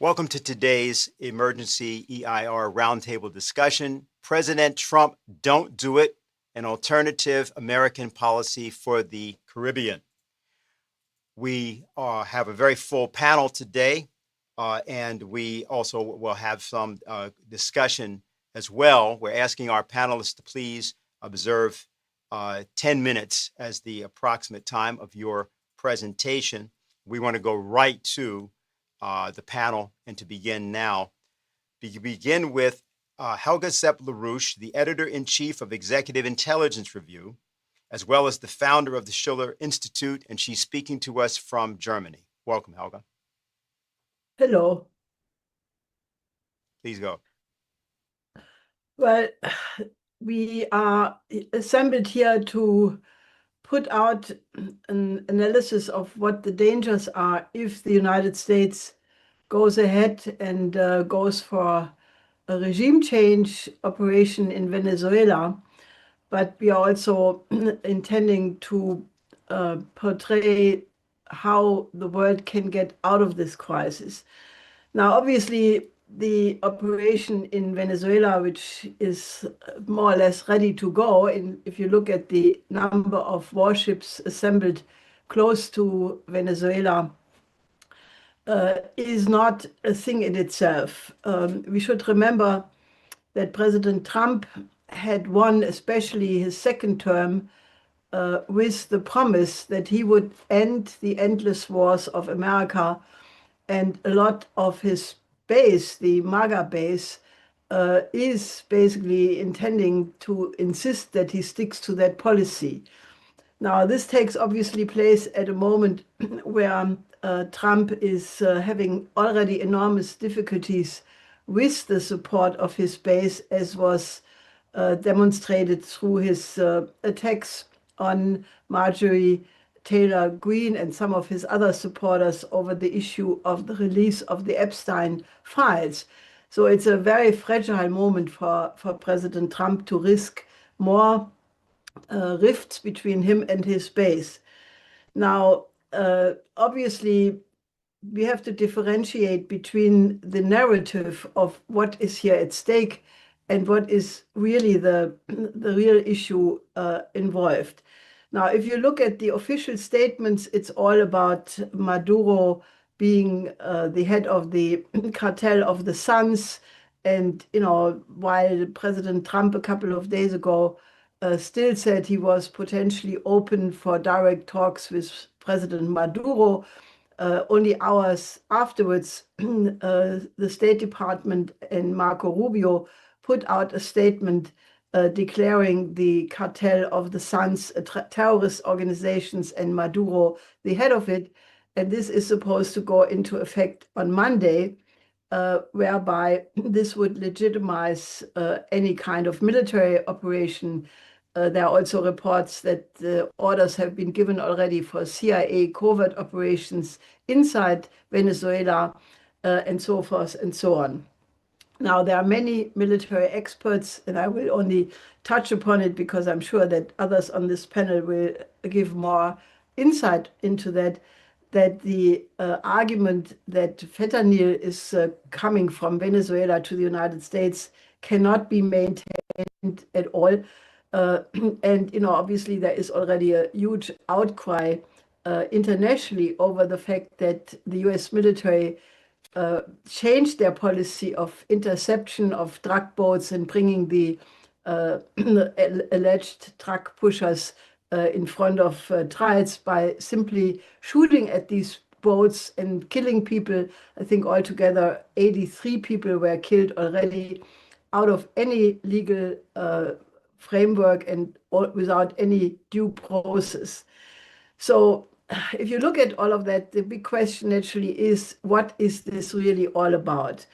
Welcome to today's emergency EIR roundtable discussion. President Trump, don't do it, an alternative American policy for the Caribbean. We have a very full panel today, and we also will have some discussion as well. We're asking our panelists to please observe 10 minutes as the approximate time of your presentation. We want to go right to the panel and to begin now. We begin with Helga Sepp-LaRouche, the editor-in-chief of Executive Intelligence Review, as well as the founder of the Schiller Institute, and she's speaking to us from Germany. Welcome, Helga. Hello. Please go. Well, we are assembled here to put out an analysis of what the dangers are if the United States goes ahead and goes for a regime change operation in Venezuela. But we are also intending to portray how the world can get out of this crisis. Now, obviously, the operation in Venezuela, which is more or less ready to go, and if you look at the number of warships assembled close to Venezuela, is not a thing in itself. We should remember that President Trump had won, especially his second term, with the promise that he would end the endless wars of America, and a lot of his base, the MAGA base, is basically intending to insist that he sticks to that policy. Now, this takes obviously place at a moment where Trump is having already enormous difficulties with the support of his base, as was demonstrated through his attacks on Marjorie Taylor Greene and some of his other supporters over the issue of the release of the Epstein files. So it's a very fragile moment for President Trump to risk more rifts between him and his base. Now, obviously, we have to differentiate between the narrative of what is here at stake and what is really the real issue involved. Now, if you look at the official statements, it's all about Maduro being the head of the cartel of the Suns. And, while President Trump a couple of days ago still said he was potentially open for direct talks with President Maduro, only hours afterwards, the State Department and Marco Rubio put out a statement declaring the cartel of the Suns terrorist organizations and Maduro the head of it. And this is supposed to go into effect on Monday, whereby this would legitimize any kind of military operation. There are also reports that the orders have been given already for CIA covert operations inside Venezuela, and so forth and so on. Now, there are many military experts, and I will only touch upon it because I'm sure that others on this panel will give more insight into that the argument that fentanyl is coming from Venezuela to the United States cannot be maintained at all. And, obviously, there is already a huge outcry internationally over the fact that the US military changed their policy of interception of drug boats and bringing the alleged drug pushers in front of trials by simply shooting at these boats and killing people. I think altogether 83 people were killed already out of any legal framework and without any due process. So if you look at all of that, the big question actually is, what is this really all about?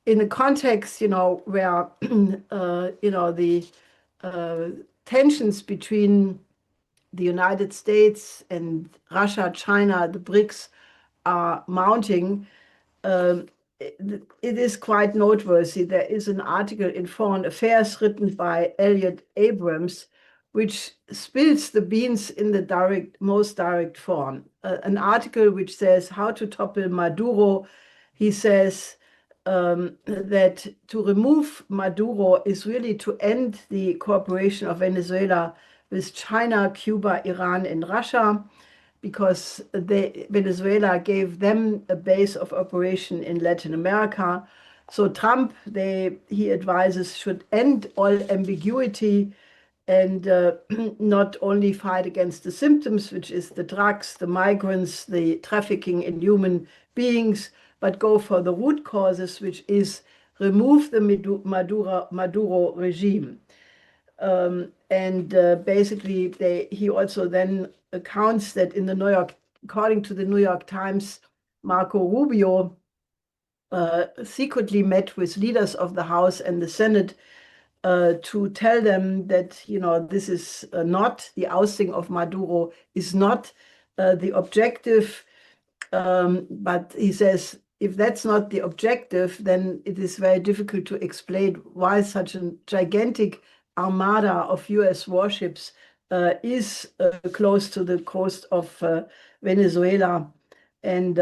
In a context, where, the tensions between the United States and Russia, China, the BRICS are mounting, it is quite noteworthy. There is an article in Foreign Affairs written by Elliot Abrams, which spills the beans in the most direct form. An article which says how to topple Maduro. he says that to remove Maduro is really to end the cooperation of Venezuela with China, Cuba, Iran, and Russia, because Venezuela gave them a base of operation in Latin America. So Trump, he advises, should end all ambiguity and not only fight against the symptoms, which is the drugs, the migrants, the trafficking in human beings, but go for the root causes, which is remove the Maduro regime. Basically, he also then accounts that according to the New York Times, Marco Rubio secretly met with leaders of the House and the Senate to tell them that, this is not the ousting of Maduro is not the objective. But he says, if that's not the objective, then it is very difficult to explain why such a gigantic armada of US warships is close to the coast of Venezuela, and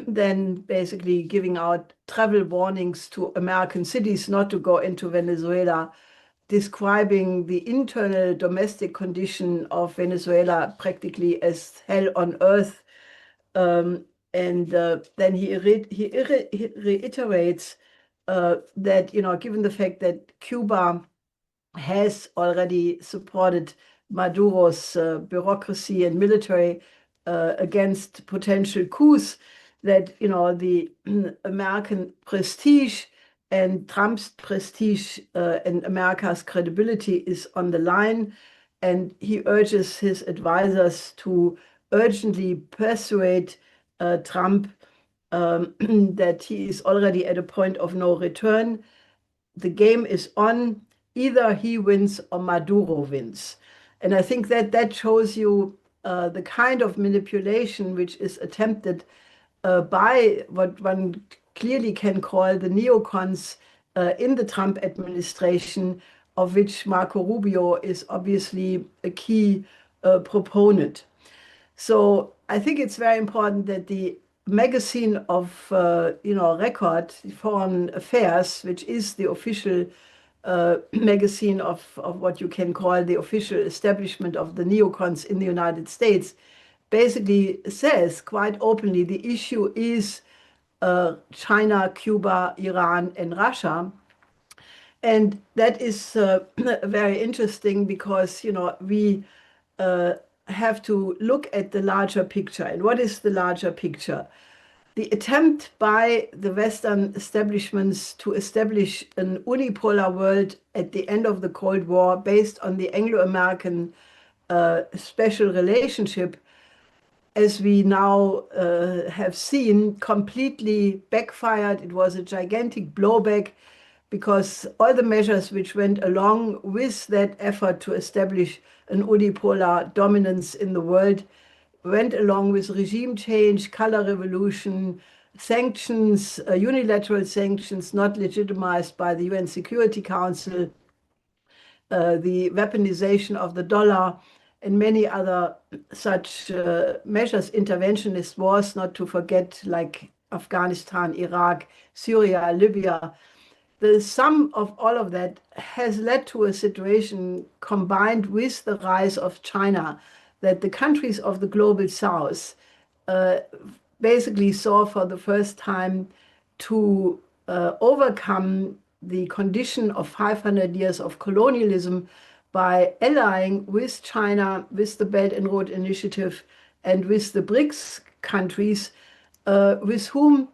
then basically giving out travel warnings to American cities not to go into Venezuela, describing the internal domestic condition of Venezuela practically as hell on earth. Then he reiterates that, given the fact that Cuba has already supported Maduro's bureaucracy and military against potential coups, that, the American prestige and Trump's prestige and America's credibility is on the line. And he urges his advisors to urgently persuade Trump that he is already at a point of no return. The game is on. Either he wins or Maduro wins. And I think that shows you the kind of manipulation which is attempted by what one clearly can call the neocons in the Trump administration, of which Marco Rubio is obviously a key proponent. So I think it's very important that the magazine of record, Foreign Affairs, which is the official magazine of what you can call the official establishment of the neocons in the United States, basically says quite openly the issue is China, Cuba, Iran, and Russia. And that is very interesting because, we have to look at the larger picture. And what is the larger picture? The attempt by the Western establishments to establish an unipolar world at the end of the Cold War based on the Anglo-American special relationship, as we now have seen, completely backfired. It was a gigantic blowback because all the measures which went along with that effort to establish an unipolar dominance in the world went along with regime change, color revolution, sanctions, unilateral sanctions not legitimized by the UN Security Council, the weaponization of the dollar, and many other such measures, interventionist wars, not to forget, like Afghanistan, Iraq, Syria, Libya. The sum of all of that has led to a situation, combined with the rise of China, that the countries of the global south basically saw for the first time to overcome the condition of 500 years of colonialism by allying with China, with the Belt and Road Initiative, and with the BRICS countries, with whom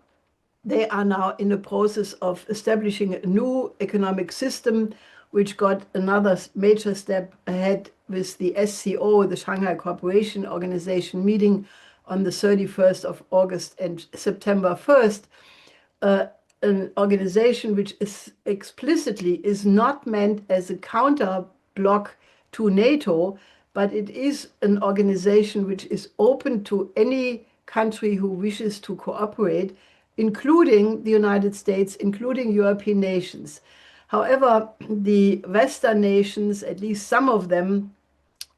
they are now in the process of establishing a new economic system, which got another major step ahead with the SCO, the Shanghai Cooperation Organization, meeting on the 31st of August and September 1st, an organization which is explicitly is not meant as a counter bloc to NATO, but it is an organization which is open to any country who wishes to cooperate, including the United States, including European nations. However, the Western nations, at least some of them,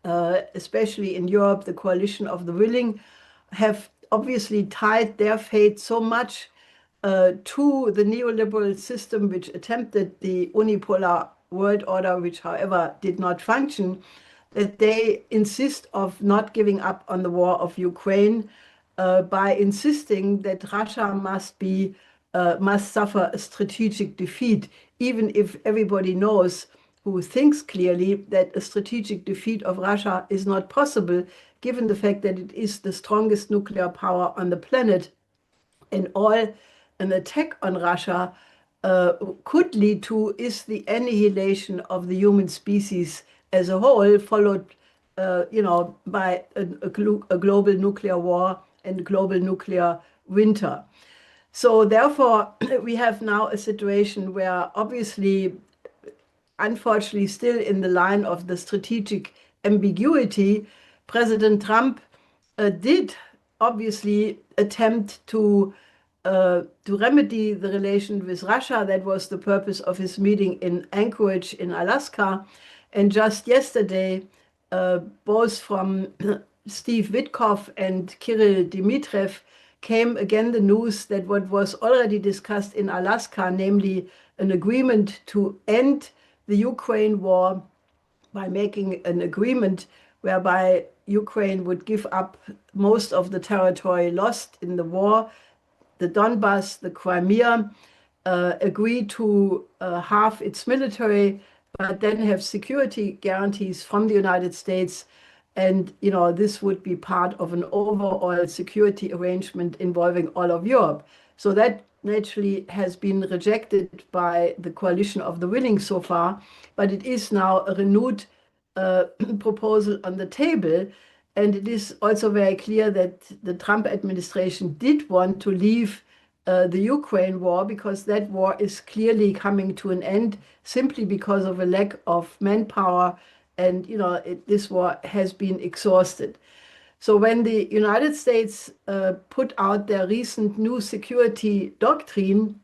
especially in Europe, the coalition of the willing, have obviously tied their fate so much to the neoliberal system, which attempted the unipolar world order, which, however, did not function, that they insist of not giving up on the war of Ukraine by insisting that Russia must suffer a strategic defeat, even if everybody knows who thinks clearly that a strategic defeat of Russia is not possible, given the fact that it is the strongest nuclear power on the planet. And all an attack on Russia could lead to is the annihilation of the human species as a whole, followed, by a global nuclear war and global nuclear winter. So therefore, we have now a situation where obviously, unfortunately, still in the line of the strategic ambiguity, President Trump did obviously attempt to remedy the relation with Russia. That was the purpose of his meeting in Anchorage in Alaska. And just yesterday, both from Steve Witkoff and Kirill Dmitriev came again the news that what was already discussed in Alaska, namely an agreement to end the Ukraine war by making an agreement whereby Ukraine would give up most of the territory lost in the war, the Donbass, the Crimea, agree to halve its military, but then have security guarantees from the United States. And, this would be part of an overall security arrangement involving all of Europe. So that naturally has been rejected by the coalition of the willing so far, but it is now a renewed proposal on the table. And it is also very clear that the Trump administration did want to leave the Ukraine war, because that war is clearly coming to an end simply because of a lack of manpower. And, this war has been exhausted. So when the United States put out their recent new security doctrine,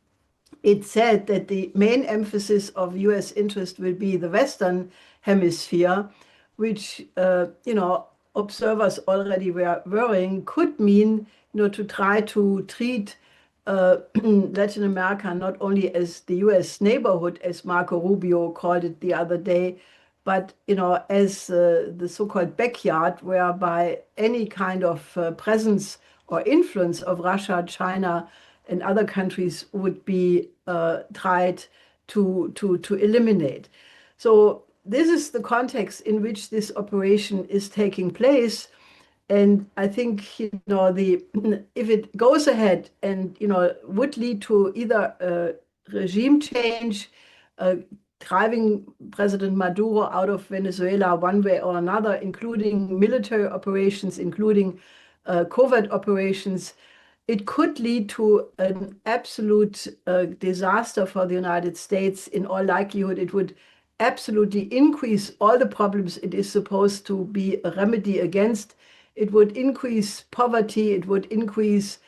it said that the main emphasis of US interest will be the Western Hemisphere, which, observers already were worrying could mean, to try to treat Latin America not only as the US neighborhood, as Marco Rubio called it the other day, but as the so-called backyard, whereby any kind of presence or influence of Russia, China, and other countries would be tried to eliminate. So this is the context in which this operation is taking place. And I think, if it goes ahead and, would lead to either a regime change, driving President Maduro out of Venezuela one way or another, including military operations, including covert operations, it could lead to an absolute disaster for the United States. In all likelihood, it would absolutely increase all the problems it is supposed to be a remedy against. It would increase poverty, it would increase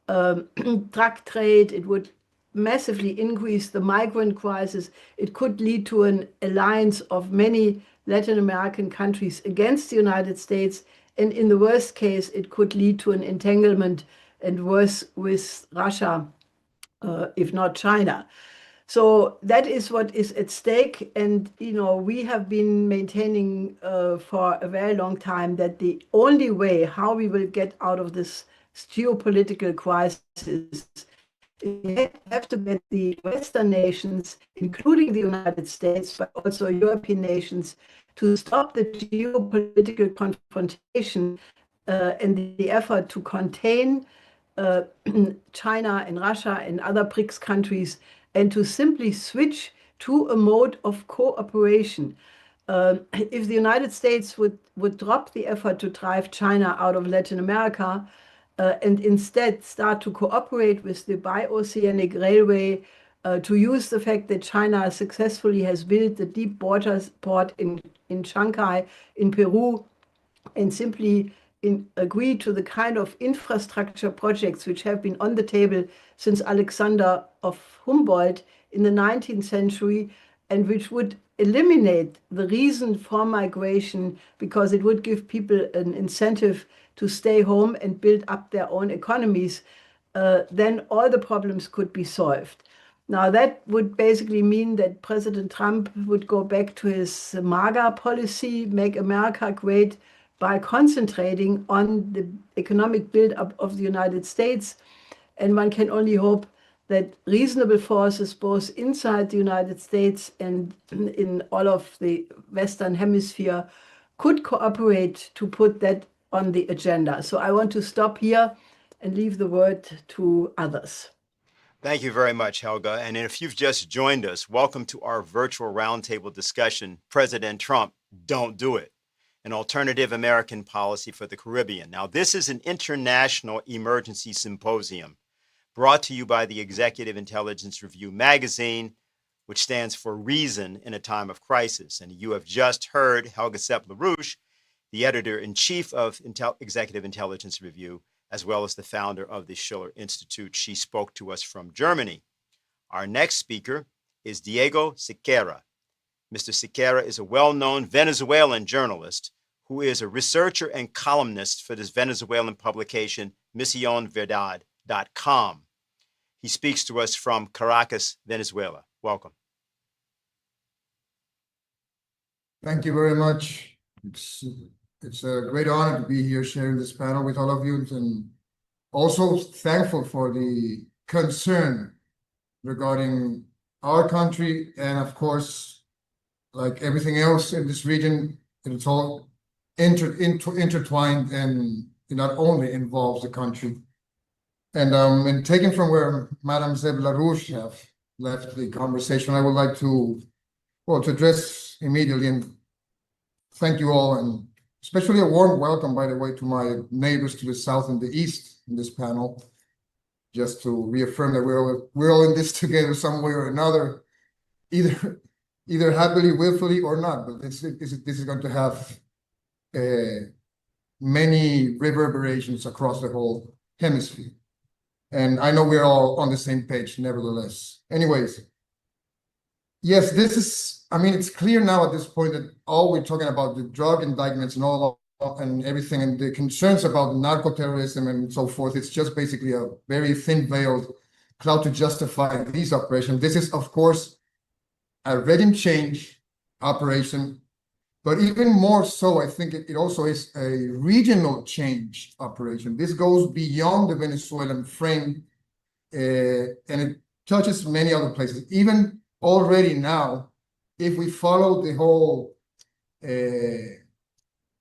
drug trade, it would massively increase the migrant crisis. It could lead to an alliance of many Latin American countries against the United States. And in the worst case, it could lead to an entanglement and worse with Russia, if not China. So that is what is at stake. And, we have been maintaining for a very long time that the only way how we will get out of this geopolitical crisis, we have to get the Western nations, including the United States, but also European nations, to stop the geopolitical confrontation and the effort to contain China and Russia and other BRICS countries, and to simply switch to a mode of cooperation. If the United States would drop the effort to drive China out of Latin America and instead start to cooperate with the Bioceanic Railway, to use the fact that China successfully has built the deep water port in Shanghai, in Peru, and simply agree to the kind of infrastructure projects which have been on the table since Alexander of Humboldt in the 19th century, and which would eliminate the reason for migration, because it would give people an incentive to stay home and build up their own economies. then all the problems could be solved. Now, that would basically mean that President Trump would go back to his MAGA policy, make America great, by concentrating on the economic build-up of the United States. And one can only hope that reasonable forces, both inside the United States and in all of the Western Hemisphere, could cooperate to put that on the agenda. So I want to stop here and leave the word to others. Thank you very much, Helga. And if you've just joined us, welcome to our virtual roundtable discussion, President Trump, Don't Do It, an alternative American policy for the Caribbean. Now, this is an international emergency symposium brought to you by the Executive Intelligence Review magazine, which stands for Reason in a Time of Crisis. And you have just heard Helga Sepp-LaRouche, the editor-in-chief of Executive Intelligence Review, as well as the founder of the Schiller Institute. She spoke to us from Germany. Our next speaker is Diego Sequeira. Mr. Sequeira is a well-known Venezuelan journalist who is a researcher and columnist for this Venezuelan publication, MisionVerdad.com. He speaks to us from Caracas, Venezuela. Welcome. Thank you very much. It's a great honor to be here sharing this panel with all of you, and also thankful for the concern regarding our country. And of course, like everything else in this region, it's all intertwined, and it not only involves the country. And taking from where Madame Sepp-LaRouche have left the conversation, I would like to address immediately and thank you all, and especially a warm welcome, by the way, to my neighbors to the south and the east in this panel, just to reaffirm that we're all in this together some way or another, either happily, willfully, or not. But this is going to have many reverberations across the whole hemisphere. And I know we're all on the same page, nevertheless. Anyways, yes, this is, I mean, it's clear now at this point that all we're talking about, the drug indictments and all and everything, and the concerns about narco-terrorism and so forth, it's just basically a very thin-veiled cloud to justify these operations. This is, of course, a regime change operation, but even more so, I think it also is a regional change operation. This goes beyond the Venezuelan frame, and it touches many other places. Even already now, if we follow the whole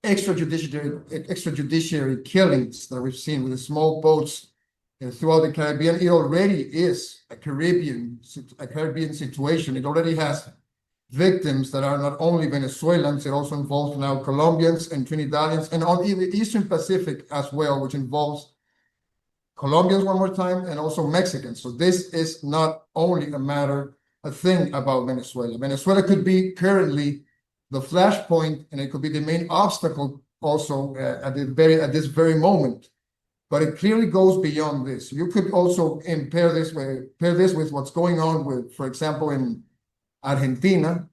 extrajudiciary killings that we've seen with the small boats throughout the Caribbean, it already is a Caribbean situation. It already has victims that are not only Venezuelans, it also involves now Colombians and Trinidadians, and on the Eastern Pacific as well, which involves Colombians one more time, and also Mexicans. So this is not only a thing about Venezuela. Venezuela could be currently the flashpoint, and it could be the main obstacle also at this very moment. But it clearly goes beyond this. You could also pair this with what's going on with, for example, in Argentina,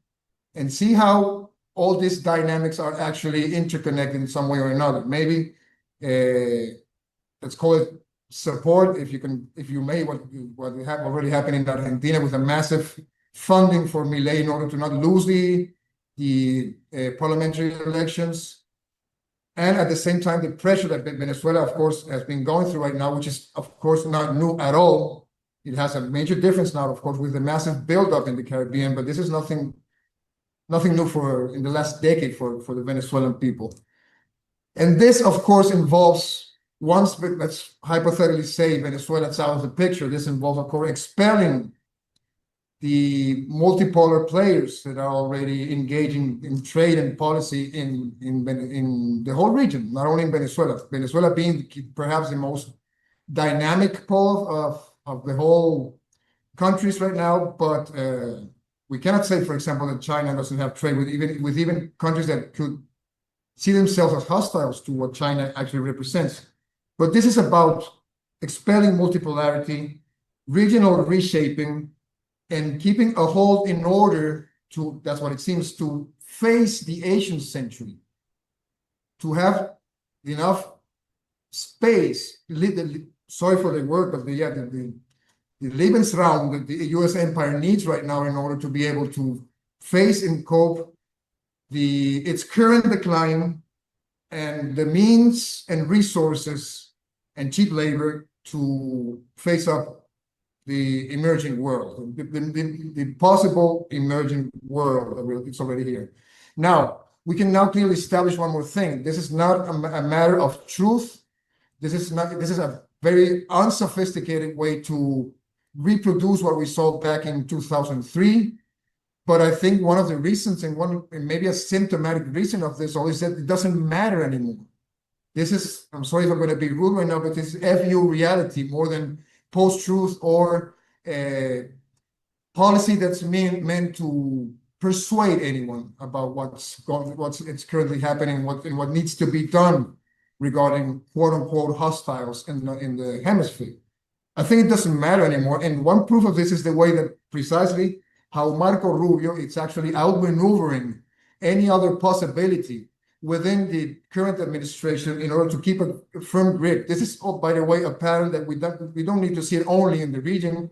and see how all these dynamics are actually interconnected in some way or another. Maybe let's call it support, if you may, what we have already happened in Argentina with a massive funding for Milei in order to not lose the parliamentary elections. And at the same time, the pressure that Venezuela, of course, has been going through right now, which is, of course, not new at all. It has a major difference now, of course, with the massive buildup in the Caribbean, but this is nothing new in the last decade for the Venezuelan people. And this, of course, involves, once, let's hypothetically say Venezuela's out of the picture, this involves, of course, expelling the multipolar players that are already engaging in trade and policy in the whole region, not only in Venezuela. Venezuela being perhaps the most dynamic pole of the whole countries right now, but we cannot say, for example, that China doesn't have trade with even countries that could see themselves as hostiles to what China actually represents. But this is about expelling multipolarity, regional reshaping, and keeping a hold in order to, that's what it seems, to face the Asian century, to have enough space, sorry for the word, but the Lebensraum that the US empire needs right now in order to be able to face and cope its current decline and the means and resources and cheap labor to face up the emerging world, the possible emerging world that it's already here. Now, we can now clearly establish one more thing. This is not a matter of truth. This is a very unsophisticated way to reproduce what we saw back in 2003. But I think one of the reasons, and maybe a symptomatic reason of this all, is that it doesn't matter anymore. This is, I'm sorry if I'm going to be rude right now, but this is FU reality more than post-truth or policy that's meant to persuade anyone about what's currently happening, what needs to be done regarding quote-unquote hostiles in the hemisphere. I think it doesn't matter anymore. And one proof of this is the way that precisely how Marco Rubio is actually outmaneuvering any other possibility within the current administration in order to keep a firm grip. This is, by the way, a pattern that we don't need to see it only in the region.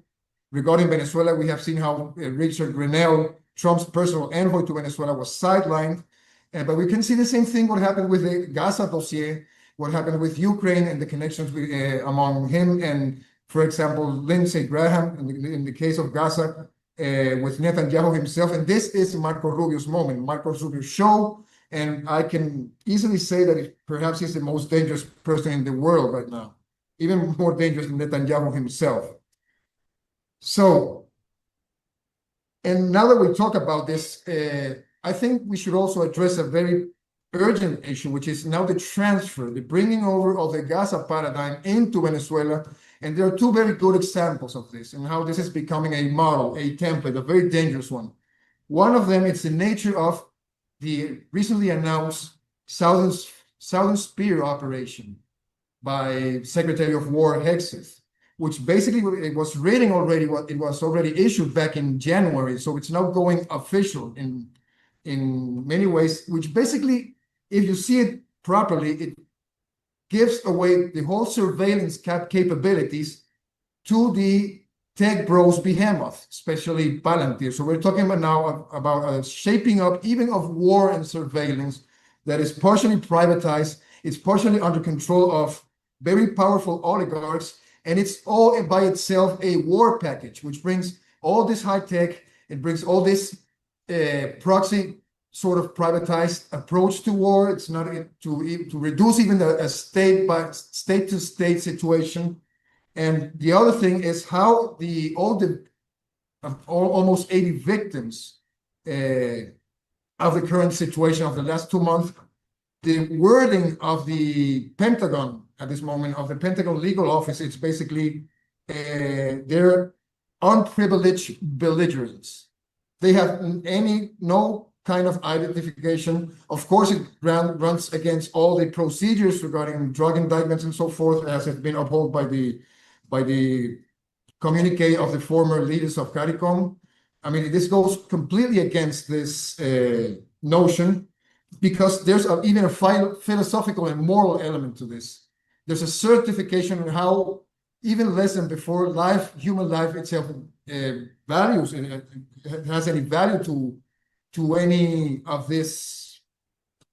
Regarding Venezuela, we have seen how Richard Grenell, Trump's personal envoy to Venezuela, was sidelined. But we can see the same thing, what happened with the Gaza dossier, what happened with Ukraine and the connections among him and, for example, Lindsey Graham in the case of Gaza with Netanyahu himself. And this is Marco Rubio's moment, Marco Rubio's show. And I can easily say that perhaps he's the most dangerous person in the world right now, even more dangerous than Netanyahu himself. So, and now that we talk about this, I think we should also address a very urgent issue, which is now the transfer, the bringing over of the Gaza paradigm into Venezuela. And there are two very good examples of this and how this is becoming a model, a template, a very dangerous one. One of them is the nature of the recently announced Southern Spear operation by Secretary of War Hegseth, which basically it was written already, it was already issued back in January. So it's now going official in many ways, which basically, if you see it properly, it gives away the whole surveillance capabilities to the tech bros behemoth, especially Palantir. So we're talking about now about a shaping up even of war and surveillance that is partially privatized, it's partially under control of very powerful oligarchs, and it's all by itself a war package, which brings all this high tech, it brings all this proxy sort of privatized approach to war. It's not to reduce even a state by state to state situation. And the other thing is how almost 80 victims of the current situation of the last 2 months, the wording of the Pentagon at this moment, of the Pentagon legal office, it's basically they're unprivileged belligerents. They have no kind of identification. Of course, it runs against all the procedures regarding drug indictments and so forth, as have been upheld by the communique of the former leaders of CARICOM. I mean, this goes completely against this notion, because there's even a philosophical and moral element to this. There's a certification on how, even less than before, human life itself values, and has any value to any of these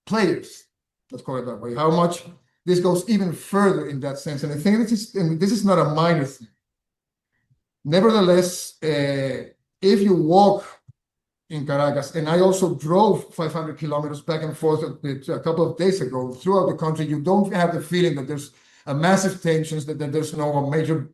players, let's call it that way. How much this goes even further in that sense. And I think this is not a minor thing. Nevertheless, if you walk in Caracas, and I also drove 500 kilometers back and forth a couple of days ago throughout the country, you don't have the feeling that there's a massive tensions, that there's no major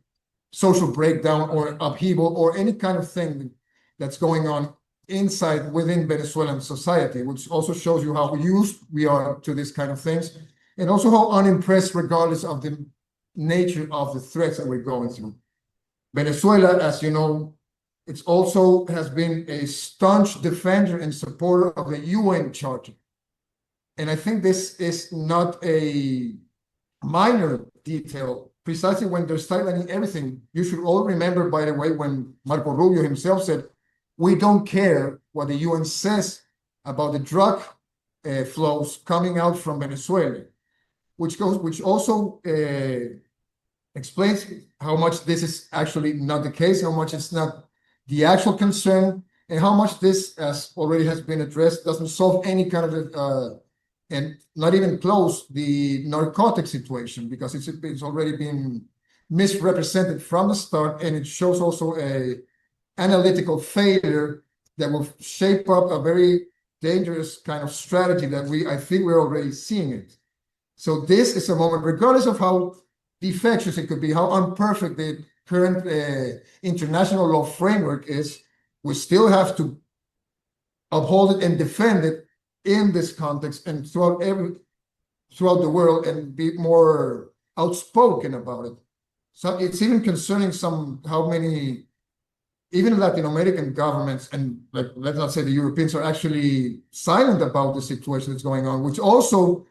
social breakdown or upheaval or any kind of thing that's going on within Venezuelan society, which also shows you how used we are to this kind of things, and also how unimpressed, regardless of the nature of the threats that we're going through. Venezuela, as you know, it also has been a staunch defender and supporter of the UN Charter. And I think this is not a minor detail. Precisely when they're sidelining everything, you should all remember, by the way, when Marco Rubio himself said, we don't care what the UN says about the drug flows coming out from Venezuela, which also explains how much this is actually not the case, how much it's not the actual concern, and how much this, as already has been addressed, doesn't solve any kind of and not even close the narcotic situation, because it's already been misrepresented from the start, and it shows also a analytical failure that will shape up a very dangerous kind of strategy that I think we're already seeing it. So this is a moment, regardless of how defectious it could be, how imperfect the current international law framework is, we still have to uphold it and defend it in this context and throughout the world, and be more outspoken about it. So it's even concerning how many even Latin American governments, and let's not say the Europeans, are actually silent about the situation that's going on, which also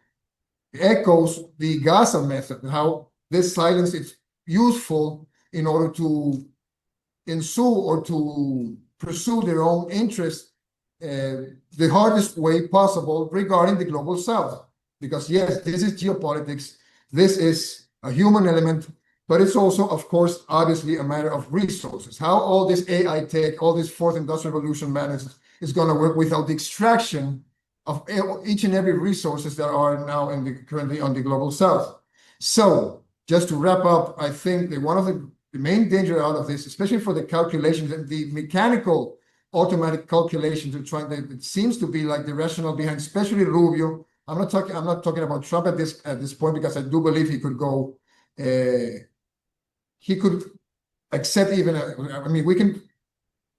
echoes the Gaza method, how this silence is useful in order to ensue or to pursue their own interests the hardest way possible regarding the global south. Because yes, this is geopolitics, this is a human element, but it's also, of course, obviously a matter of resources. How all this AI tech, all this fourth industrial revolution manages is going to work without the extraction of each and every resources that are now currently on the global south. So just to wrap up, I think that one of the main danger out of this, especially for the calculations and the mechanical automatic calculations it seems to be like the rationale behind, especially Rubio. I'm not talking about Trump at this point, because I do believe he could go he could accept even we can,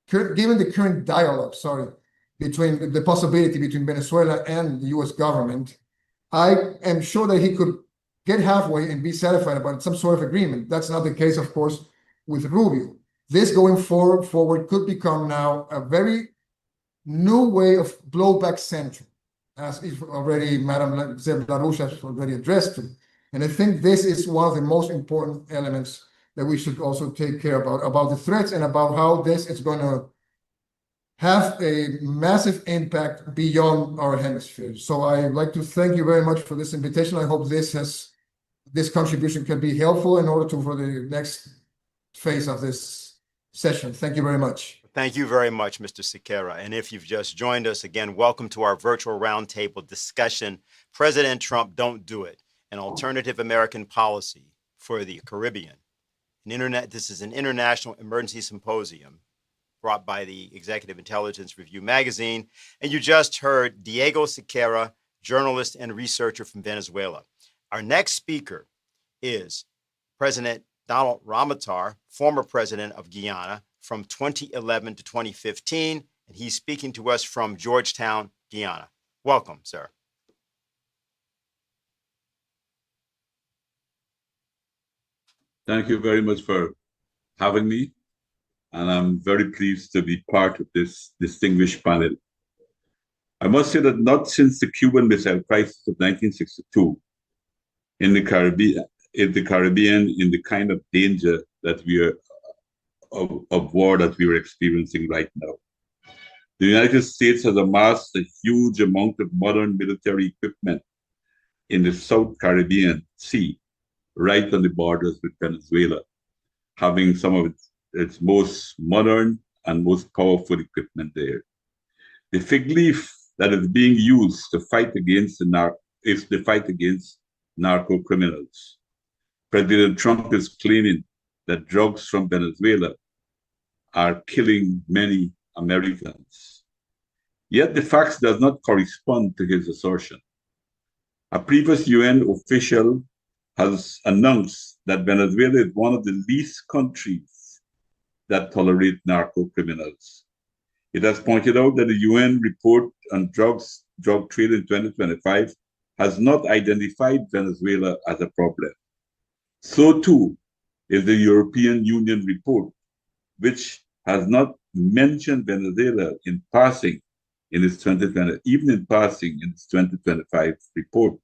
given the current dialogue, between the possibility between Venezuela and the US government, I am sure that he could get halfway and be satisfied about some sort of agreement. That's not the case, of course, with Rubio. This going forward could become now a very new way of blowback central, as if already Madame Zeb LaRouche has already addressed it. And I think this is one of the most important elements that we should also take care about the threats, and about how this is going to have a massive impact beyond our hemisphere. So I'd like to thank you very much for this invitation. I hope this contribution can be helpful in order for the next phase of this session. Thank you very much. Thank you very much, Mr. Sequeira. And if you've just joined us, again, welcome to our virtual roundtable discussion, President Trump, Don't Do It, an alternative American policy for the Caribbean. This is an international emergency symposium brought by the Executive Intelligence Review magazine. And you just heard Diego Sequeira, journalist and researcher from Venezuela. Our next speaker is President Donald Ramotar, former president of Guyana from 2011 to 2015, and he's speaking to us from Georgetown, Guyana. Welcome, sir. Thank you very much for having me, and I'm very pleased to be part of this distinguished panel. I must say that not since the Cuban Missile Crisis of 1962 in the Caribbean, in the kind of danger that we are of war that we are experiencing right now. The United States has amassed a huge amount of modern military equipment in the South Caribbean Sea, right on the borders with Venezuela, having some of its most modern and most powerful equipment there. The fig leaf that is being used to fight against is the fight against narco criminals. President Trump is claiming that drugs from Venezuela are killing many Americans. Yet the facts does not correspond to his assertion. A previous UN official has announced that Venezuela is one of the least countries that tolerate narco criminals. It has pointed out that the UN report on drug trade in 2025 has not identified Venezuela as a problem. So too is the European Union report, which has not mentioned Venezuela in passing in its 2025 report.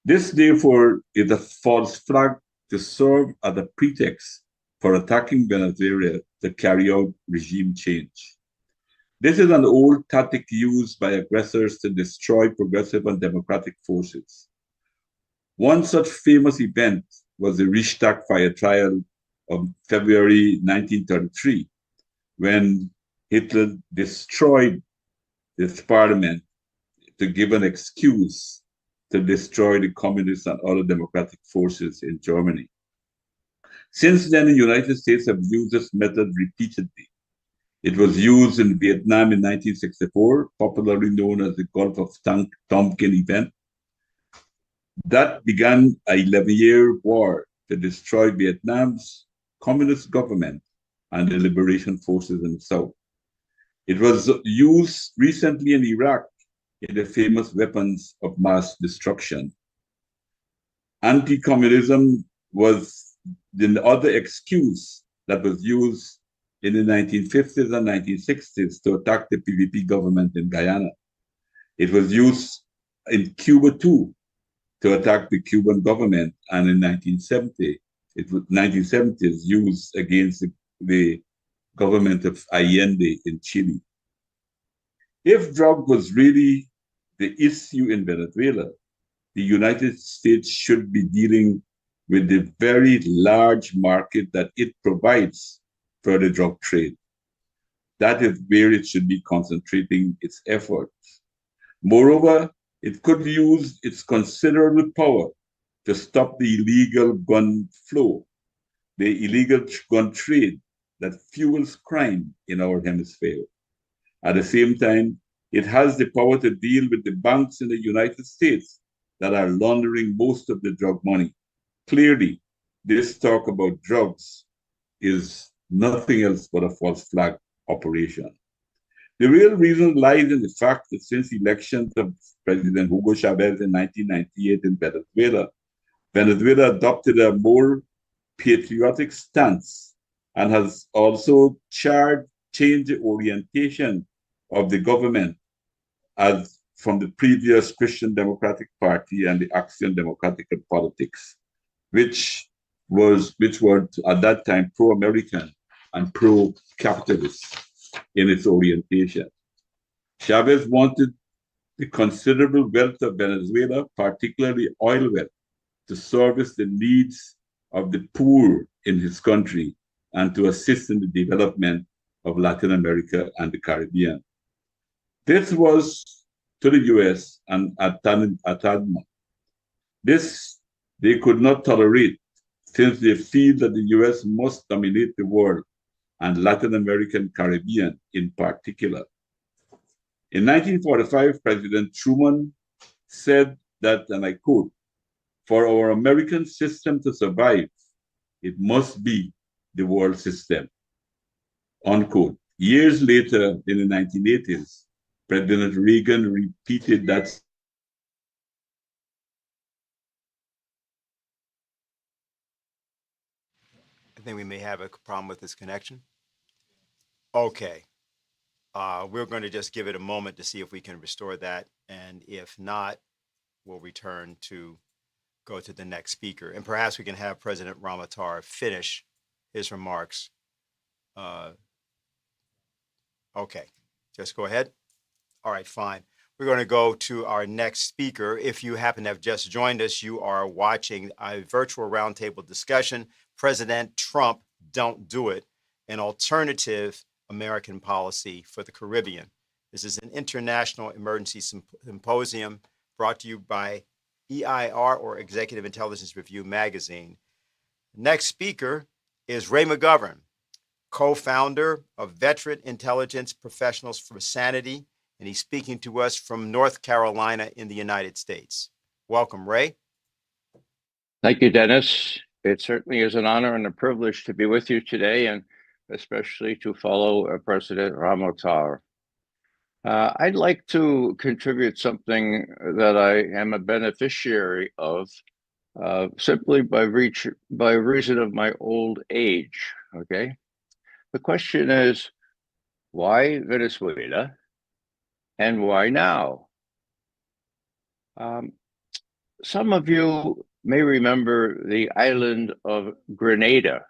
This, therefore, is a false flag to serve as a pretext for attacking Venezuela to carry out regime change. This is an old tactic used by aggressors to destroy progressive and democratic forces. One such famous event was the Reichstag fire trial of February 1933, when Hitler destroyed this parliament to give an excuse to destroy the communists and other democratic forces in Germany. Since then, the United States have used this method repeatedly. It was used in Vietnam in 1964, popularly known as the Gulf of Tonkin event. That began an 11-year war to destroy Vietnam's communist government and the liberation forces in the South. It was used recently in Iraq in the famous weapons of mass destruction. Anti-communism was the other excuse that was used in the 1950s and 1960s to attack the PVP government in Guyana. It was used in Cuba too to attack the Cuban government, and in 1970, it was 1970s used against the government of Allende in Chile. If drug was really the issue in Venezuela, the United States should be dealing with the very large market that it provides for the drug trade. That is where it should be concentrating its efforts. Moreover, it could use its considerable power to stop the illegal gun flow, the illegal gun trade that fuels crime in our hemisphere. At the same time, it has the power to deal with the banks in the United States that are laundering most of the drug money. Clearly, this talk about drugs is nothing else but a false flag operation. The real reason lies in the fact that since the elections of President Hugo Chavez in 1998 in Venezuela, Venezuela adopted a more patriotic stance and has also changed the orientation of the government as from the previous Christian Democratic Party and the Action Democratic Politics, which were at that time pro-American and pro-capitalist in its orientation. Chavez wanted the considerable wealth of Venezuela, particularly oil wealth, to service the needs of the poor in his country and to assist in the development of Latin America and the Caribbean. This was to the US and Atadma. This they could not tolerate, since they feel that the US must dominate the world, and Latin American Caribbean in particular. In 1945, President Truman said that, and I quote, "For our American system to survive, it must be the world system," unquote. Years later, in the 1980s, President Reagan repeated that. I think we may have a problem with this connection. Okay. We're going to just give it a moment to see if we can restore that. And if not, we'll return to go to the next speaker. And perhaps we can have President Ramotar finish his remarks. Okay, just go ahead. All right, fine. We're going to go to our next speaker. If you happen to have just joined us, you are watching a virtual roundtable discussion, President Trump, Don't Do It, an alternative American policy for the Caribbean. This is an international emergency symposium brought to you by EIR, or Executive Intelligence Review magazine. Next speaker is Ray Mcgovern, co-founder of Veteran Intelligence Professionals for Sanity, and he's speaking to us from North Carolina in the United States. Welcome, Ray. Thank you, Dennis. It certainly is an honor and a privilege to be with you today, and especially to follow President Ramotar. I'd like to contribute something that I am a beneficiary of, simply by reason of my old age, okay? The question is, why Venezuela and why now? Some of you may remember the island of Grenada,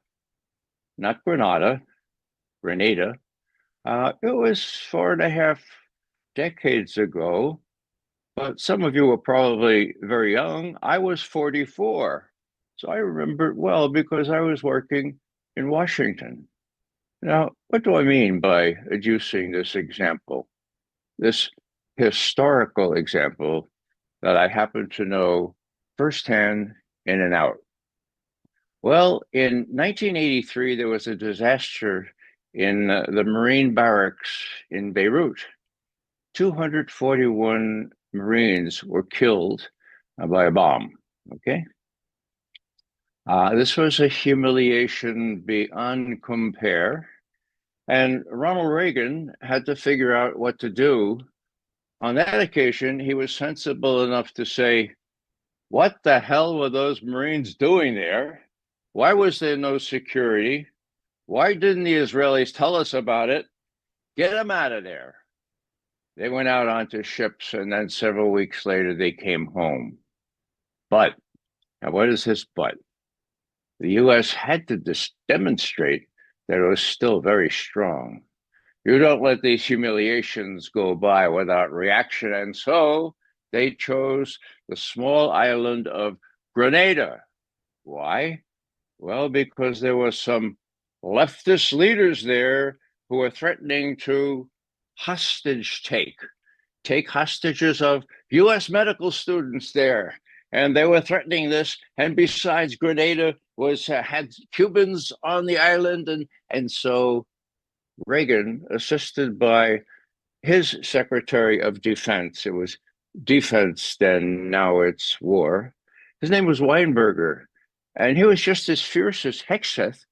not Grenada, Grenada. It was 4.5 decades ago, but some of you were probably very young. I was 44, So I remember it well because I was working in Washington. Now, what do I mean by adducing this example? This historical example that I happen to know firsthand in and out. Well, in 1983, there was a disaster in the Marine barracks in Beirut. 241 Marines were killed by a bomb, okay? This was a humiliation beyond compare. And Ronald Reagan had to figure out what to do. On that occasion, he was sensible enough to say, what the hell were those Marines doing there? Why was there no security? Why didn't the Israelis tell us about it? Get them out of there. They went out onto ships, and then several weeks later, they came home. But, now what is this but? The US had to demonstrate that it was still very strong. You don't let these humiliations go by without reaction. And so they chose the small island of Grenada. Why? Well, because there were some leftist leaders there who were threatening to take hostages of US medical students there. And they were threatening this. And besides, Grenada had Cubans on the island. And so Reagan, assisted by his Secretary of Defense, it was defense then, now it's war. His name was Weinberger, and he was just as fierce as Hegseth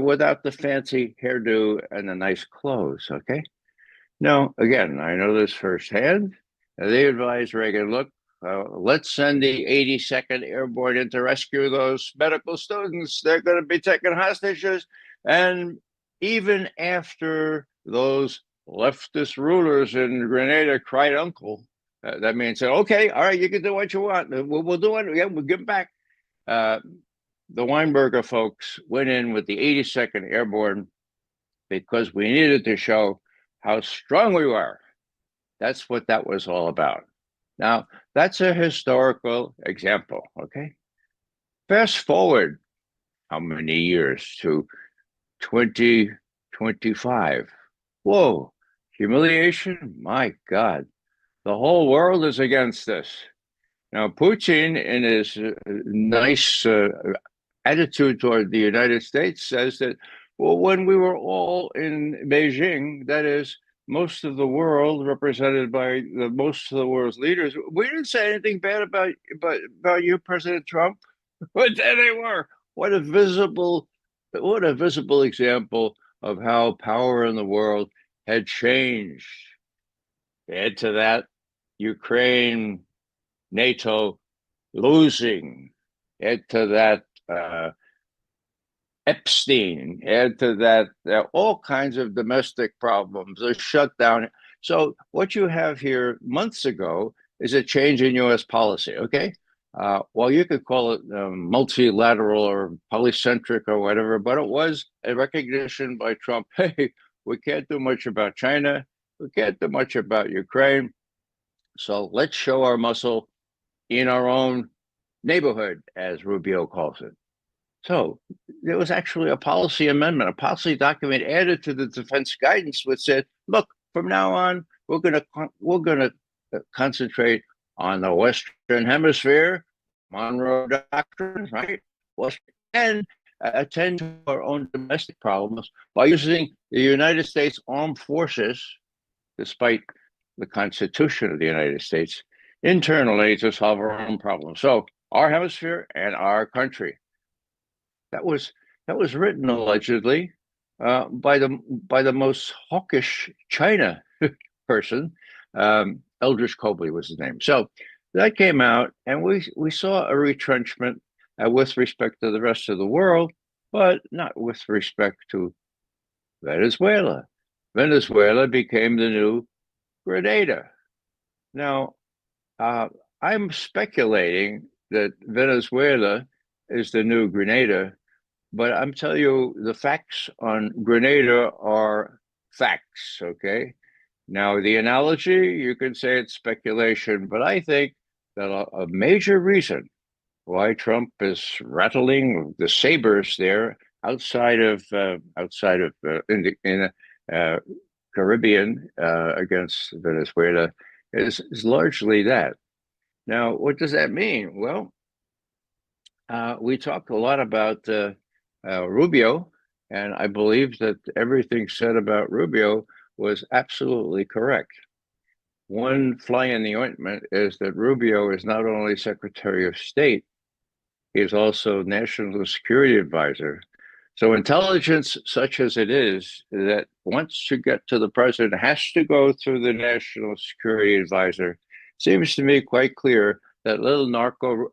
without the fancy hairdo and the nice clothes, okay? Now, again, I know this firsthand. They advised Reagan, look, let's send the 82nd Airborne in to rescue those medical students. They're going to be taken hostages. And even after those leftist rulers in Grenada cried uncle, that means, okay, all right, you can do what you want. We'll do it. Yeah, we'll give them back. The Weinberger folks went in with the 82nd Airborne because we needed to show how strong we were. That's what that was all about. Now, that's a historical example, okay? Fast forward how many years to 2025. Whoa, humiliation? My God. The whole world is against this. Now, Putin, in his nice attitude toward the United States, says that, well, when we were all in Beijing, that is, most of the world represented by most of the world's leaders, we didn't say anything bad about you, President Trump. But there they were. What a visible example of how power in the world had changed. Add to that, Ukraine, NATO losing. Add to that, Epstein. Add to that, all kinds of domestic problems, a shutdown. So what you have here months ago is a change in U.S. policy, okay? Well, you could call it multilateral or polycentric or whatever, but it was a recognition by Trump, hey, we can't do much about China. We can't do much about Ukraine. So let's show our muscle in our own neighborhood, as Rubio calls it. So there was actually a policy amendment, a policy document added to the defense guidance, which said, look, from now on, we're going to concentrate on the Western Hemisphere, Monroe Doctrine, right? And attend to our own domestic problems by using the United States Armed Forces, despite the Constitution of the United States, internally to solve our own problems. So our hemisphere and our country. That was written allegedly by the most hawkish China person. Eldridge Cobley was his name. So that came out, and we saw a retrenchment with respect to the rest of the world, but not with respect to Venezuela. Venezuela became the new Grenada. Now, I'm speculating that Venezuela is the new Grenada, but I'm telling you, the facts on Grenada are facts, okay? Now, the analogy, you can say it's speculation, but I think that a major reason why Trump is rattling the sabers there outside of in the Caribbean against Venezuela is largely that. Now, what does that mean? Well, we talked a lot about Rubio, and I believe that everything said about Rubio was absolutely correct. One fly in the ointment is that Rubio is not only Secretary of State, he is also National Security Advisor. So intelligence, such as it is, that once you get to the president, has to go through the National Security Advisor, seems to me quite clear that little Marco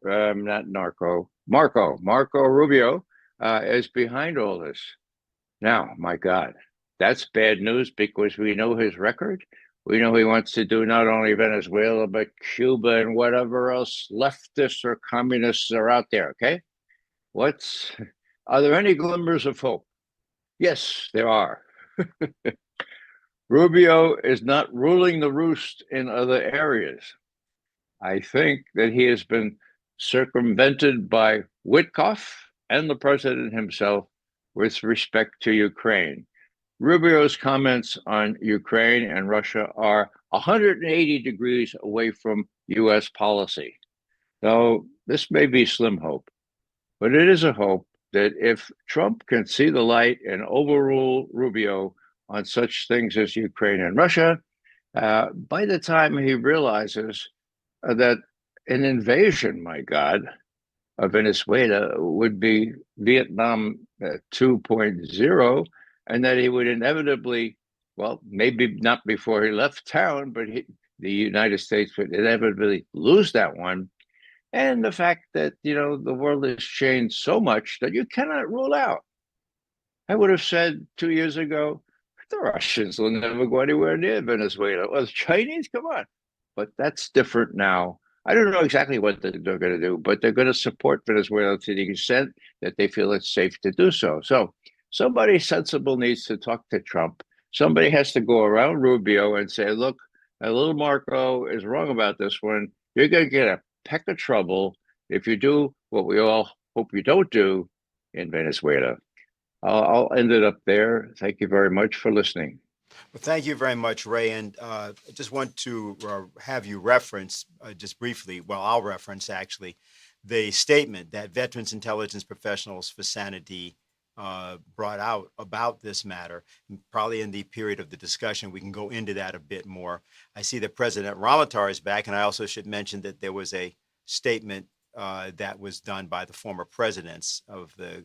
Rubio is behind all this. Now, my God, that's bad news because we know his record. We know he wants to do not only Venezuela, but Cuba and whatever else leftists or communists are out there, okay? Are there any glimmers of hope? Yes, there are. Rubio is not ruling the roost in other areas. I think that he has been circumvented by Witkoff and the president himself with respect to Ukraine. Rubio's comments on Ukraine and Russia are 180 degrees away from U.S. policy. So this may be slim hope, but it is a hope that if Trump can see the light and overrule Rubio on such things as Ukraine and Russia, by the time he realizes that an invasion, my God, of Venezuela would be Vietnam 2.0, and that he would inevitably, well, maybe not before he left town, but the United States would inevitably lose that one. And the fact that, the world has changed so much that you cannot rule out. I would have said 2 years ago, the Russians will never go anywhere near Venezuela. Well, the Chinese, come on. But that's different now. I don't know exactly what they're going to do, but they're going to support Venezuela to the extent that they feel it's safe to do so. So somebody sensible needs to talk to Trump. Somebody has to go around Rubio and say, look, little Marco is wrong about this one. You're going to get a peck of trouble if you do what we all hope you don't do in Venezuela. I'll end it up there. Thank you very much for listening. Well, thank you very much, Ray. And I just want to have you reference just briefly, well, I'll reference actually, the statement that Veterans Intelligence Professionals for Sanity brought out about this matter. And probably in the period of the discussion, we can go into that a bit more. I see that President Ramotar is back, and I also should mention that there was a statement that was done by the former presidents of the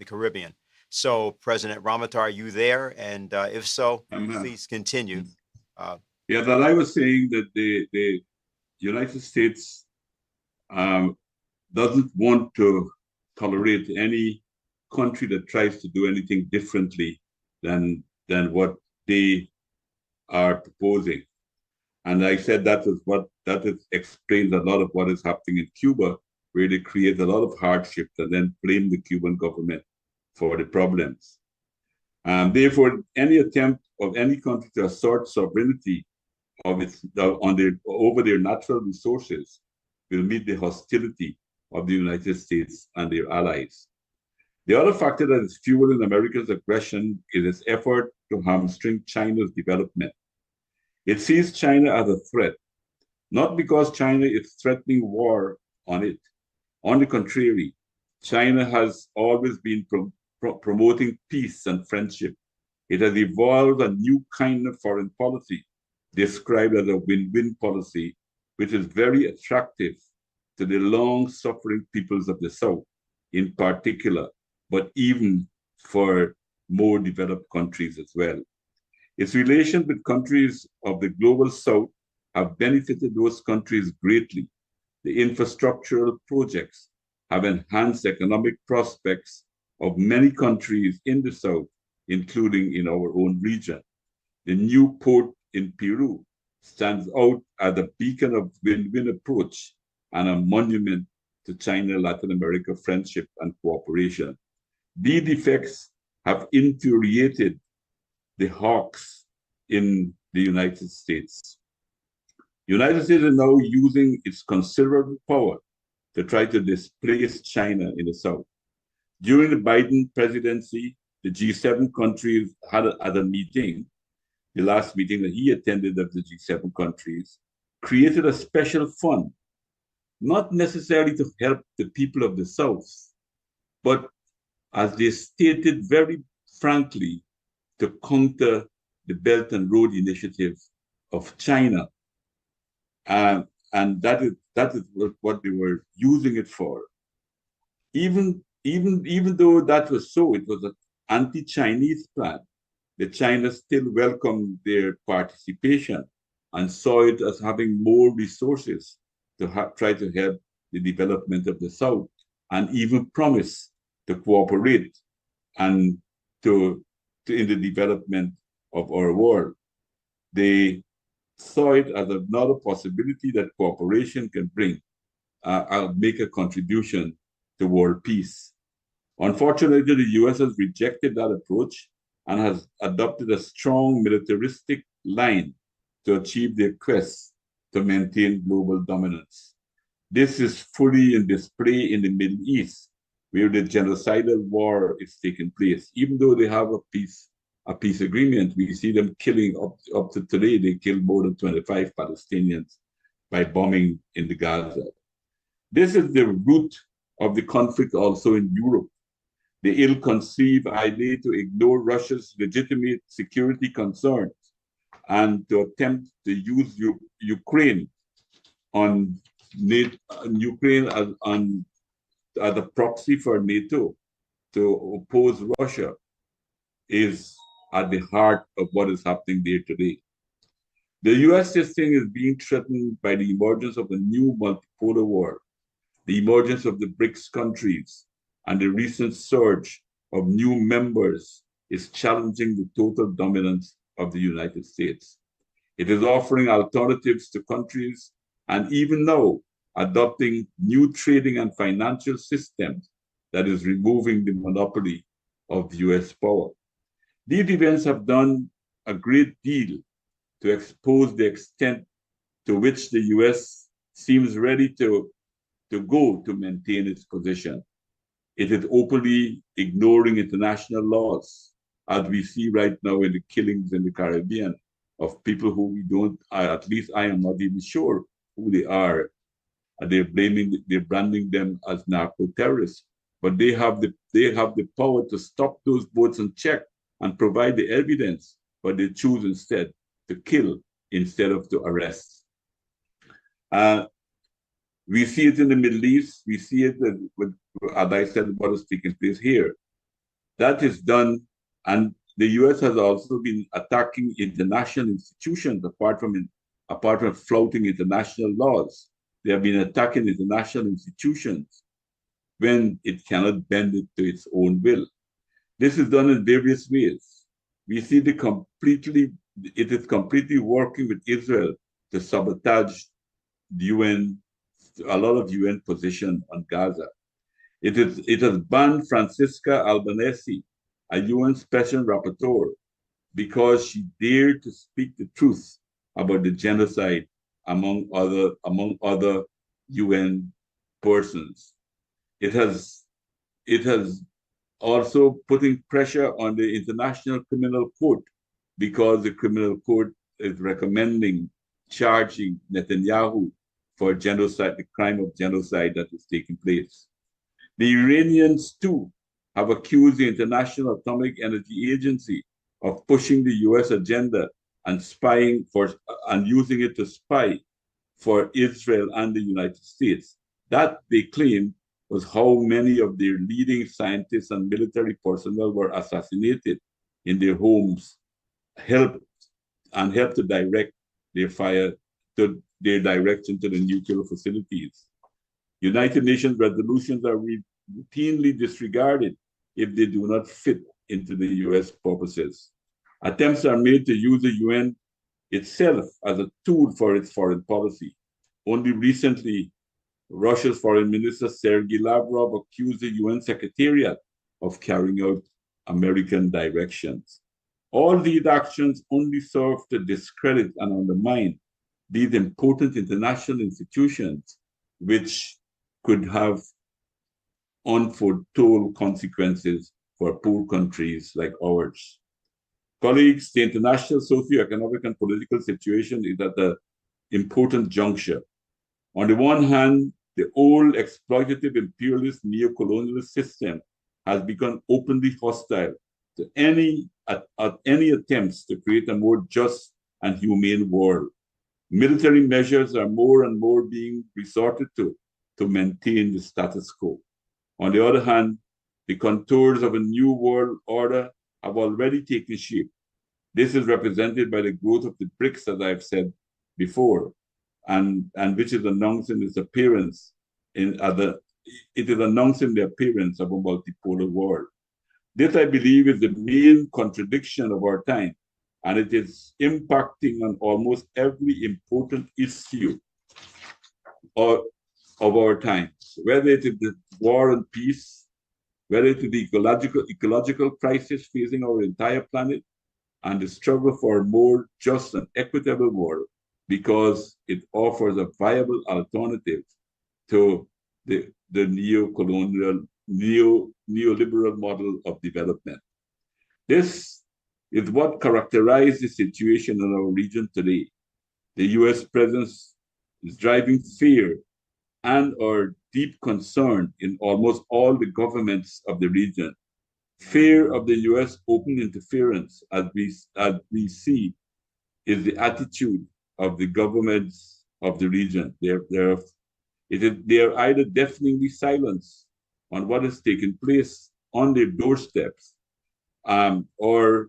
Caribbean. So, President Ramotar, are you there? And if so, please continue. Yeah, that I was saying that the United States doesn't want to tolerate any country that tries to do anything differently than what they are proposing. And I said that explains a lot of what is happening in Cuba, where they create a lot of hardships and then blame the Cuban government for the problems. Therefore, any attempt of any country to assert sovereignty over their natural resources will meet the hostility of the United States and their allies. The other factor that is fueling America's aggression is its effort to hamstring China's development. It sees China as a threat, not because China is threatening war on it. On the contrary, China has always been promoting peace and friendship. It has evolved a new kind of foreign policy, described as a win-win policy, which is very attractive to the long-suffering peoples of the South in particular, but even for more developed countries as well. Its relations with countries of the global South have benefited those countries greatly. The infrastructural projects have enhanced economic prospects of many countries in the South, including in our own region. The new port in Peru stands out as a beacon of win-win approach and a monument to China-Latin America friendship and cooperation. These effects have infuriated the hawks in the United States. The United States is now using its considerable power to try to displace China in the South. During the Biden presidency, the G7 countries had a meeting, the last meeting that he attended of the G7 countries, created a special fund, not necessarily to help the people of the South, but as they stated very frankly, to counter the Belt and Road Initiative of China. And that is what they were using it for. Even though that was so, it was an anti-Chinese plan. The China still welcomed their participation and saw it as having more resources to try to help the development of the South, and even promised to cooperate and in the development of our world. They saw it as another possibility that cooperation can bring, make a contribution to world peace. Unfortunately, the US has rejected that approach and has adopted a strong militaristic line to achieve their quest to maintain global dominance. This is fully in display in the Middle East, where the genocidal war is taking place. Even though they have a peace agreement, we see them killing up to today. They killed more than 25 Palestinians by bombing in the Gaza. This is the root of the conflict also in Europe. The ill-conceived idea to ignore Russia's legitimate security concerns and to attempt to use Ukraine as a proxy for NATO to oppose Russia is at the heart of what is happening there today. The US system is being threatened by the emergence of a new multipolar world, the emergence of the BRICS countries, and the recent surge of new members is challenging the total dominance of the United States. It is offering alternatives to countries and even now adopting new trading and financial systems that is removing the monopoly of US power. These events have done a great deal to expose the extent to which the US seems ready to go to maintain its position. It is openly ignoring international laws, as we see right now in the killings in the Caribbean of people who we don't, at least I am not even sure who they are. They're branding them as narco-terrorists, but they have the power to stop those boats and check and provide the evidence, but they choose instead to kill instead of to arrest. We see it in the Middle East. We see it with, as I said, what is taking place here. That is done, and the US has also been attacking international institutions apart from flouting international laws. They have been attacking international institutions when it cannot bend it to its own will. This is done in various ways. We see it is completely working with Israel to sabotage the UN, a lot of UN position on Gaza. It has banned Francisca Albanese, a UN Special Rapporteur, because she dared to speak the truth about the genocide among other UN persons. It has also putting pressure on the International Criminal Court, because the Criminal Court is recommending charging Netanyahu for genocide, the crime of genocide that is taking place. The Iranians too have accused the International Atomic Energy Agency of pushing the US agenda and spying and using it to spy for Israel and the United States. That, they claim, was how many of their leading scientists and military personnel were assassinated in their homes, helped to direct their fire to their direction to the nuclear facilities. United Nations resolutions are routinely disregarded if they do not fit into the US purposes. Attempts are made to use the UN itself as a tool for its foreign policy. Only recently, Russia's Foreign Minister Sergei Lavrov accused the UN Secretariat of carrying out American directions. All these actions only serve to discredit and undermine these important international institutions, which could have unforetold consequences for poor countries like ours. Colleagues, the international socio-economic and political situation is at an important juncture. On the one hand, the old exploitative imperialist neo-colonialist system has become openly hostile to any attempts to create a more just and humane world. Military measures are more and more being resorted to maintain the status quo. On the other hand, the contours of a new world order have already taken shape. This is represented by the growth of the BRICS, as I've said before, and which is announcing its appearance it is announcing the appearance of a multipolar world. This, I believe, is the main contradiction of our time, and it is impacting on almost every important issue of our times, whether it is the war and peace, whether it is the ecological crisis facing our entire planet, and the struggle for a more just and equitable world, because it offers a viable alternative to the neoliberal model of development. This is what characterizes the situation in our region today. The US presence is driving fear and or deep concern in almost all the governments of the region. Fear of the US open interference, as we see, is the attitude of the governments of the region. They are either deafeningly silenced on what is taking place on their doorsteps, or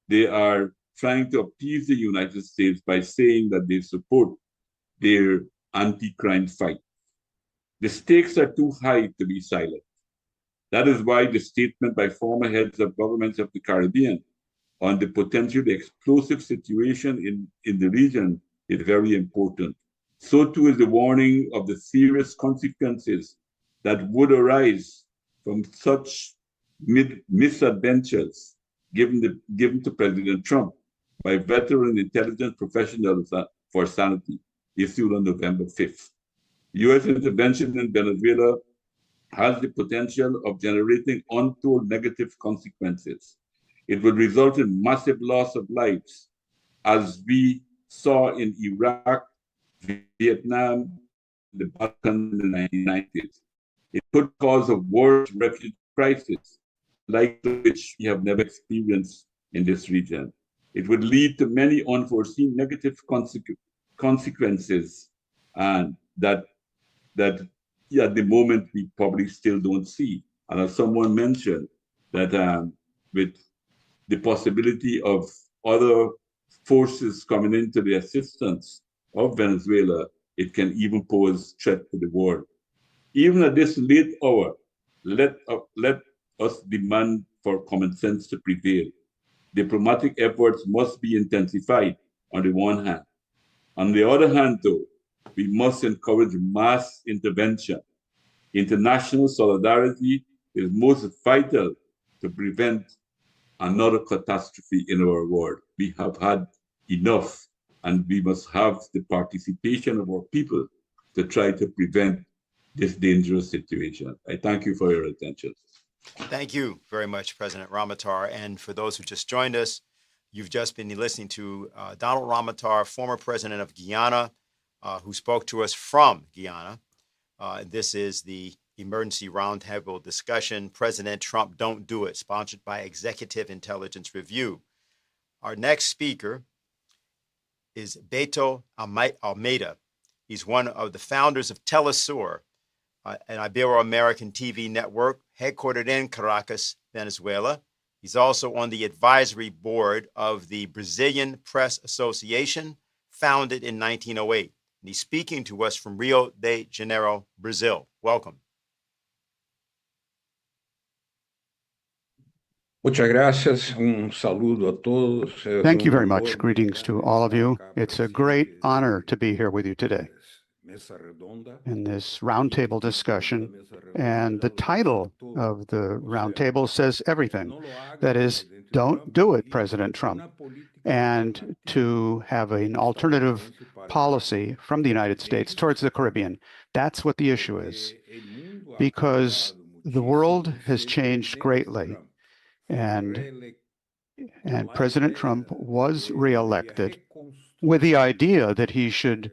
they are trying to appease the United States by saying that they support their anti-crime fight. The stakes are too high to be silent. That is why the statement by former heads of governments of the Caribbean on the potentially explosive situation in the region is very important. So too is the warning of the serious consequences that would arise from such misadventures given to President Trump by veteran intelligence professionals for sanity, issued on November 5th. U.S. intervention in Venezuela has the potential of generating untold negative consequences. It would result in massive loss of lives, as we saw in Iraq, Vietnam, the Balkans in the 1990s. It could cause a worse refugee crisis, like which we have never experienced in this region. It would lead to many unforeseen negative consequences, and that at the moment we probably still don't see. And as someone mentioned, that with the possibility of other forces coming into the assistance of Venezuela, it can even pose threat to the world. Even at this late hour, let us demand for common sense to prevail. Diplomatic efforts must be intensified on the one hand. On the other hand, though, we must encourage mass intervention. International solidarity is most vital to prevent another catastrophe in our world. We have had enough, and we must have the participation of our people to try to prevent this dangerous situation. I thank you for your attention. Thank you very much, President Ramotar. And for those who just joined us, you've just been listening to Donald Ramotar, former president of Guyana, who spoke to us from Guyana. This is the Emergency Roundtable discussion, President Trump Don't Do It, sponsored by Executive Intelligence Review. Our next speaker is Beto Almeida. He's one of the founders of Telesur, an Ibero-American TV network headquartered in Caracas, Venezuela. He's also on the advisory board of the Brazilian Press Association, founded in 1908. And he's speaking to us from Rio de Janeiro, Brazil. Welcome. Muchas gracias. Un saludo a todos. Thank you very much. Greetings to all of you. It's a great honor to be here with you today. in this roundtable discussion. And the title of the roundtable says everything. That is, don't do it, President Trump. And to have an alternative policy from the United States towards the Caribbean. That's what the issue is. Because the world has changed greatly. And President Trump was reelected with the idea that he should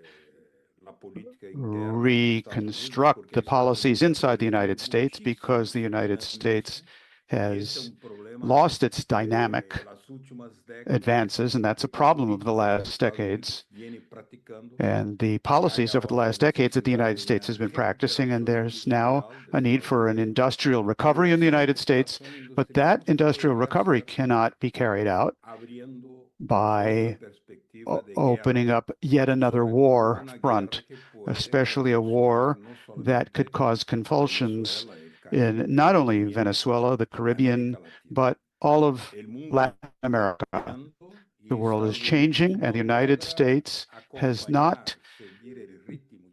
reconstruct the policies inside the United States because the United States has lost its dynamic advances, and that's a problem of the last decades. And the policies over the last decades that the United States has been practicing, and there's now a need for an industrial recovery in the United States, but that industrial recovery cannot be carried out by opening up yet another war front, especially a war that could cause convulsions in not only Venezuela, the Caribbean, but all of Latin America. The world is changing, and the United States has not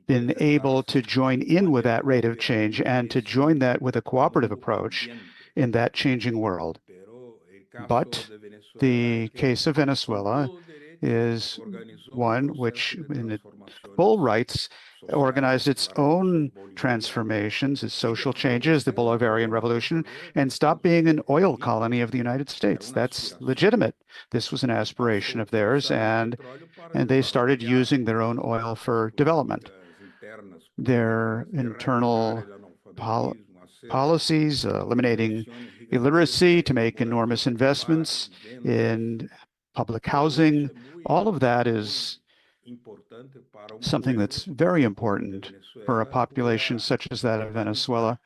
been able to join in with that rate of change and to join that with a cooperative approach in that changing world. But the case of Venezuela is one which, in its full rights, organized its own transformations, its social changes, the Bolivarian Revolution, and stopped being an oil colony of the United States. That's legitimate. This was an aspiration of theirs, and they started using their own oil for development. Their internal policies, eliminating illiteracy to make enormous investments in public housing, all of that is something that's very important for a population such as that of Venezuela,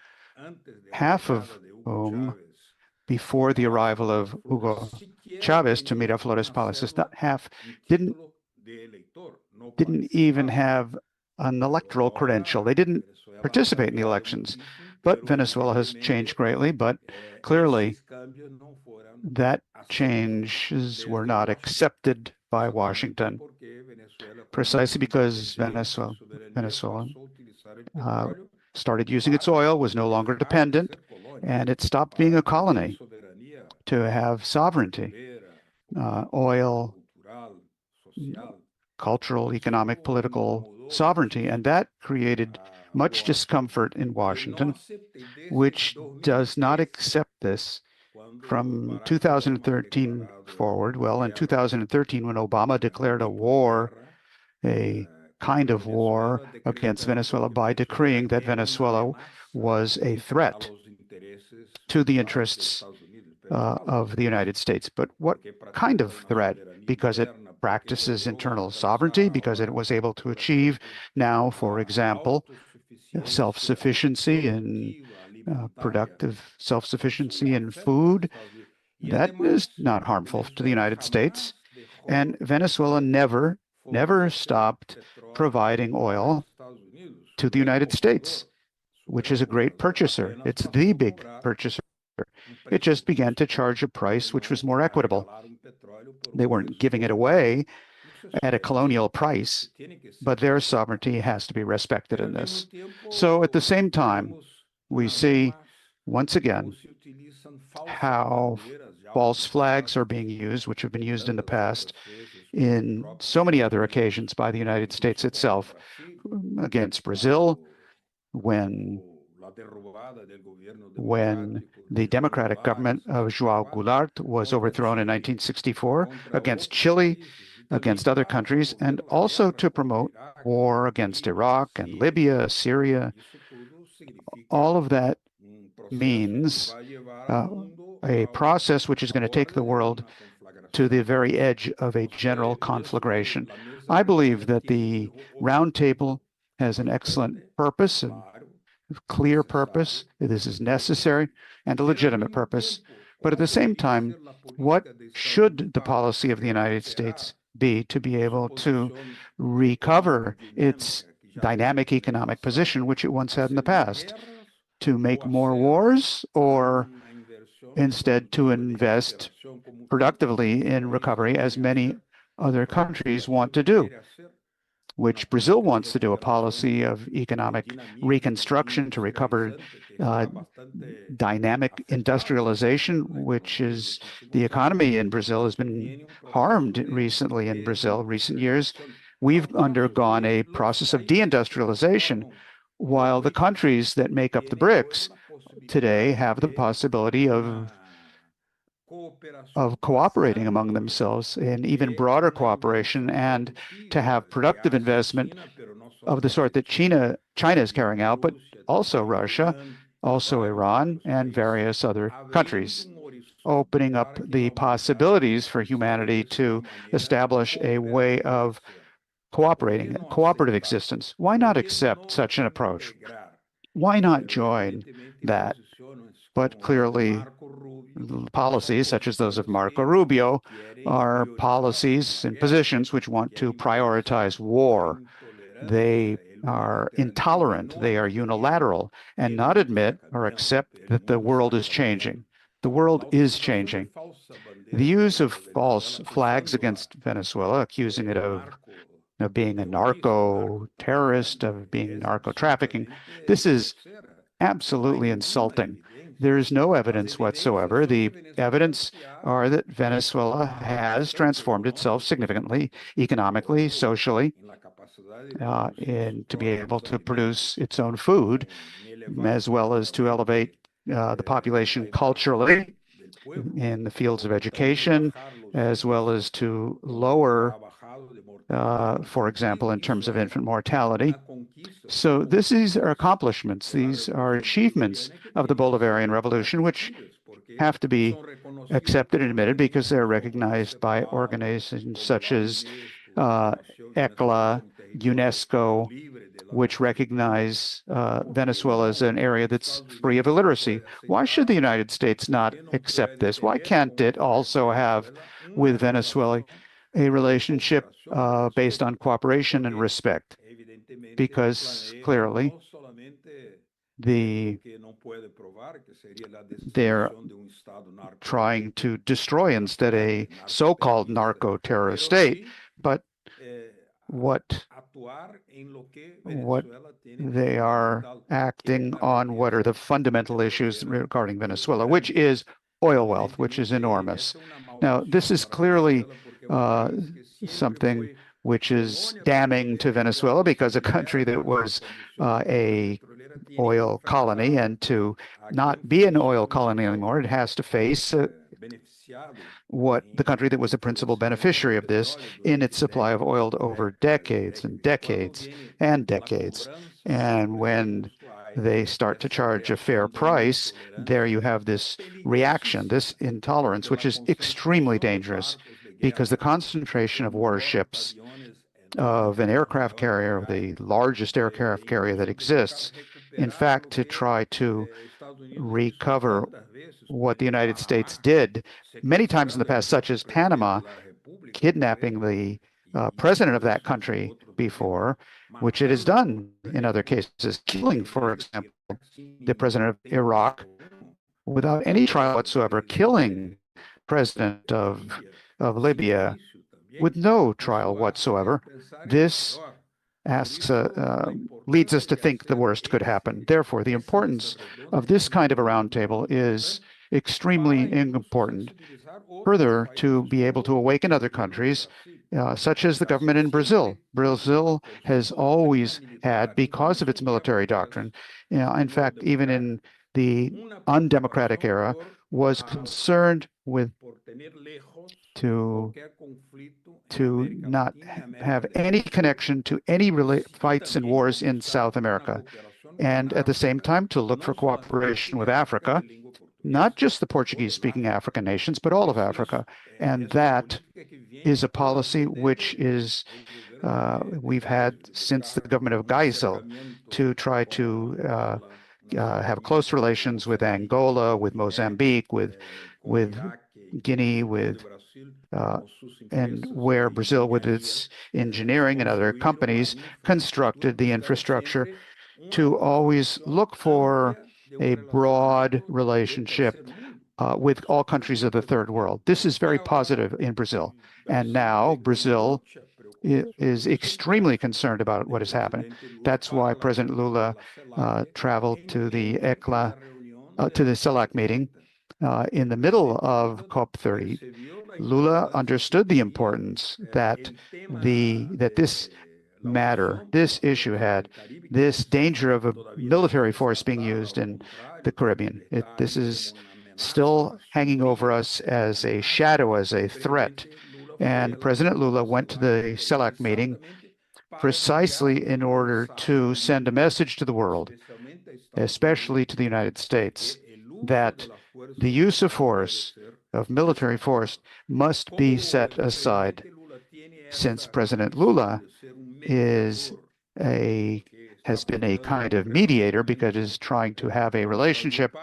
half of whom, before the arrival of Hugo Chavez to Miraflores Palaces, that half didn't even have an electoral credential. They didn't participate in the elections. But Venezuela has changed greatly, but clearly that changes were not accepted by Washington, precisely because Venezuela started using its oil, was no longer dependent, and it stopped being a colony to have sovereignty, oil, cultural, economic, political sovereignty, and that created much discomfort in Washington, which does not accept this. From 2013 forward, well, in 2013, when Obama declared a war, a kind of war against Venezuela by decreeing that Venezuela was a threat to the interests of the United States. But what kind of threat? Because it practices internal sovereignty, because it was able to achieve now, for example, self-sufficiency in productive self-sufficiency in food. That is not harmful to the United States. And Venezuela never stopped providing oil to the United States, which is a great purchaser. It's the big purchaser. It just began to charge a price which was more equitable. They weren't giving it away at a colonial price, but their sovereignty has to be respected in this. So at the same time, we see once again how false flags are being used, which have been used in the past in so many other occasions by the United States itself, against Brazil, when the democratic government of João Goulart was overthrown in 1964, against Chile, against other countries, and also to promote war against Iraq and Libya, Syria. All of that means a process which is going to take the world to the very edge of a general conflagration. I believe that the roundtable has an excellent purpose, a clear purpose. This is necessary and a legitimate purpose. But at the same time, what should the policy of the United States be to be able to recover its dynamic economic position, which it once had in the past? To make more wars, or instead to invest productively in recovery, as many other countries want to do? which Brazil wants to do, a policy of economic reconstruction to recover dynamic industrialization, which is the economy in Brazil has been harmed recently in Brazil, recent years. We've undergone a process of deindustrialization, while the countries that make up the BRICS today have the possibility of cooperating among themselves in even broader cooperation and to have productive investment of the sort that China is carrying out, but also Russia, also Iran, and various other countries, opening up the possibilities for humanity to establish a way of cooperative existence. Why not accept such an approach? Why not join that? But clearly, policies such as those of Marco Rubio are policies and positions which want to prioritize war. They are intolerant, they are unilateral, and not admit or accept that the world is changing. The world is changing. The use of false flags against Venezuela, accusing it of being a narco terrorist, of being narco trafficking, this is absolutely insulting. There is no evidence whatsoever. The evidence are that Venezuela has transformed itself significantly, economically, socially, and to be able to produce its own food, as well as to elevate the population culturally in the fields of education, as well as to lower, for example, in terms of infant mortality. So these are accomplishments. These are achievements of the Bolivarian Revolution, which have to be accepted and admitted because they're recognized by organizations such as ECLA, UNESCO, which recognize Venezuela as an area that's free of illiteracy. Why should the United States not accept this? Why can't it also have with Venezuela a relationship based on cooperation and respect? Because clearly they're trying to destroy instead a so-called narco-terrorist state, but what they are acting on, what are the fundamental issues regarding Venezuela, which is oil wealth, which is enormous. Now, this is clearly something which is damning to Venezuela, because a country that was a oil colony, and to not be an oil colony anymore, it has to face what the country that was a principal beneficiary of this in its supply of oil over decades and decades and decades. And when they start to charge a fair price, there you have this reaction, this intolerance, which is extremely dangerous, because the concentration of warships of an aircraft carrier, the largest aircraft carrier that exists, in fact, to try to recover what the United States did many times in the past, such as Panama, kidnapping the president of that country before, which it has done in other cases, killing, for example, the president of Iraq without any trial whatsoever, killing president of Libya with no trial whatsoever. This leads us to think the worst could happen. Therefore, the importance of this kind of a roundtable is extremely important. Further, to be able to awaken other countries, such as the government in Brazil. Brazil has always had, because of its military doctrine, in fact, even in the undemocratic era, was concerned with to not have any connection to any fights and wars in South America, and at the same time to look for cooperation with Africa, not just the Portuguese-speaking African nations, but all of Africa. And that is a policy which is we've had since the government of Geisel, to try to have close relations with Angola, with Mozambique, with Guinea, and where Brazil, with its engineering and other companies, constructed the infrastructure to always look for a broad relationship with all countries of the third world. This is very positive in Brazil. And now Brazil is extremely concerned about what is happening. That's why President Lula traveled to the CELAC meeting in the middle of COP30. Lula understood the importance that this matter, this issue had, this danger of a military force being used in the Caribbean. This is still hanging over us as a shadow, as a threat. And President Lula went to the CELAC meeting precisely in order to send a message to the world, especially to the United States, that the use of force, of military force, must be set aside, since President Lula has been a kind of mediator because he's trying to have a relationship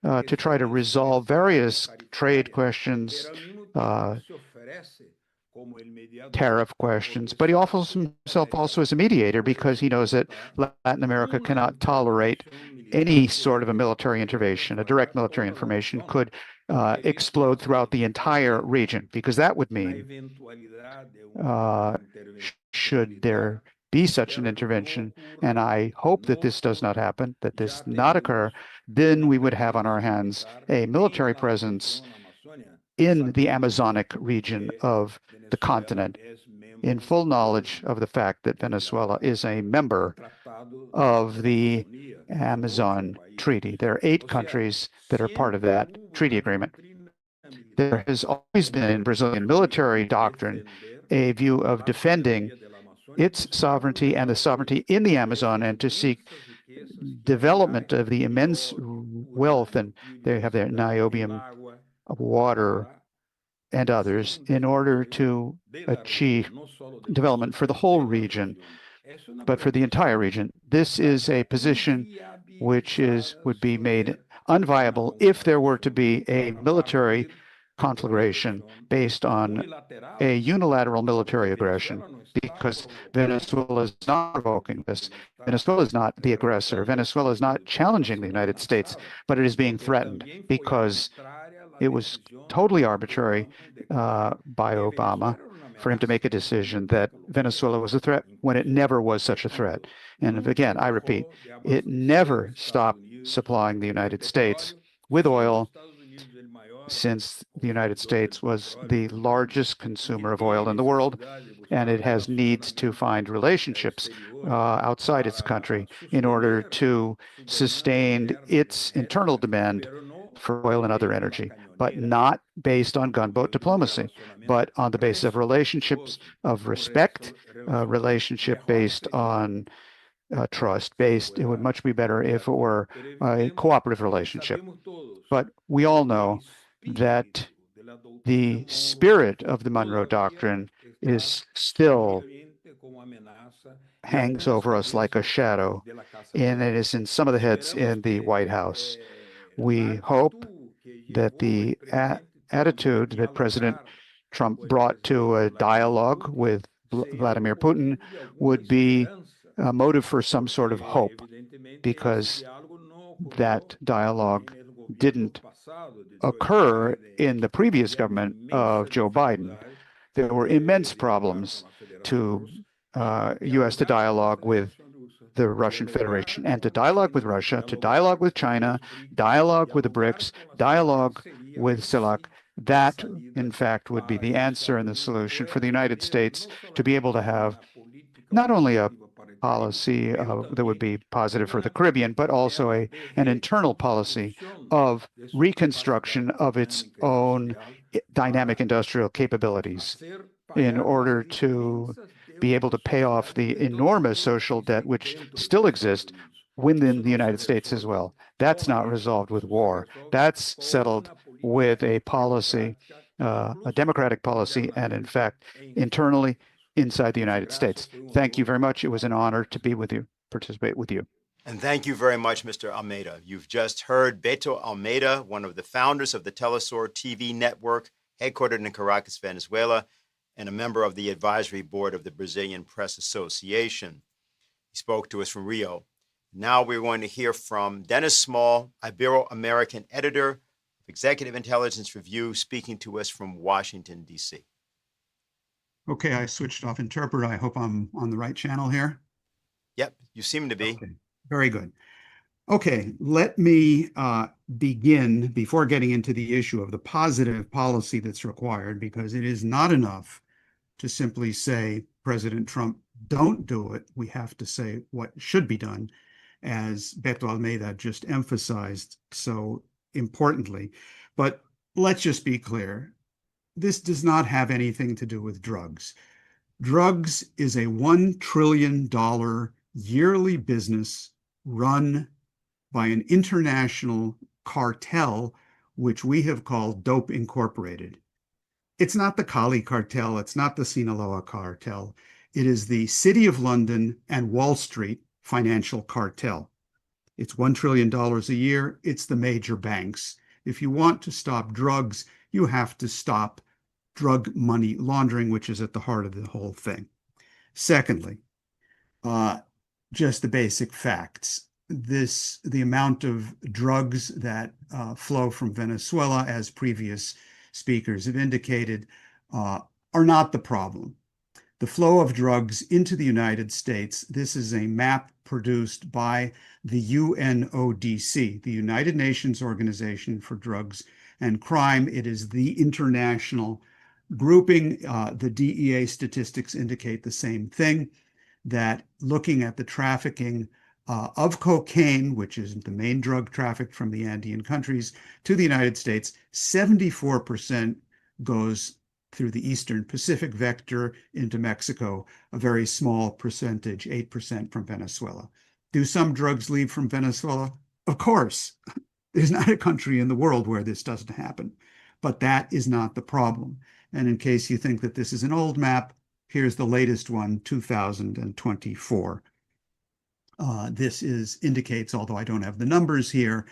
to try to resolve various trade questions, tariff questions, but he offers himself also as a mediator because he knows that Latin America cannot tolerate any sort of a military intervention. A direct military intervention could explode throughout the entire region, because that would mean, should there be such an intervention, and I hope that this does not happen, that this not occur, then we would have on our hands a military presence in the Amazonic region of the continent, in full knowledge of the fact that Venezuela is a member of the Amazon Treaty. There are 8 countries that are part of that treaty agreement. There has always been in Brazilian military doctrine a view of defending its sovereignty and the sovereignty in the Amazon, and to seek development of the immense wealth, and they have their niobium of water and others, in order to achieve development for the whole region, but for the entire region. This is a position which would be made unviable if there were to be a military conflagration based on a unilateral military aggression, because Venezuela is not provoking this. Venezuela is not the aggressor. Venezuela is not challenging the United States, but it is being threatened because it was totally arbitrary by Obama for him to make a decision that Venezuela was a threat when it never was such a threat. And again, I repeat, it never stopped supplying the United States with oil, since the United States was the largest consumer of oil in the world, and it has needs to find relationships outside its country in order to sustain its internal demand for oil and other energy, but not based on gunboat diplomacy, but on the basis of relationships of respect, relationship based on trust-based. It would much be better if it were a cooperative relationship. But we all know that the spirit of the Monroe Doctrine is still hangs over us like a shadow, and it is in some of the heads in the White House. We hope that the attitude that President Trump brought to a dialogue with Vladimir Putin would be a motive for some sort of hope, because that dialogue didn't occur in the previous government of Joe Biden. There were immense problems to U.S. to dialogue with the Russian Federation, and to dialogue with Russia, to dialogue with China, dialogue with the BRICS, dialogue with CELAC. That, in fact, would be the answer and the solution for the United States to be able to have not only a policy that would be positive for the Caribbean, but also an internal policy of reconstruction of its own dynamic industrial capabilities in order to be able to pay off the enormous social debt which still exists within the United States as well. That's not resolved with war. That's settled with a policy, a democratic policy, and in fact, internally inside the United States. Thank you very much. It was an honor to be with you, participate with you. And thank you very much, Mr. Almeida. You've just heard Beto Almeida, one of the founders of the Telesur TV network, headquartered in Caracas, Venezuela, and a member of the advisory board of the Brazilian Press Association. He spoke to us from Rio. Now we're going to hear from Dennis Small, Ibero-American editor of Executive Intelligence Review, speaking to us from Washington, D.C. Okay, I switched off interpreter. I hope I'm on the right channel here. Yep, you seem to be. Okay, very good. Okay, let me begin before getting into the issue of the positive policy that's required, because it is not enough to simply say, President Trump, don't do it. We have to say what should be done, as Beto Almeida just emphasized so importantly. But let's just be clear. This does not have anything to do with drugs. Drugs is a $1 trillion yearly business run by an international cartel, which we have called Dope Incorporated. It's not the Cali cartel. It's not the Sinaloa cartel. It is the City of London and Wall Street financial cartel. It's $1 trillion a year. It's the major banks. If you want to stop drugs, you have to stop drug money laundering, which is at the heart of the whole thing. Secondly, just the basic facts. The amount of drugs that flow from Venezuela, as previous speakers have indicated, are not the problem. The flow of drugs into the United States, this is a map produced by the UNODC, the United Nations Organization for Drugs and Crime. It is the international grouping. The DEA statistics indicate the same thing, that looking at the trafficking of cocaine, which is the main drug trafficked from the Andean countries to the United States, 74% goes through the Eastern Pacific vector into Mexico, a very small percentage, 8% from Venezuela. Do some drugs leave from Venezuela? Of course. There's not a country in the world where this doesn't happen, but that is not the problem. And in case you think that this is an old map, here's the latest one, 2024. This indicates, although I don't have the numbers here,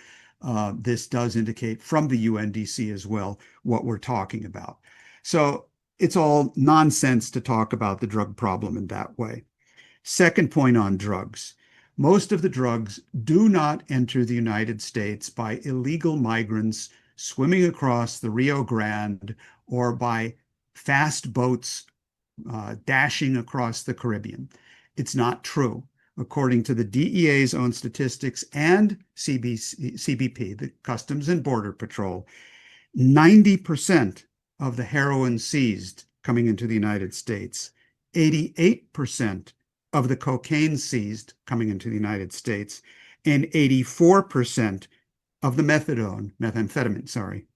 this does indicate from the UNDC as well what we're talking about. So it's all nonsense to talk about the drug problem in that way. Second point on drugs. Most of the drugs do not enter the United States by illegal migrants swimming across the Rio Grande or by fast boats dashing across the Caribbean. It's not true. According to the DEA's own statistics and CBP, the Customs and Border Patrol, 90% of the heroin seized coming into the United States, 88% of the cocaine seized coming into the United States, and 84% of the methamphetamine,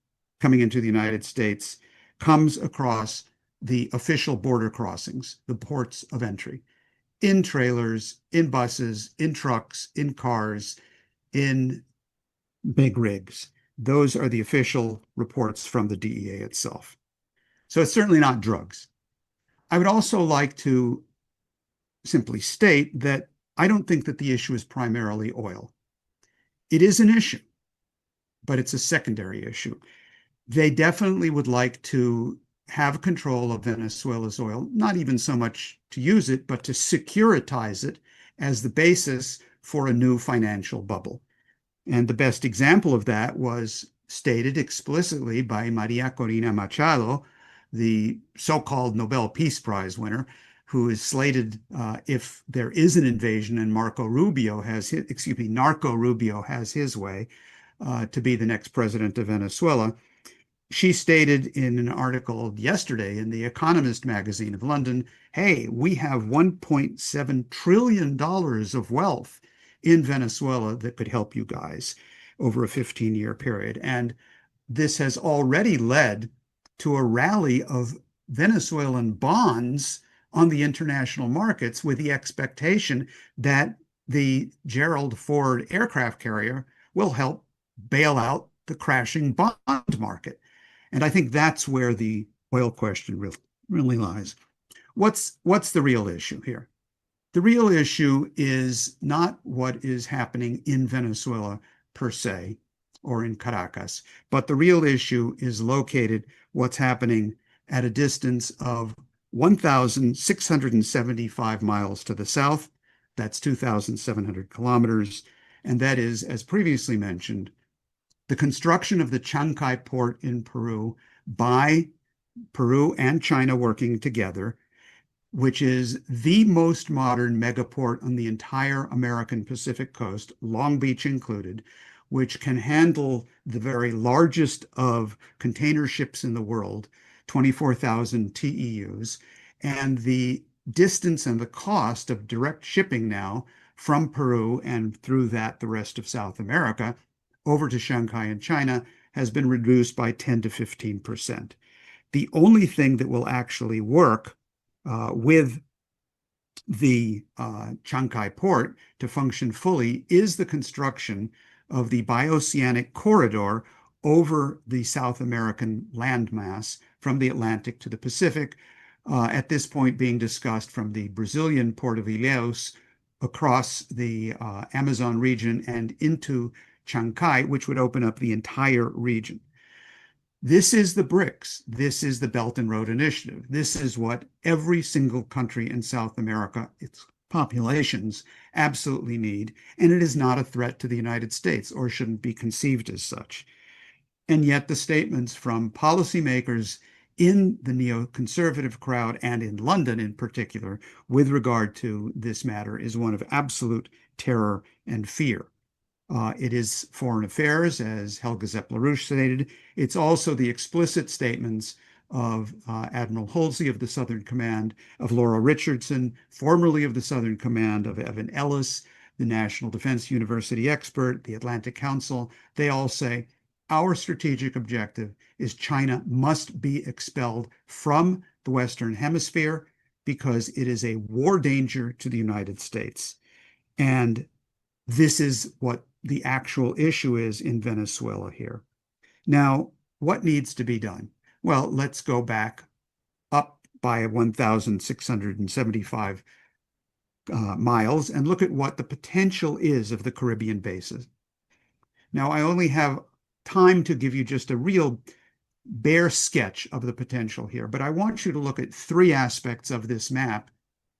coming into the United States comes across the official border crossings, the ports of entry, in trailers, in buses, in trucks, in cars, in big rigs. Those are the official reports from the DEA itself. So it's certainly not drugs. I would also like to simply state that I don't think that the issue is primarily oil. It is an issue, but it's a secondary issue. They definitely would like to have control of Venezuela's oil, not even so much to use it, but to securitize it as the basis for a new financial bubble. And the best example of that was stated explicitly by Maria Corina Machado, the so-called Nobel Peace Prize winner, who is slated, if there is an invasion and Narco Rubio has his way, to be the next president of Venezuela. She stated in an article yesterday in The Economist magazine of London, hey, we have $1.7 trillion of wealth in Venezuela that could help you guys over a 15-year period. And this has already led to a rally of Venezuelan bonds on the international markets, with the expectation that the Gerald Ford aircraft carrier will help bail out the crashing bond market. And I think that's where the oil question really lies. What's the real issue here? The real issue is not what is happening in Venezuela per se, or in Caracas, but the real issue is located what's happening at a distance of 1,675 miles to the south. That's 2,700 kilometers. And that is, as previously mentioned, the construction of the Chancay port in Peru by Peru and China working together which is the most modern megaport on the entire American Pacific coast, Long Beach included, which can handle the very largest of container ships in the world, 24,000 TEUs, and the distance and the cost of direct shipping now from Peru and through that the rest of South America over to Shanghai and China has been reduced by 10 to 15%. The only thing that will actually work with the Chancay port to function fully is the construction of the bioceanic corridor over the South American landmass from the Atlantic to the Pacific, at this point being discussed from the Brazilian port of Ilhéus across the Amazon region and into Chancay, which would open up the entire region. This is the BRICS. This is the Belt and Road Initiative. This is what every single country in South America, its populations, absolutely need. And it is not a threat to the United States or shouldn't be conceived as such. And yet the statements from policymakers in the neoconservative crowd and in London in particular with regard to this matter is one of absolute terror and fear. It is foreign affairs, as Helga Zepp-LaRouche stated. It's also the explicit statements of Admiral Halsey of the Southern Command, of Laura Richardson, formerly of the Southern Command, of Evan Ellis, the National Defense University expert, the Atlantic Council. They all say, our strategic objective is China must be expelled from the Western Hemisphere because it is a war danger to the United States. And this is what the actual issue is in Venezuela here. Now, what needs to be done? Well, let's go back up by 1,675 miles and look at what the potential is of the Caribbean basin. Now, I only have time to give you just a real bare sketch of the potential here, but I want you to look at three aspects of this map,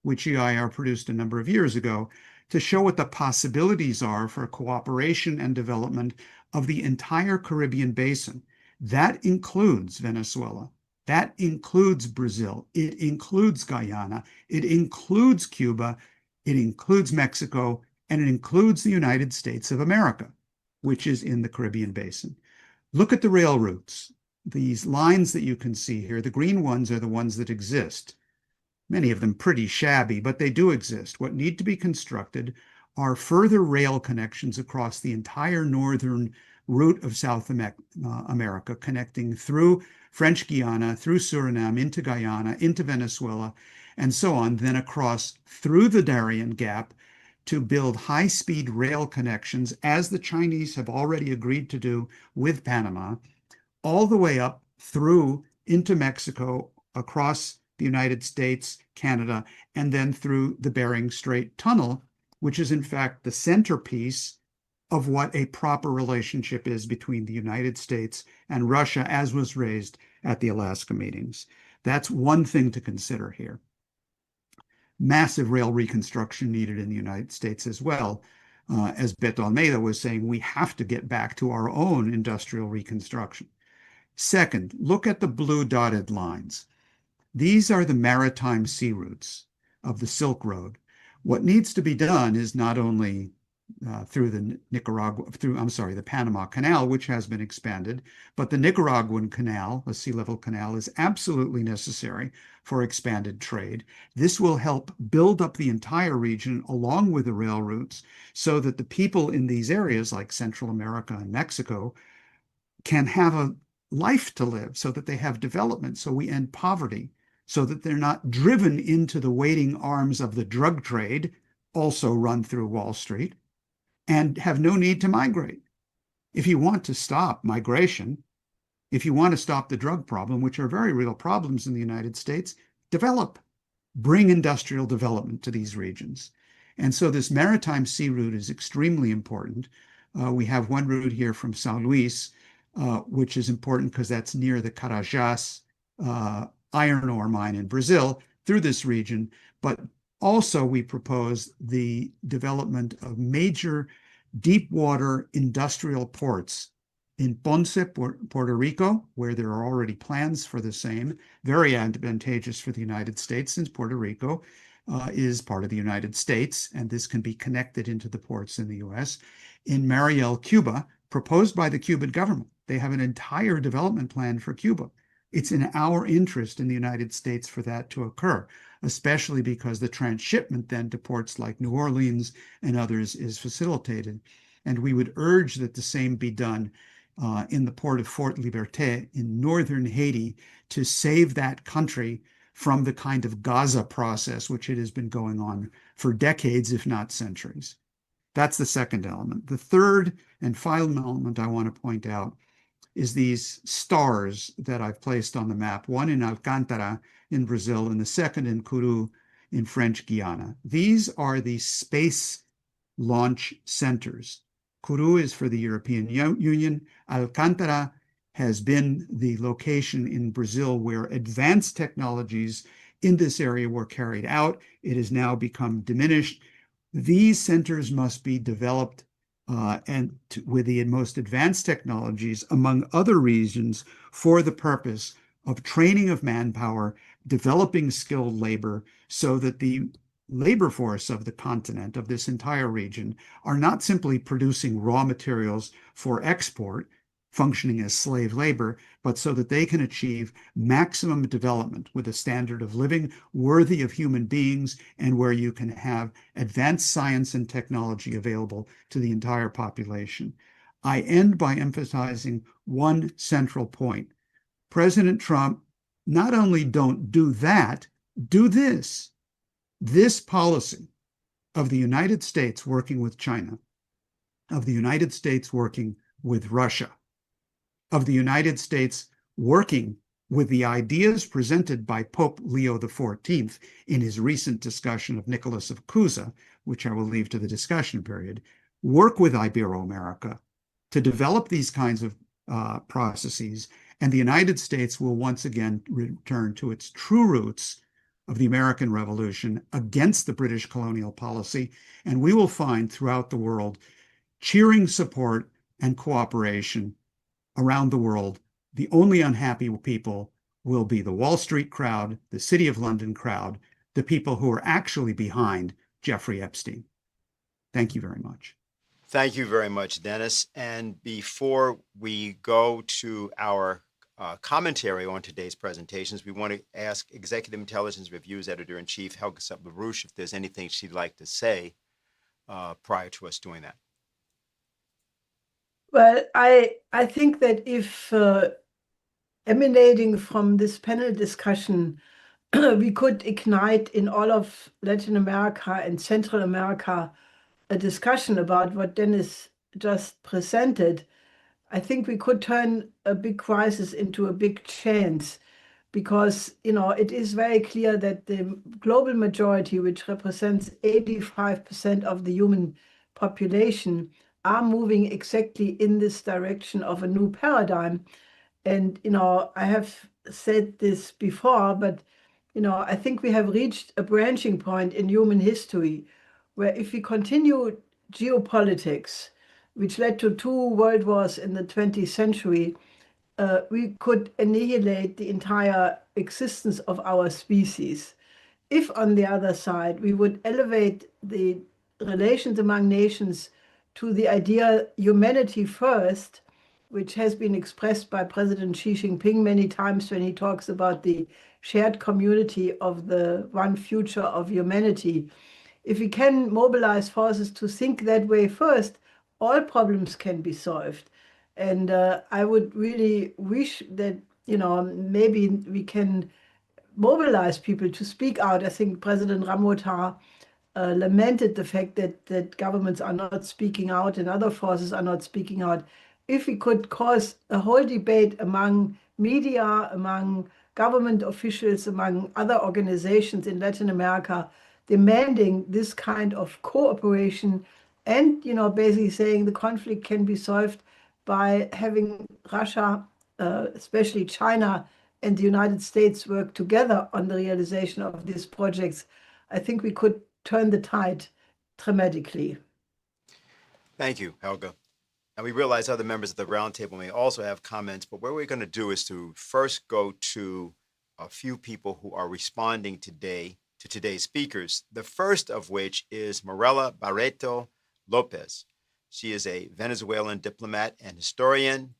which EIR produced a number of years ago, to show what the possibilities are for cooperation and development of the entire Caribbean basin. That includes Venezuela. That includes Brazil. It includes Guyana. It includes Cuba. It includes Mexico. And it includes the United States of America, which is in the Caribbean basin. Look at the rail routes. These lines that you can see here, the green ones are the ones that exist. Many of them pretty shabby, but they do exist. What need to be constructed are further rail connections across the entire northern route of South America, connecting through French Guyana, through Suriname, into Guyana, into Venezuela, and so on, then across through the Darien Gap to build high-speed rail connections, as the Chinese have already agreed to do with Panama, all the way up through into Mexico, across the United States, Canada, and then through the Bering Strait Tunnel, which is in fact the centerpiece of what a proper relationship is between the United States and Russia, as was raised at the Alaska meetings. That's one thing to consider here. Massive rail reconstruction needed in the United States as well. As Beto Almeida was saying, we have to get back to our own industrial reconstruction. Second, look at the blue dotted lines. These are the maritime sea routes of the Silk Road. What needs to be done is not only through the the Panama Canal, which has been expanded, but the Nicaraguan Canal, a sea level canal, is absolutely necessary for expanded trade. This will help build up the entire region along with the rail routes so that the people in these areas like Central America and Mexico can have a life to live, so that they have development, so we end poverty, so that they're not driven into the waiting arms of the drug trade, also run through Wall Street, and have no need to migrate. If you want to stop migration, if you want to stop the drug problem, which are very real problems in the United States, develop, bring industrial development to these regions. And so this maritime sea route is extremely important. We have one route here from São Luís, which is important because that's near the Carajás iron ore mine in Brazil through this region. But also we propose the development of major deep water industrial ports in Ponce, Puerto Rico, where there are already plans for the same, very advantageous for the United States since Puerto Rico is part of the United States, and this can be connected into the ports in the US. In Mariel, Cuba, proposed by the Cuban government. They have an entire development plan for Cuba. It's in our interest in the United States for that to occur, especially because the transshipment then to ports like New Orleans and others is facilitated. And we would urge that the same be done in the port of Fort Liberté in northern Haiti to save that country from the kind of Gaza process which it has been going on for decades, if not centuries. That's the second element. The third and final element I want to point out is these stars that I've placed on the map, one in Alcântara in Brazil and the second in Kourou in French Guyana. These are the space launch centers. Kourou is for the European Union. Alcântara has been the location in Brazil where advanced technologies in this area were carried out. It has now become diminished. These centers must be developed with the most advanced technologies among other regions for the purpose of training of manpower, developing skilled labor so that the labor force of the continent, of this entire region, are not simply producing raw materials for export, functioning as slave labor, but so that they can achieve maximum development with a standard of living worthy of human beings and where you can have advanced science and technology available to the entire population. I end by emphasizing one central point. President Trump, not only don't do that, do this. This policy of the United States working with China, of the United States working with Russia, of the United States working with the ideas presented by Pope Leo XIV in his recent discussion of Nicholas of Cusa, which I will leave to the discussion period, work with Ibero-America to develop these kinds of processes, and the United States will once again return to its true roots of the American Revolution against the British colonial policy, and we will find throughout the world cheering support and cooperation around the world. The only unhappy people will be the Wall Street crowd, the City of London crowd, the people who are actually behind Jeffrey Epstein. Thank you very much. Thank you very much, Dennis. And before we go to our commentary on today's presentations, we want to ask Executive Intelligence Review's Editor-in-Chief, Helga Sutler-Baruch, if there's anything she'd like to say prior to us doing that. Well, I think that if emanating from this panel discussion, we could ignite in all of Latin America and Central America a discussion about what Dennis just presented, I think we could turn a big crisis into a big chance, because it is very clear that the global majority, which represents 85% of the human population, are moving exactly in this direction of a new paradigm. And I have said this before, but I think we have reached a branching point in human history where if we continue geopolitics, which led to 2 world wars in the 20th century, we could annihilate the entire existence of our species. If, on the other side, we would elevate the relations among nations to the idea humanity first, which has been expressed by President Xi Jinping many times when he talks about the shared community of the one future of humanity. If we can mobilize forces to think that way first, all problems can be solved. And I would really wish that, maybe we can mobilize people to speak out. I think President Ramotar lamented the fact that governments are not speaking out and other forces are not speaking out. If we could cause a whole debate among media, among government officials, among other organizations in Latin America, demanding this kind of cooperation and, basically saying the conflict can be solved by having Russia, especially China and the United States work together on the realization of these projects, I think we could turn the tide dramatically. Thank you, Helga. And we realize other members of the roundtable may also have comments, but what we're going to do is to first go to a few people who are responding today to today's speakers. The first of which is Morella Barreto Lopez. She is a Venezuelan diplomat and historian.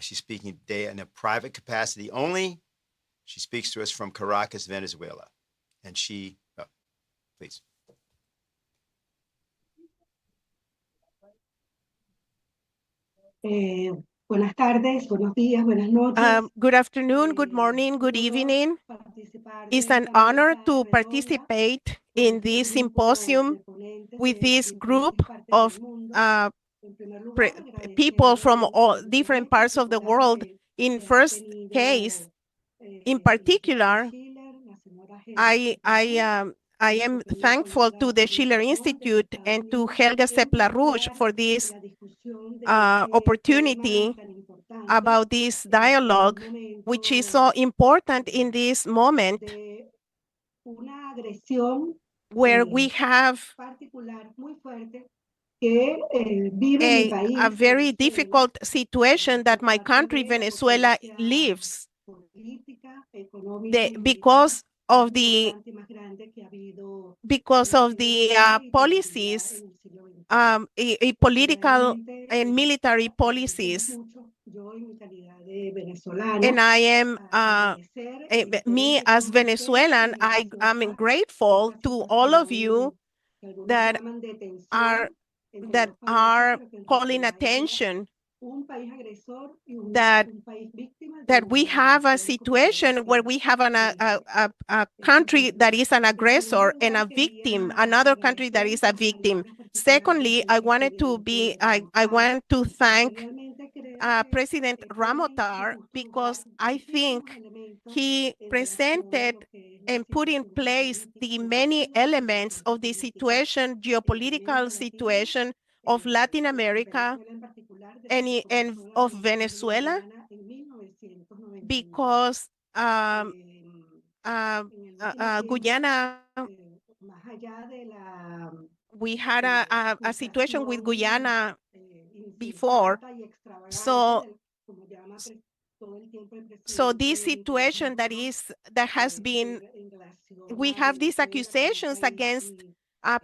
She's speaking today in a private capacity only. She speaks to us from Caracas, Venezuela. And please. Buenas tardes, buenos días, buenas noches. Good afternoon, good morning, good evening. It's an honor to participate in this symposium with this group of people from all different parts of the world. In first case, in particular, I am thankful to the Schiller Institute and to Helga Sepp-LaRouche for this opportunity about this dialogue, which is so important in this moment where we have a very difficult situation that my country, Venezuela, lives because of the policies, political and military policies. And I am, me as Venezuelan, I am grateful to all of you that are calling attention that we have a situation where we have a country that is an aggressor and a victim, another country that is a victim. Secondly, I want to thank President Ramotar, because I think he presented and put in place the many elements of the situation, geopolitical situation of Latin America and of Venezuela, because Guyana, we had a situation with Guyana before. So this situation that has been, we have these accusations against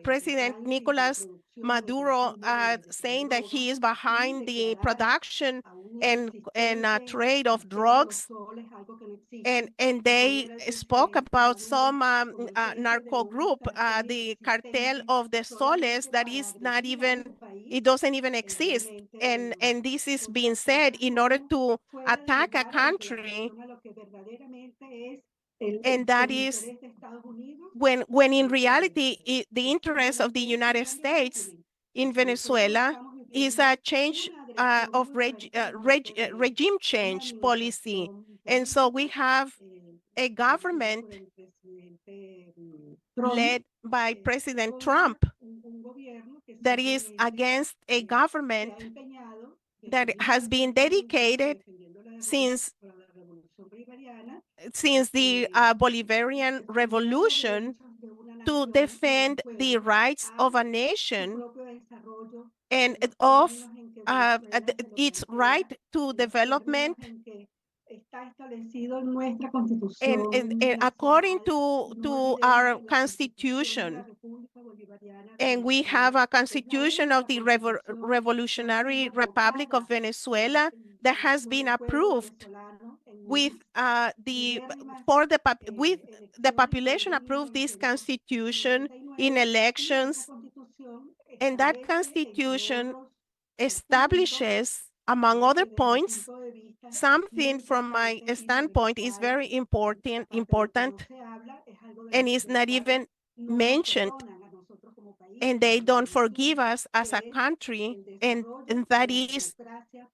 President Nicolas Maduro, saying that he is behind the production and trade of drugs. And they spoke about some narco group, the cartel of the Soles, that is not even, it doesn't even exist. And this is being said in order to attack a country. And that is when in reality, the interest of the United States in Venezuela is a change of regime change policy. And so we have a government led by President Trump that is against a government that has been dedicated since the Bolivarian Revolution to defend the rights of a nation and of its right to development. And according to our constitution, and we have a constitution of the Revolutionary Republic of Venezuela that has been approved with the population approved this constitution in elections, and that constitution establishes, among other points, something from my standpoint is very important, and is not even mentioned, and they don't forgive us as a country, and that is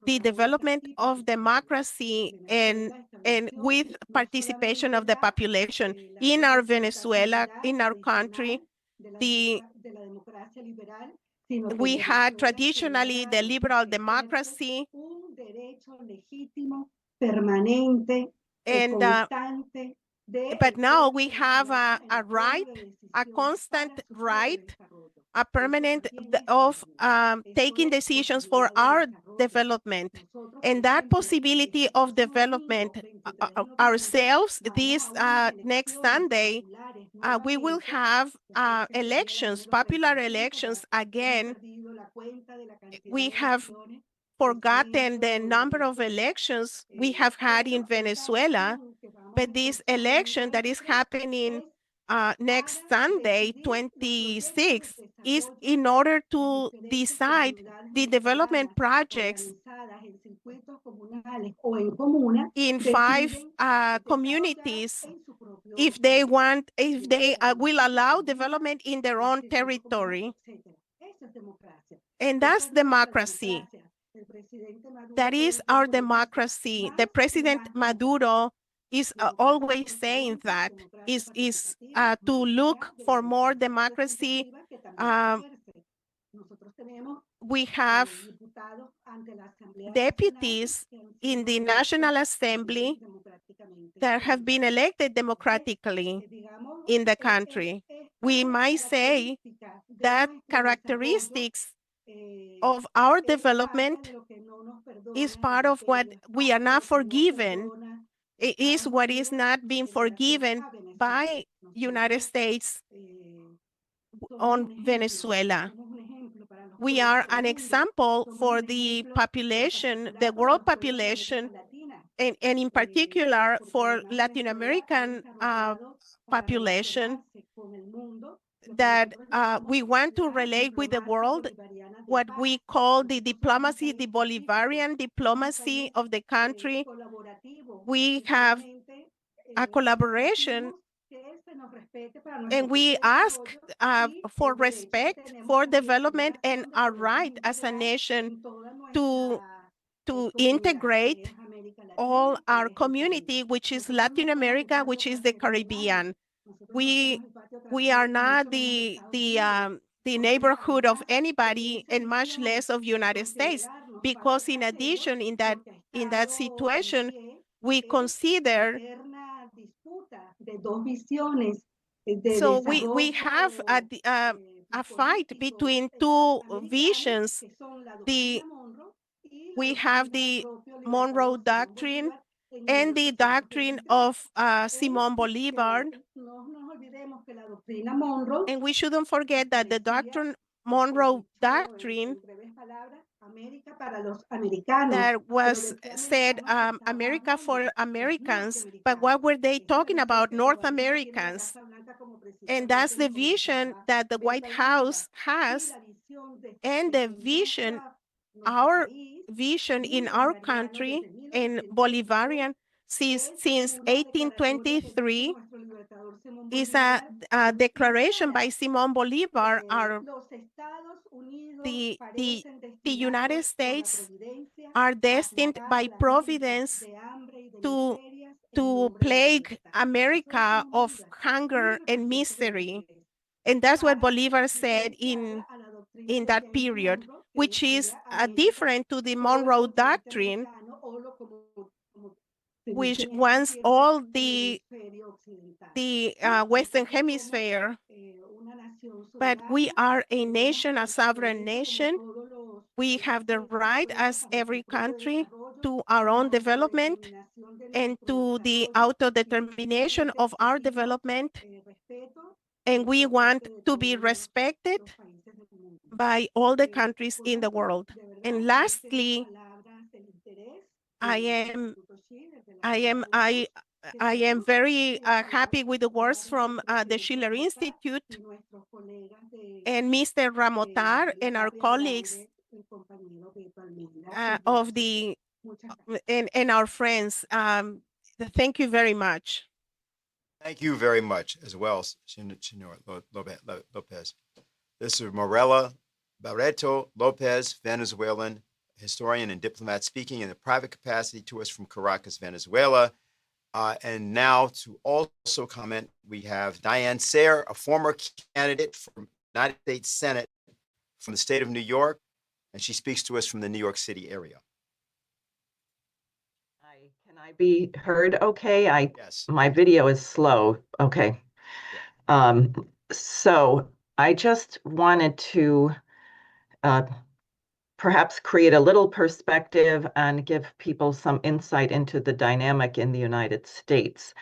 the development of democracy and with participation of the population in our Venezuela, in our country. We had traditionally the liberal democracy, and But now we have a right, a constant right, a permanent of taking decisions for our development. And that possibility of development ourselves this next Sunday, we will have elections, popular elections again. We have forgotten the number of elections we have had in Venezuela, but this election that is happening next Sunday, 26th, is in order to decide the development projects in 5 communities if they want, if they will allow development in their own territory. And that's democracy. That is our democracy. The President Maduro is always saying that is to look for more democracy. We have deputies in the National Assembly that have been elected democratically in the country. We might say that characteristics of our development is part of what we are not forgiven. It is what is not being forgiven by United States on Venezuela. We are an example for the population, the world population, and in particular for Latin American population, that we want to relate with the world what we call the diplomacy, the Bolivarian diplomacy of the country. We have a collaboration, and we ask for respect for development and our right as a nation to integrate all our community, which is Latin America, which is the Caribbean. We are not the neighborhood of anybody, and much less of United States, because in addition, in that situation, we consider. So we have a fight between two visions. We have the Monroe Doctrine and the doctrine of Simón Bolívar. And we shouldn't forget that the Monroe Doctrine that was said America for Americans, but what were they talking about? North Americans. And that's the vision that the White House has, and the vision, our vision in our country, in Bolivarian, since 1823, is a declaration by Simón Bolívar. The United States are destined by providence to plague America of hunger and misery. And that's what Bolívar said in that period, which is different to the Monroe Doctrine, which wants all the Western Hemisphere. But we are a nation, a sovereign nation. We have the right, as every country, to our own development and to the autodetermination of our development. And we want to be respected by all the countries in the world. And lastly, I am very happy with the words from the Schiller Institute and Mr. Ramotar and our colleagues and our friends. Thank you very much. Thank you very much as well, Senor Lopez. This is Morella Barreto Lopez, Venezuelan historian and diplomat, speaking in a private capacity to us from Caracas, Venezuela. And now to also comment, we have Diane Sayre, a former candidate for United States Senate from the state of New York, and she speaks to us from the New York City area. Hi, can I I be heard okay? Yes. My video is slow. Okay. So I just wanted to perhaps create a little perspective and give people some insight into the dynamic in the United States.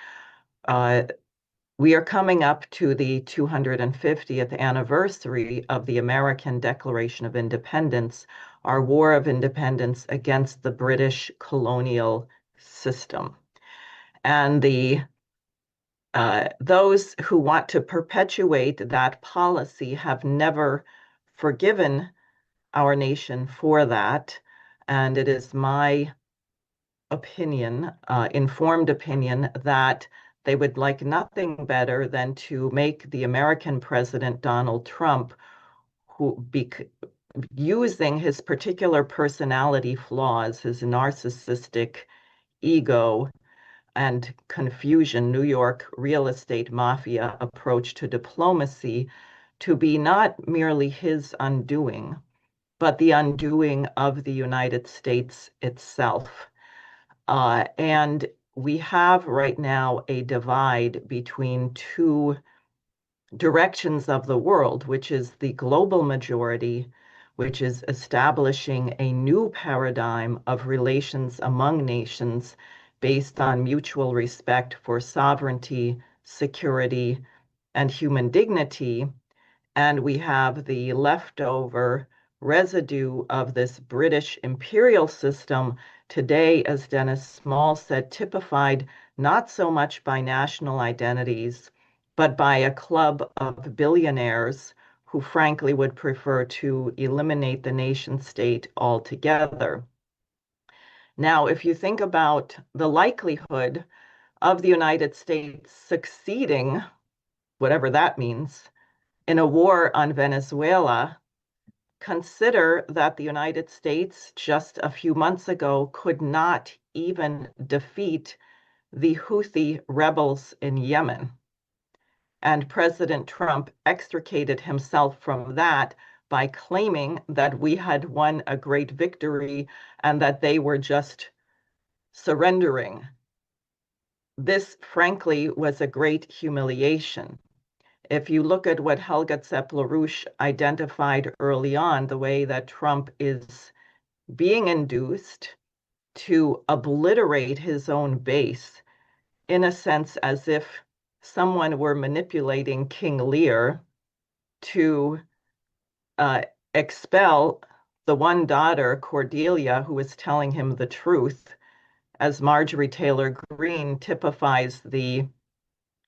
We are coming up to the 250th anniversary of the American Declaration of Independence, our war of independence against the British colonial system. And those who want to perpetuate that policy have never forgiven our nation for that. And it is my opinion, informed opinion, that they would like nothing better than to make the American president, Donald Trump, using his particular personality flaws, his narcissistic ego and confusion, New York real estate mafia approach to diplomacy, to be not merely his undoing, but the undoing of the United States itself. And we have right now a divide between two directions of the world, which is the global majority, which is establishing a new paradigm of relations among nations based on mutual respect for sovereignty, security, and human dignity. And we have the leftover residue of this British imperial system today, as Dennis Small said, typified not so much by national identities, but by a club of billionaires who frankly would prefer to eliminate the nation state altogether. Now, if you think about the likelihood of the United States succeeding, whatever that means, in a war on Venezuela, consider that the United States just a few months ago could not even defeat the Houthi rebels in Yemen. And President Trump extricated himself from that by claiming that we had won a great victory and that they were just surrendering. This, frankly, was a great humiliation. If you look at what Helga Zepp-LaRouche identified early on, the way that Trump is being induced to obliterate his own base, in a sense as if someone were manipulating King Lear to expel the one daughter, Cordelia, who was telling him the truth, as Marjorie Taylor Greene typifies the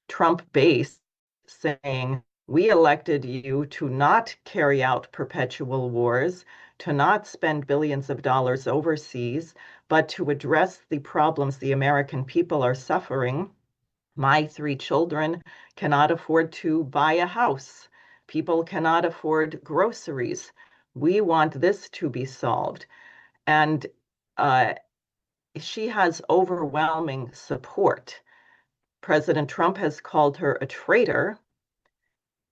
Trump base, saying, we elected you to not carry out perpetual wars, to not spend billions of dollars overseas, but to address the problems the American people are suffering. My 3 children cannot afford to buy a house. People cannot afford groceries. We want this to be solved. And she has overwhelming support. President Trump has called her a traitor.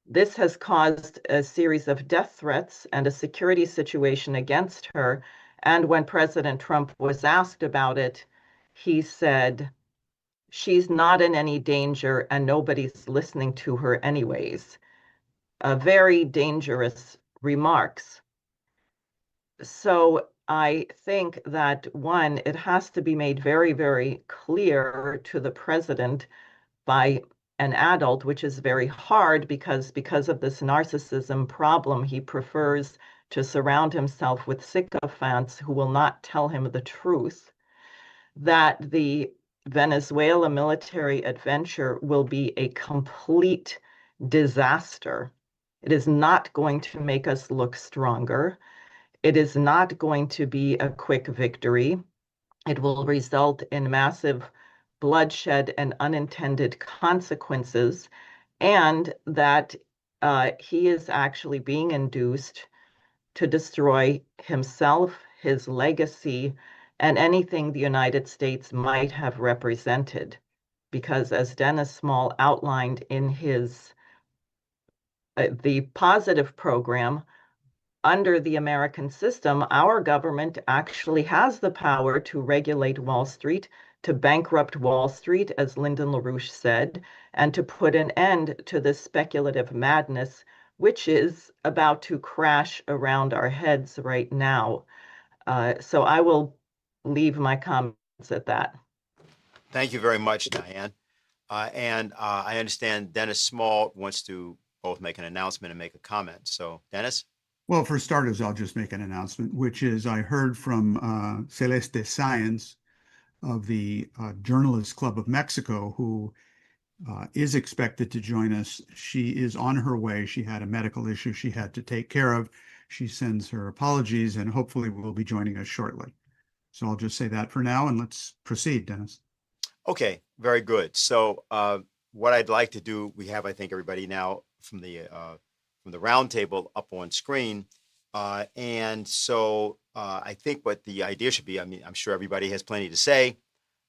This has caused a series of death threats and a security situation against her. And when President Trump was asked about it, he said, she's not in any danger and nobody's listening to her anyways. Very dangerous remarks. So I think that, one, it has to be made very, very clear to the president by an adult, which is very hard because of this narcissism problem, he prefers to surround himself with sycophants who will not tell him the truth, that the Venezuela military adventure will be a complete disaster. It is not going to make us look stronger. It is not going to be a quick victory. It will result in massive bloodshed and unintended consequences, and that he is actually being induced to destroy himself, his legacy, and anything the United States might have represented. Because as Dennis Small outlined in his the positive program, under the American system, our government actually has the power to regulate Wall Street, to bankrupt Wall Street, as Lyndon LaRouche said, and to put an end to this speculative madness, which is about to crash around our heads right now. So I will leave my comments at that. Thank you very much, Diane. I understand Dennis Small wants to both make an announcement and make a comment. So, Dennis? Well, for starters, I'll just make an announcement, which is I heard from Celeste Sáenz of the Journalists Club of Mexico, who is expected to join us. She is on her way. She had a medical issue she had to take care of. She sends her apologies and hopefully will be joining us shortly. So I'll just say that for now, and let's proceed, Dennis. Okay, very good. So what I'd like to do, we have, I think, everybody now from the roundtable up on screen. And so I think what the idea should be, I mean, I'm sure everybody has plenty to say.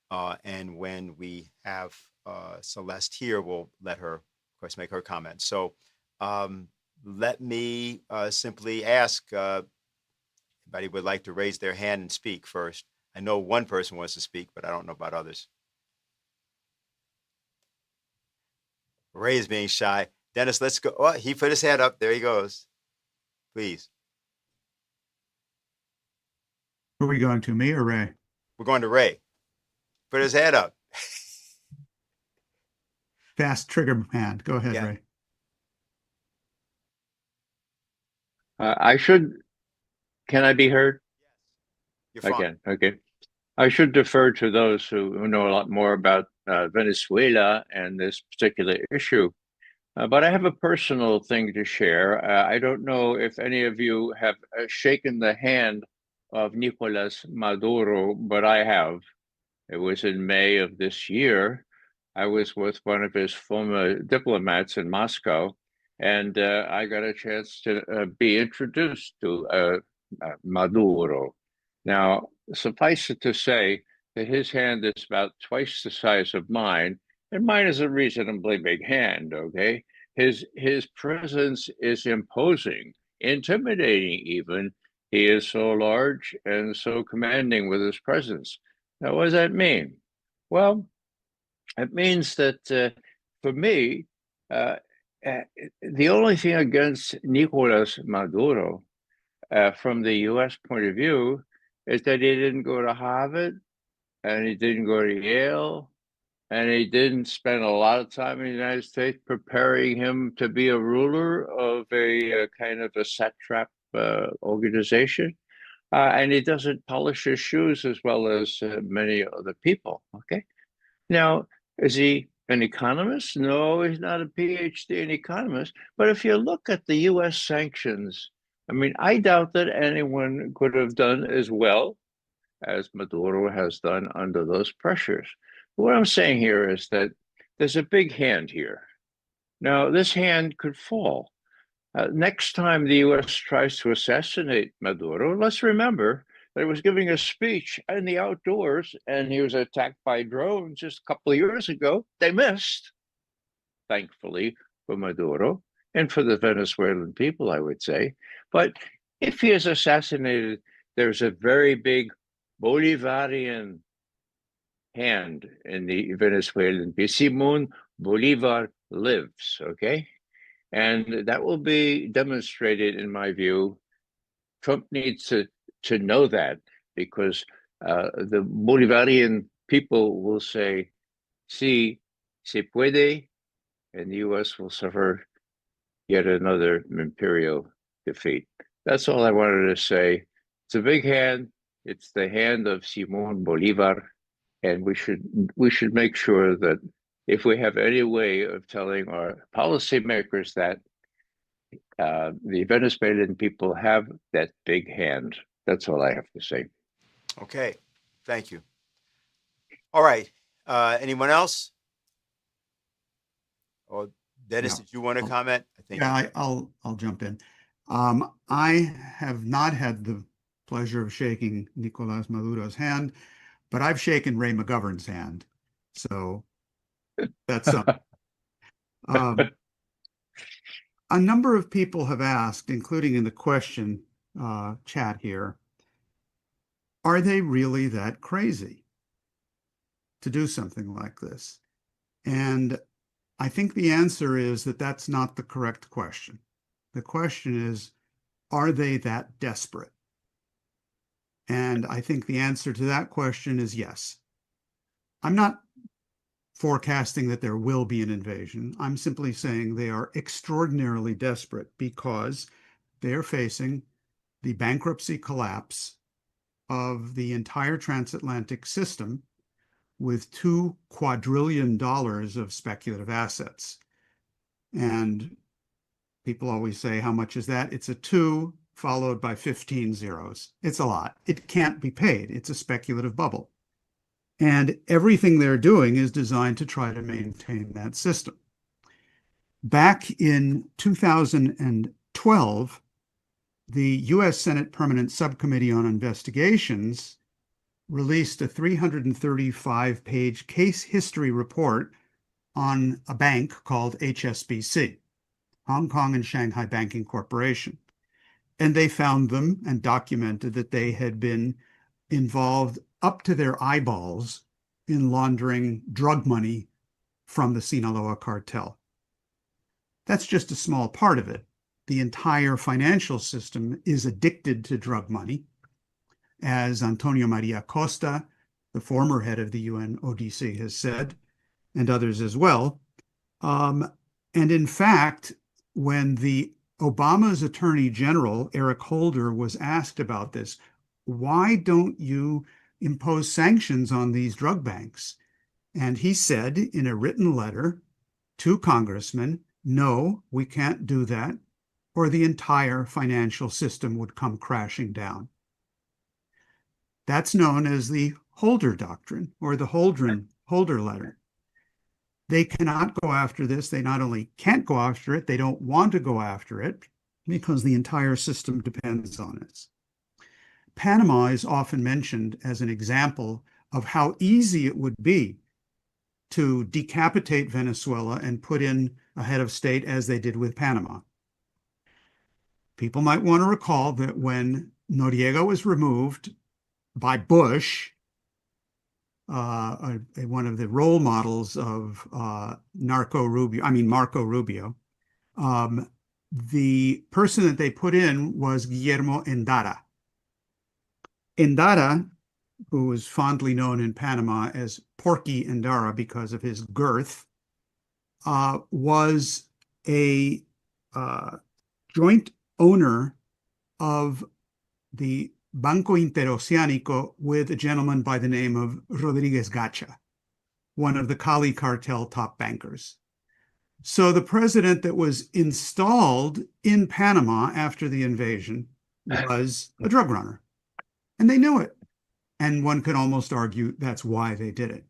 And when we have Celeste here, we'll let her, of course, make her comment. So let me simply ask, anybody would like to raise their hand and speak first. I know one person wants to speak, but I don't know about others. Ray is being shy. Dennis, let's go. Oh, he put his hand up. There he goes. Please. Who are we going to, me or Ray? We're going to Ray. Put his hand up. Fast trigger hand. Go ahead, Yeah. Ray. Can I be heard? You're fine. I can, okay. I should defer to those who know a lot more about Venezuela and this particular issue. But I have a personal thing to share. I don't know if any of you have shaken the hand of Nicolas Maduro, but I have. It was in May of this year. I was with one of his former diplomats in Moscow, and I got a chance to be introduced to Maduro. Now, suffice it to say that his hand is about twice the size of mine, and mine is a reasonably big hand, okay? His presence is imposing, intimidating even. He is so large and so commanding with his presence. Now, what does that mean? Well, it means that for me, the only thing against Nicolas Maduro from the US point of view is that he didn't go to Harvard and he didn't go to Yale and he didn't spend a lot of time in the United States preparing him to be a ruler of a kind of a satrap organization. And he doesn't polish his shoes as well as many other people, okay? Now, is he an economist? No, he's not a PhD in economist. But if you look at the US sanctions, I mean, I doubt that anyone could have done as well as Maduro has done under those pressures. What I'm saying here is that there's a big hand here. Now, this hand could fall. Next time the US tries to assassinate Maduro, let's remember that he was giving a speech in the outdoors and he was attacked by drones just a couple of years ago. They missed, thankfully, for Maduro and for the Venezuelan people, I would say. But if he is assassinated, there's a very big Bolivarian hand in the Venezuelan people. Simón Bolívar lives, okay? And that will be demonstrated, in my view. Trump needs to know that, because the Bolivarian people will say, sí, se puede, and the US will suffer yet another imperial defeat. That's all I wanted to say. It's a big hand. It's the hand of Simón Bolívar, and we should make sure that if we have any way of telling our policymakers that the Venezuelan people have that big hand. That's all I have to say. Okay, thank you. All right, anyone else? Or Dennis, Yeah. did you want to comment? I think. Yeah, I'll jump in. I have not had the pleasure of shaking Nicolas Maduro's hand, but I've shaken Ray McGovern's hand. So that's something. A number of people have asked, including in the question chat here, are they really that crazy? to do something like this? And I think the answer is that that's not the correct question. The question is, are they that desperate? And I think the answer to that question is yes. I'm not forecasting that there will be an invasion. I'm simply saying they are extraordinarily desperate because they are facing the bankruptcy collapse of the entire transatlantic system with $2 quadrillion of speculative assets. And people always say, how much is that? It's a 2 followed by 15 zeros. It's a lot. It can't be paid. It's a speculative bubble. And everything they're doing is designed to try to maintain that system. Back in 2012, the U.S. Senate Permanent Subcommittee on Investigations released a 335-page case history report on a bank called HSBC, Hong Kong and Shanghai Banking Corporation. And they found them and documented that they had been involved up to their eyeballs in laundering drug money from the Sinaloa cartel. That's just a small part of it. The entire financial system is addicted to drug money, as Antonio Maria Costa, the former head of the UNODC, has said, and others as well. And in fact, when the Obama's Attorney General, Eric Holder, was asked about this, why don't you impose sanctions on these drug banks? And he said in a written letter to congressmen, no, we can't do that, or the entire financial system would come crashing down. That's known as the Holder Doctrine, or the Holder Letter. They cannot go after this. They not only can't go after it, they don't want to go after it because the entire system depends on it. Panama is often mentioned as an example of how easy it would be to decapitate Venezuela and put in a head of state as they did with Panama. People might want to recall that when Noriega was removed by Bush, one of the role models of Marco Rubio, the person that they put in was Guillermo Endara. Endara, who was fondly known in Panama as Porky Endara because of his girth, was a joint owner of the Banco Interoceánico with a gentleman by the name of Rodriguez Gacha, one of the Cali cartel top bankers. So the president that was installed in Panama after the invasion was a drug runner, and they knew it. And one could almost argue that's why they did it.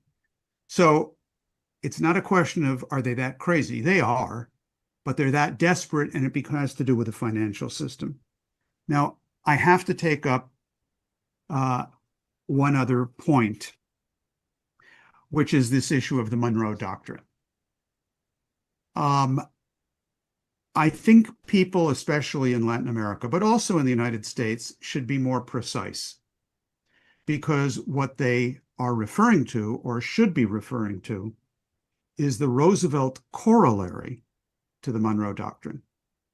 So it's not a question of, are they that crazy? They are, but they're that desperate, and it has to do with the financial system. Now, I have to take up one other point, which is this issue of the Monroe Doctrine. I think people, especially in Latin America, but also in the United States, should be more precise, because what they are referring to, or should be referring to, is the Roosevelt corollary to the Monroe Doctrine,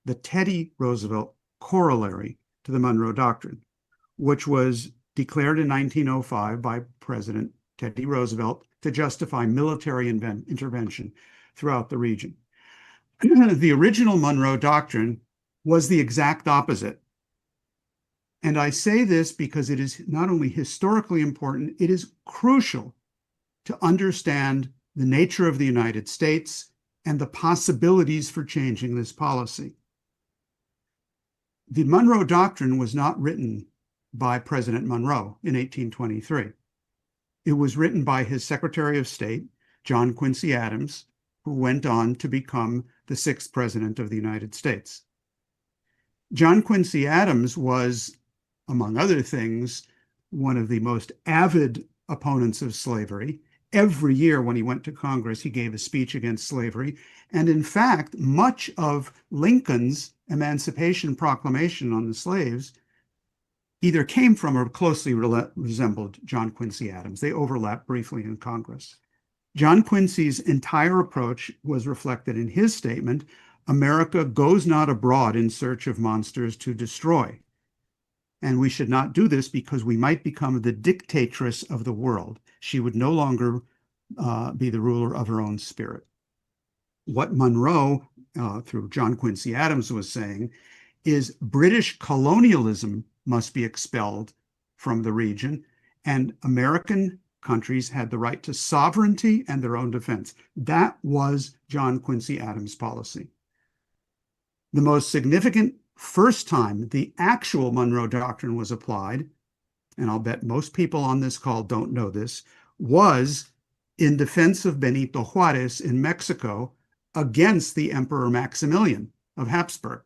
the Teddy Roosevelt corollary to the Monroe Doctrine, which was declared in 1905 by President Teddy Roosevelt to justify military intervention throughout the region. The original Monroe Doctrine was the exact opposite. And I say this because it is not only historically important, it is crucial to understand the nature of the United States and the possibilities for changing this policy. The Monroe Doctrine was not written by President Monroe in 1823. It was written by his Secretary of State, John Quincy Adams, who went on to become the 6th President of the United States. John Quincy Adams was, among other things, one of the most avid opponents of slavery. Every year when he went to Congress, he gave a speech against slavery. And in fact, much of Lincoln's Emancipation Proclamation on the slaves either came from or closely resembled John Quincy Adams. They overlapped briefly in Congress. John Quincy's entire approach was reflected in his statement, "America goes not abroad in search of monsters to destroy. And we should not do this because we might become the dictatress of the world. She would no longer be the ruler of her own spirit." What Monroe, through John Quincy Adams, was saying is British colonialism must be expelled from the region, and American countries had the right to sovereignty and their own defense. That was John Quincy Adams' policy. The most significant first time the actual Monroe Doctrine was applied, and I'll bet most people on this call don't know this, was in defense of Benito Juarez in Mexico against the Emperor Maximilian of Habsburg.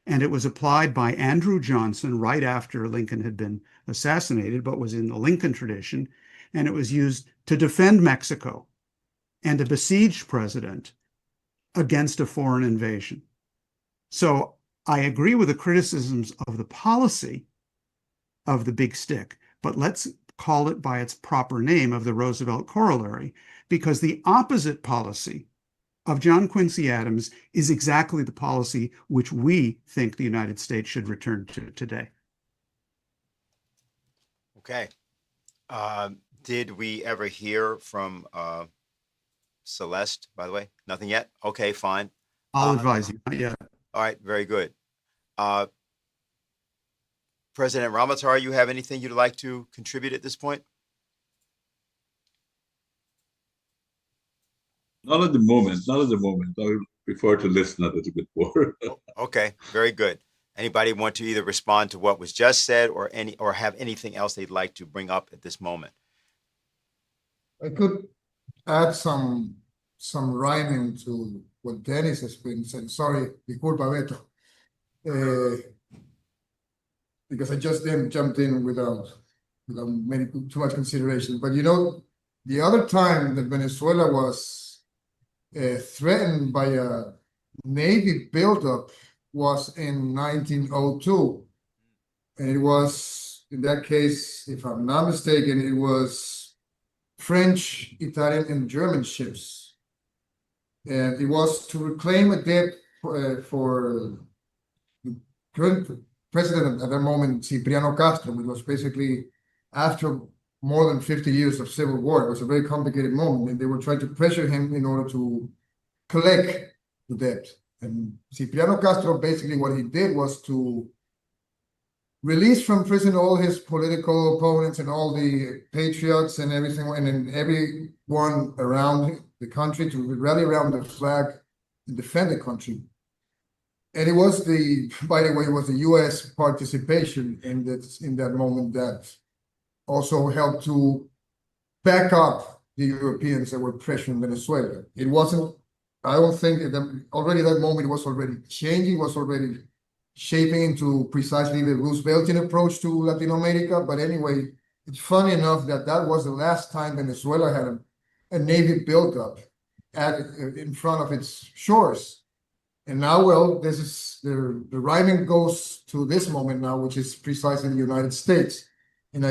And it was applied by Andrew Johnson right after Lincoln had been assassinated, but was in the Lincoln tradition. And it was used to defend Mexico and a besieged president against a foreign invasion. So I agree with the criticisms of the policy of the big stick, but let's call it by its proper name of the Roosevelt corollary, because the opposite policy of John Quincy Adams is exactly the policy which we think the United States should return to today. Okay. Did we ever hear from Celeste, by the way? Nothing yet? Okay, fine. I'll advise you. Not yet. All right, very good. President Ramotar, you have anything you'd like to contribute at this point? Not at the moment. Not at the moment. I would prefer to listen a little bit more. Okay, very good. Anybody want to either respond to what was just said or have anything else they'd like to bring up at this moment? I could add some rhyming to what Dennis has been saying. Sorry, disculpa, Beto. Because I just then jumped in without too much consideration. But you know, the other time that Venezuela was threatened by a Navy buildup was in 1902. And it was, in that case, if I'm not mistaken, it was French, Italian, and German ships. And it was to reclaim a debt for the current president at that moment, Cipriano Castro, which was basically after more than 50 years of civil war. It was a very complicated moment, and they were trying to pressure him in order to collect the debt. And Cipriano Castro, basically what he did was to release from prison all his political opponents and all the patriots and everything, and then everyone around the country to rally around the flag and defend the country. And it was by the way, it was the U.S. participation in that moment that also helped to back up the Europeans that were pressuring Venezuela. It wasn't, I don't think that already that moment was already changing, was already shaping into precisely the Rooseveltian approach to Latin America. But anyway, it's funny enough that was the last time Venezuela had a Navy buildup in front of its shores. And now, well, this is the rhyming goes to this moment now, which is precisely the United States. And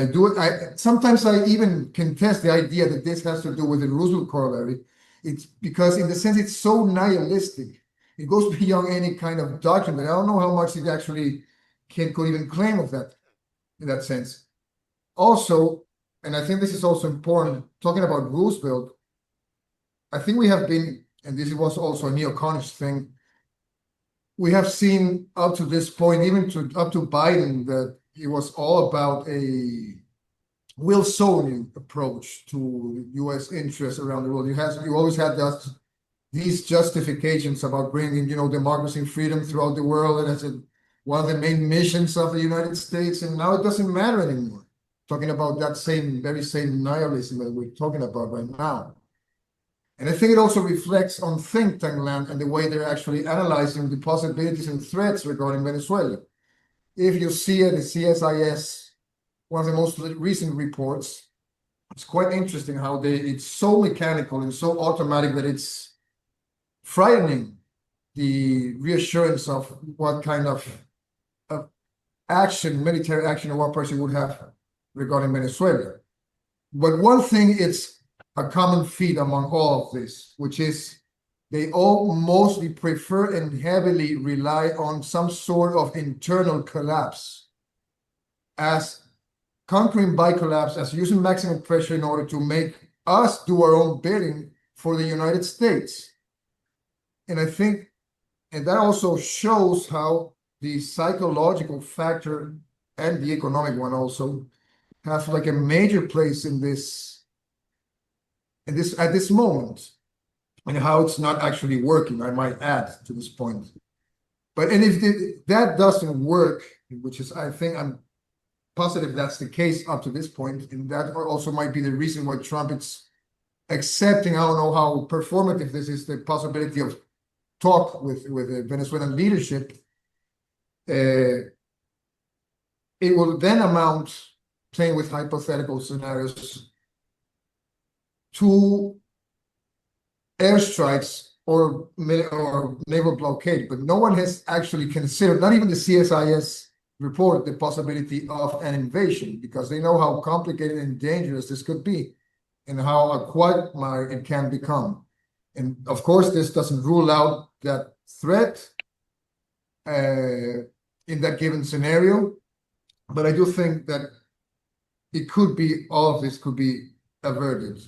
sometimes I even contest the idea that this has to do with the Roosevelt corollary. It's because in the sense it's so nihilistic. It goes beyond any kind of doctrine that I don't know how much it actually could even claim of that in that sense. Also, and I think this is also important, talking about Roosevelt, I think we have been, and this was also a neo-Connish thing, we have seen up to this point, even up to Biden, that it was all about a Wilsonian approach to U.S. interests around the world. You always had these justifications about bringing, democracy and freedom throughout the world, and as one of the main missions of the United States. And now it doesn't matter anymore. Talking about that very same nihilism that we're talking about right now. And I think it also reflects on think tank land and the way they're actually analyzing the possibilities and threats regarding Venezuela. If you see it, the CSIS, one of the most recent reports, it's quite interesting how it's so mechanical and so automatic that it's frightening, the reassurance of what kind of action, military action, one person would have regarding Venezuela. But one thing is a common feat among all of this, which is they all mostly prefer and heavily rely on some sort of internal collapse as conquering by collapse, as using maximum pressure in order to make us do our own bidding for the United States. And I think, and that also shows how the psychological factor and the economic one also have like a major place in this at this moment, and how it's not actually working, I might add to this point. But and if that doesn't work, which is, I think I'm positive that's the case up to this point, and that also might be the reason why Trump is accepting, I don't know how performative this is, the possibility of talk with the Venezuelan leadership. It will then amount, playing with hypothetical scenarios, to airstrikes or naval blockade. But no one has actually considered, not even the CSIS report, the possibility of an invasion, because they know how complicated and dangerous this could be and how a quagmire it can become. And of course, this doesn't rule out that threat in that given scenario, but I do think that it could be, all of this could be averted.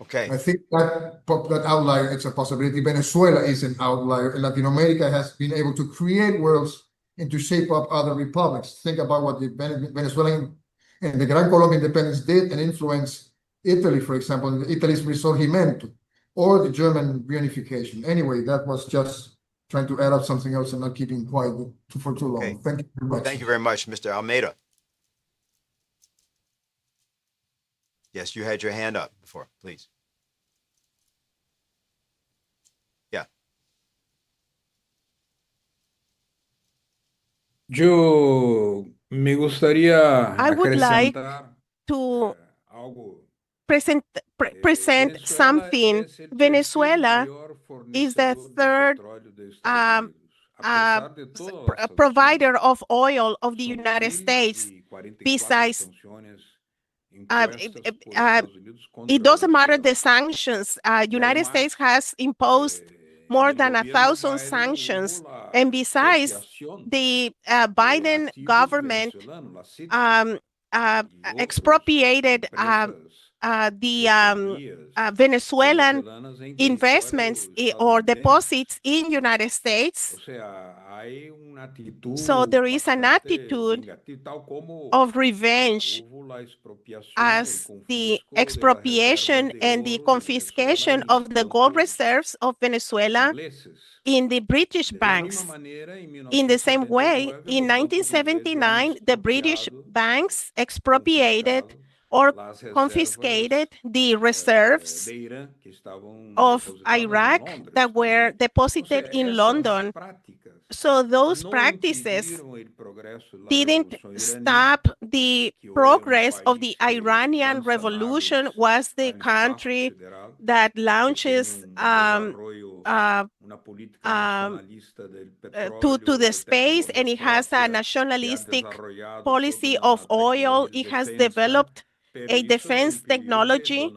Okay. I think that outlier, it's a possibility. Venezuela is an outlier, and Latin America has been able to create worlds and to shape up other republics. Think about what the Venezuelan and the Gran Colombia independence did and influenced Italy, for example, Italy's Risorgimento, or the German reunification. Anyway, that was just trying to add up something else and not keeping quiet for too long. Okay. Thank you very much. Thank you very much, Mr. Almeida. Yes, you had your hand up before, please. Yeah. Yo me gustaría I would like acrescentar to algo. present something. Venezuela is the third provider of oil of the United States. Besides, it doesn't matter the sanctions. United States has imposed more than 1,000 sanctions, and besides, the Biden government expropriated the Venezuelan investments or deposits in United States. So there is an attitude of revenge as the expropriation and the confiscation of the gold reserves of Venezuela in the British banks. In the same way, in 1979, the British banks expropriated or confiscated the reserves of Iraq that were deposited in London. So those practices didn't stop the progress of the Iranian Revolution. Was the country that launches to the space, and it has a nationalistic policy of oil. It has developed a defense technology,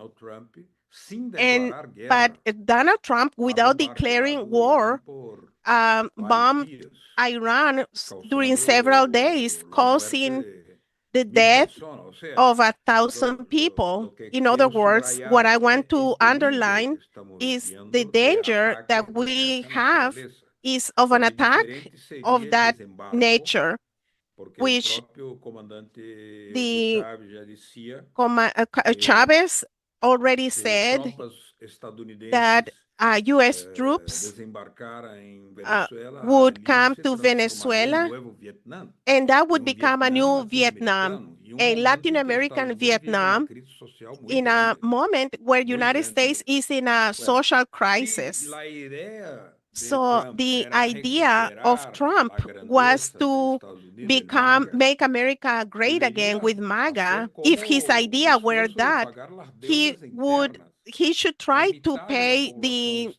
but Donald Trump, without declaring war, bombed Iran during several days, causing the death of 1,000 people. In other words, what I want to underline is the danger that we have is of an attack of that nature, which the Chavez already said that U.S. troops would come to Venezuela, and that would become a new Vietnam, a Latin American Vietnam, in a moment where United States is in a social crisis. So the idea of Trump was to make America great again with MAGA. If his idea were that, he would he should try to pay the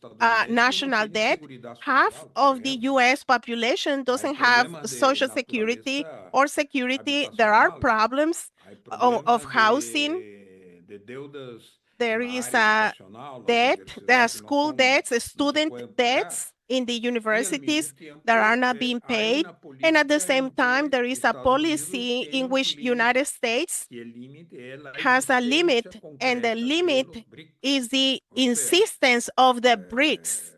national debt. Half of the US population doesn't have Social Security or security. There are problems of housing. There is a debt, there are school debts, student debts in the universities that are not being paid. And at the same time, there is a policy in which United States has a limit, and the limit is the insistence of the BRICS.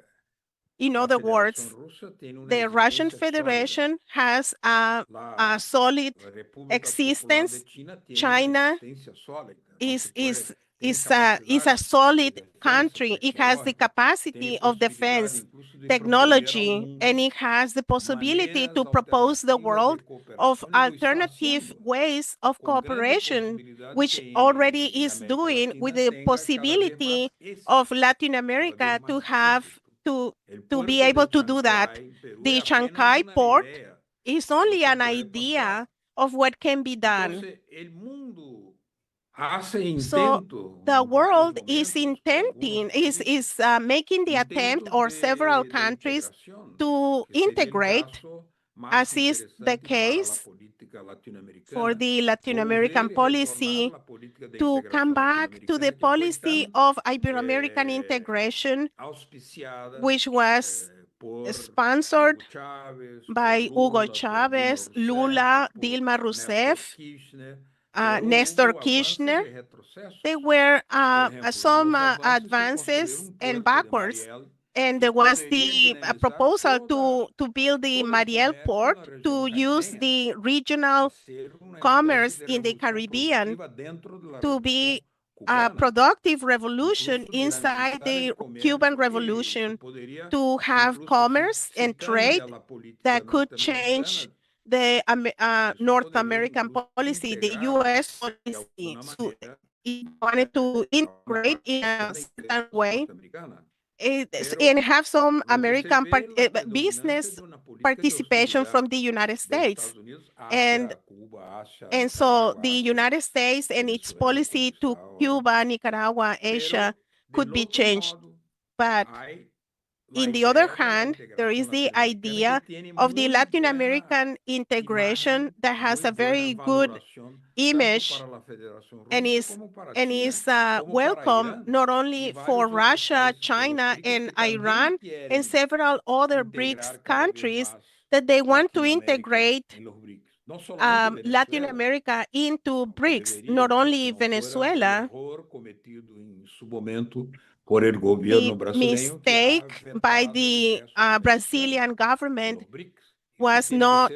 In other words, the Russian Federation has a solid existence. China is a solid country. It has the capacity of defense, technology, and it has the possibility to propose the world of alternative ways of cooperation, which already is doing, with the possibility of Latin America to have to be able to do that. The Shanghai port is only an idea of what can be done. So the world is making the attempt, or several countries, to integrate, as is the case for the Latin American policy, to come back to the policy of Ibero-American integration, which was sponsored by Hugo Chavez, Lula, Dilma Rousseff, Nestor Kirchner. There were some advances and backwards, and there was the proposal to build the Mariel port, to use the regional commerce in the Caribbean to be a productive revolution inside the Cuban Revolution, to have commerce and trade that could change the North American policy, the U.S. policy. So it wanted to integrate in a certain way and have some American business participation from the United States. And so the United States and its policy to Cuba, Nicaragua, Asia could be changed. But in the other hand, there is the idea of the Latin American integration that has a very good image and is welcome not only for Russia, China, and Iran, and several other BRICS countries, that they want to integrate Latin America into BRICS, not only Venezuela. The mistake by the Brazilian government was not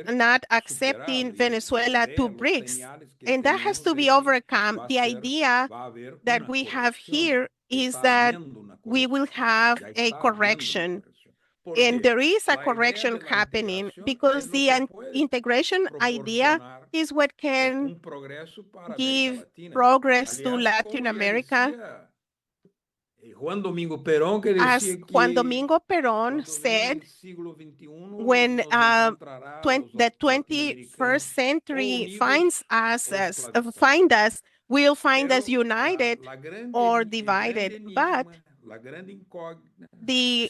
accepting Venezuela to BRICS, and that has to be overcome. The idea that we have here is that we will have a correction, and there is a correction happening, because the integration idea is what can give progress to Latin America. As Juan Domingo Perón said, when the 21st century will find us united or divided. But the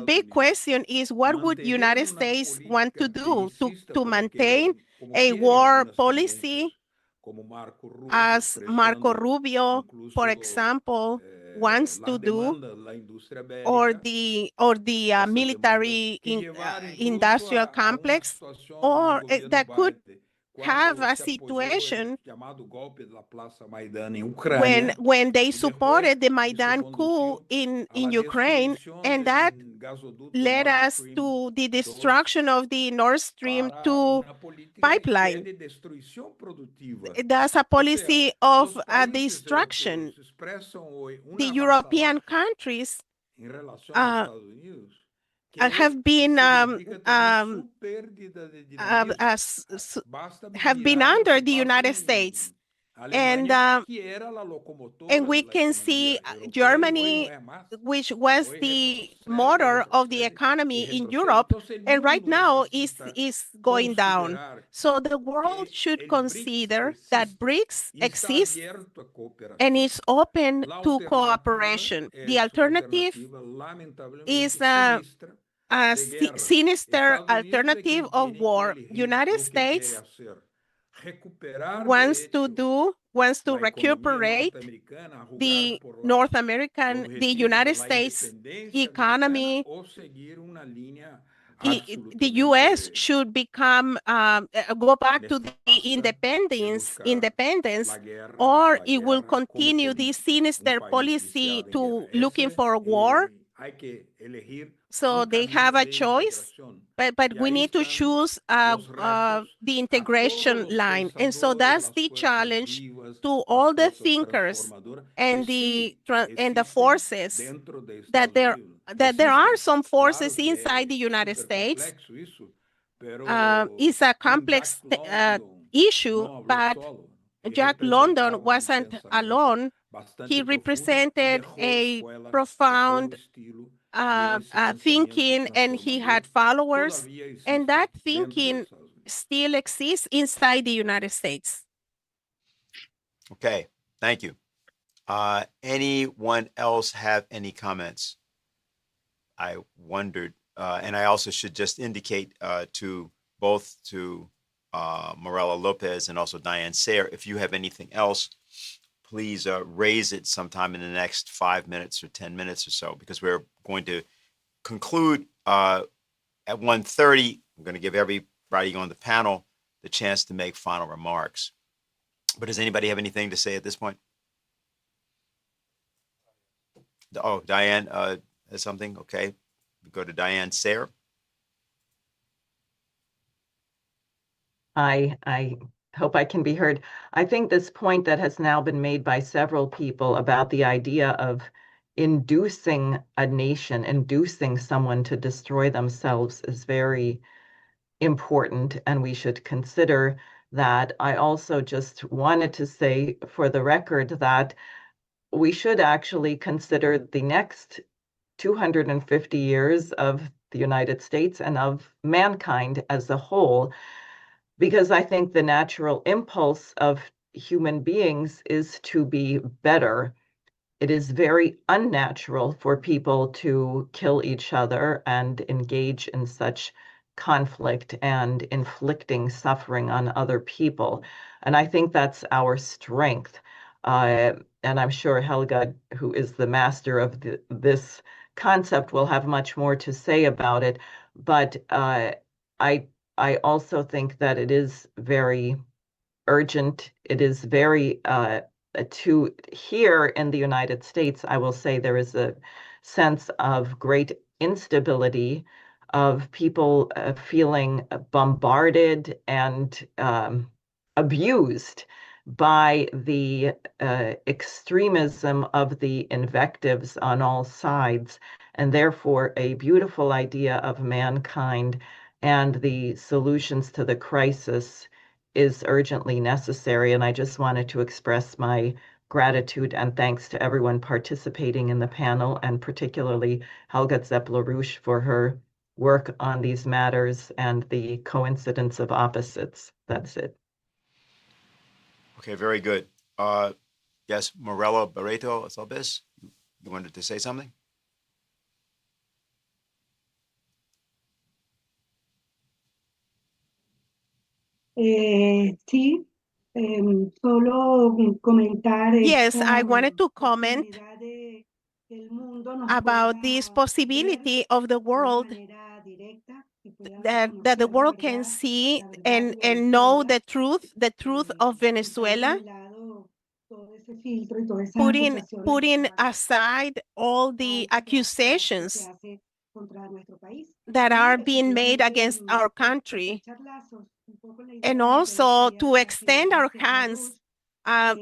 big question is, what would United States want to do to maintain a war policy, as Marco Rubio, for example, wants to do, or the military industrial complex, or that could have a situation when they supported the Maidan coup in Ukraine, and that led us to the destruction of the Nord Stream 2 pipeline. There's a policy of destruction. The European countries have been under the United States. And we can see Germany, which was the motor of the economy in Europe, and right now is going down. So the world should consider that BRICS exists and is open to cooperation. The alternative is a sinister alternative of war. United States wants to recuperate the the United States economy. The U.S. should become go back to the independence, or it will continue this sinister policy to looking for war. So they have a choice, but we need to choose the integration line. And so that's the challenge to all the thinkers and the forces that there are some forces inside the United States. It's a complex issue, but Jack London wasn't alone. He represented a profound thinking, and he had followers, and that thinking still exists inside the United States. Okay, thank you. Anyone else have any comments? I wondered, and I also should just indicate to Morella Lopez and also Diane Sayre, if you have anything else, please raise it sometime in the next 5 minutes or 10 minutes or so, because we're going to conclude at 1:30. I'm going to give everybody on the panel the chance to make final remarks. But does anybody have anything to say at this point? Oh, Diane has something. Okay, we go to Diane Sayre. I hope I can be heard. I think this point that has now been made by several people about the idea of inducing a nation, inducing someone to destroy themselves is very important, and we should consider that. I also just wanted to say for the record that we should actually consider the next 250 years of the United States and of mankind as a whole, because I think the natural impulse of human beings is to be better. It is very unnatural for people to kill each other and engage in such conflict and inflicting suffering on other people. And I think that's our strength. And I'm sure Helga, who is the master of this concept, will have much more to say about it. But I also think that it is very urgent. It is very here in the United States, I will say there is a sense of great instability, of people feeling bombarded and abused by the extremism of the invectives on all sides, and therefore a beautiful idea of mankind and the solutions to the crisis is urgently necessary. And I just wanted to express my gratitude and thanks to everyone participating in the panel, and particularly Helga Zeppler-Roush for her work on these matters and the coincidence of opposites. That's it. Okay, very good. Yes, Morella Barreto Salves, you wanted to say something? Sí, solo comentar Yes, esta I wanted to comment posibilidad de que el mundo nos about this pueda possibility of the ver de una world, manera directa, que pueda that the conocer world can see la verdad and de know Venezuela, the truth of dejando de Venezuela, lado todo ese filtro y todas esas putting acusaciones aside all the falsas que se accusations hace contra nuestro país. that Y are being made efectivamente, against our country, estrechar lazos, un poco la idea and de lo que also decía to la extend señora our Zeppler-Roush, hands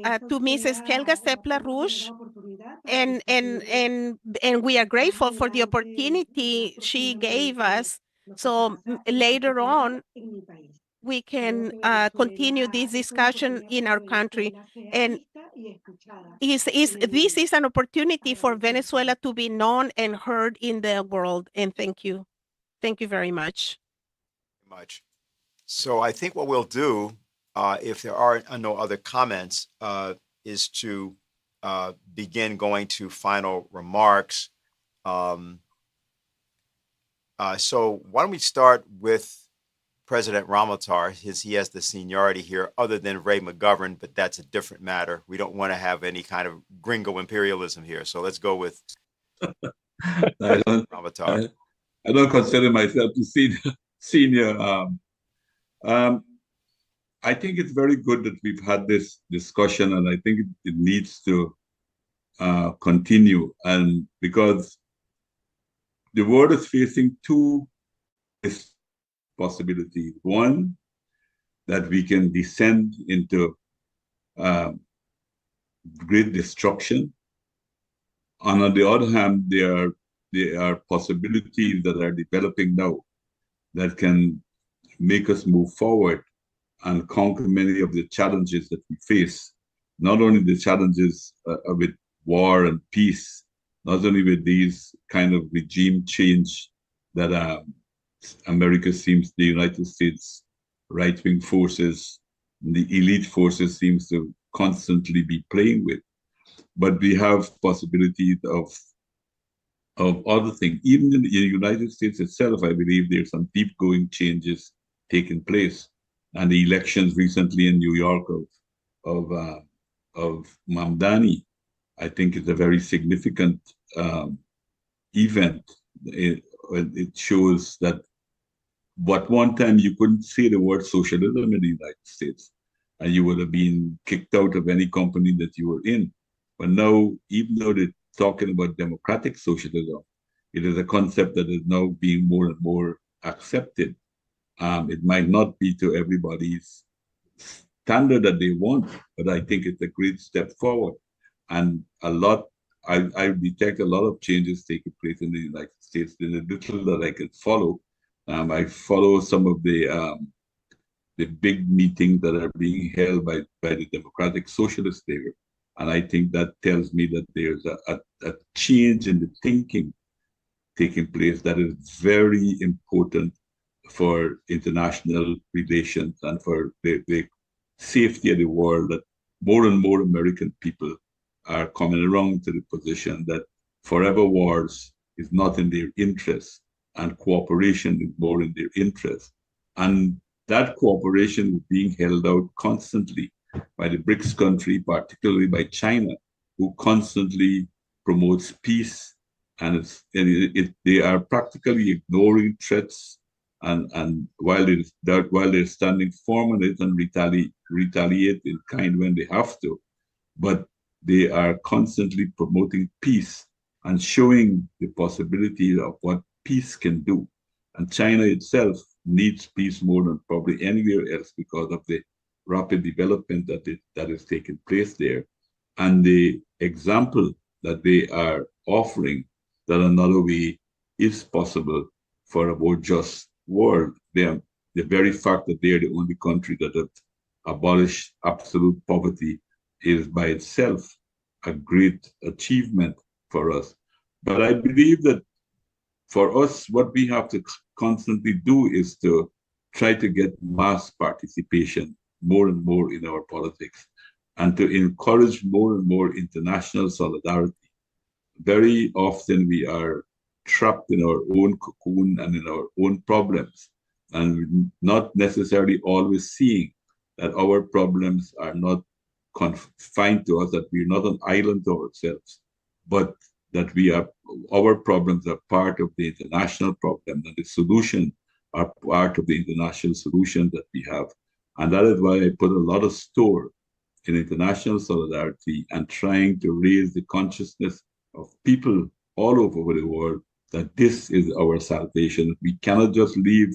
esto to Mrs. Helga sea una Zeppler-Roush, verdadera oportunidad para discutir and we are más grateful for the adelante, opportunity más she gave profundamente us. lo que So pasa en later particular on, en mi país. we can continue this discussion in our country. And this is an opportunity for Venezuela to be known and heard in the world. And thank you. Thank you very much. Much. So I think what we'll do, if there are no other comments, is to begin going to final remarks. So why don't we start with President Ramotar? He has the seniority here, other than Ray McGovern, but that's a different matter. We don't want to have any kind of gringo imperialism here. So let's go with Ramotar. I don't consider myself the senior. I think it's very good that we've had this discussion, and I think it needs to continue. And because the world is facing two possibilities. One, that we can descend into great destruction. And on the other hand, there are possibilities that are developing now that can make us move forward and conquer many of the challenges that we face. Not only the challenges with war and peace, not only with these kind of regime change that the United States right-wing forces, the elite forces seems to constantly be playing with, but we have possibilities of other things. Even in the United States itself, I believe there's some deep-going changes taking place. And the elections recently in New York of Mamdani, I think is a very significant event. It shows that what one time you couldn't say the word socialism in the United States, and you would have been kicked out of any company that you were in. But now, even though they're talking about democratic socialism, it is a concept that is now being more and more accepted. It might not be to everybody's standard that they want, but I think it's a great step forward. And I detect a lot of changes taking place in the United States. There's a little that I can follow. I follow some of the big meetings that are being held by the Democratic Socialist League. And I think that tells me that there's a change in the thinking taking place that is very important for international relations and for the safety of the world, that more and more American people are coming around to the position that forever wars is not in their interest and cooperation is more in their interest. And that cooperation is being held out constantly by the BRICS country, particularly by China, who constantly promotes peace. And they are practically ignoring threats, and while they're standing firm on it and retaliate in kind when they have to, but they are constantly promoting peace and showing the possibility of what peace can do. And China itself needs peace more than probably anywhere else because of the rapid development that is taking place there, and the example that they are offering that another way is possible for a more just world. The very fact that they are the only country that have abolished absolute poverty is by itself a great achievement for us. But I believe that for us, what we have to constantly do is to try to get mass participation more and more in our politics, and to encourage more and more international solidarity. Very often we are trapped in our own cocoon and in our own problems, and not necessarily always seeing that our problems are not confined to us, that we're not an island to ourselves, but that our problems are part of the international problem, and the solution are part of the international solution that we have. And that is why I put a lot of store in international solidarity and trying to raise the consciousness of people all over the world that this is our salvation. We cannot just leave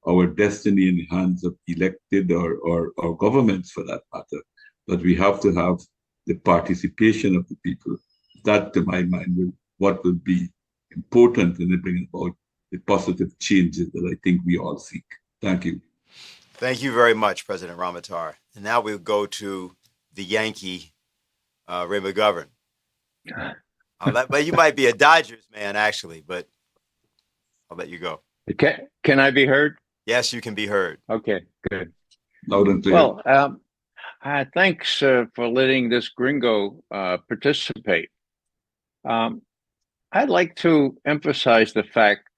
our destiny in the hands of elected or governments, for that matter, but we have to have the participation of the people. That, to my mind, what will be important in bringing about the positive changes that I think we all seek. Thank you. Thank you very much, President Ramotar. And now we'll go to the Yankee, Ray McGovern. But you might be a Dodgers man, actually, but I'll let you go. Can I be heard? Yes, you can be heard. Okay, good. Loud and clear. Well, thanks for letting this gringo participate. I'd like to emphasize the fact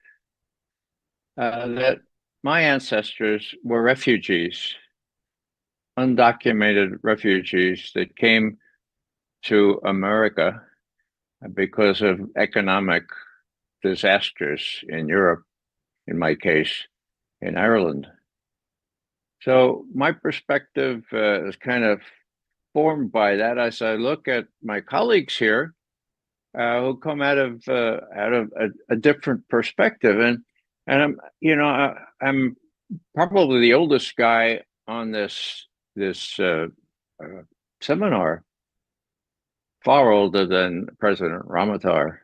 that my ancestors were refugees, undocumented refugees that came to America because of economic disasters in Europe, in my case, in Ireland. So my perspective is kind of formed by that as I look at my colleagues here who come out of a different perspective, and I'm probably the oldest guy on this seminar, far older than President Ramotar.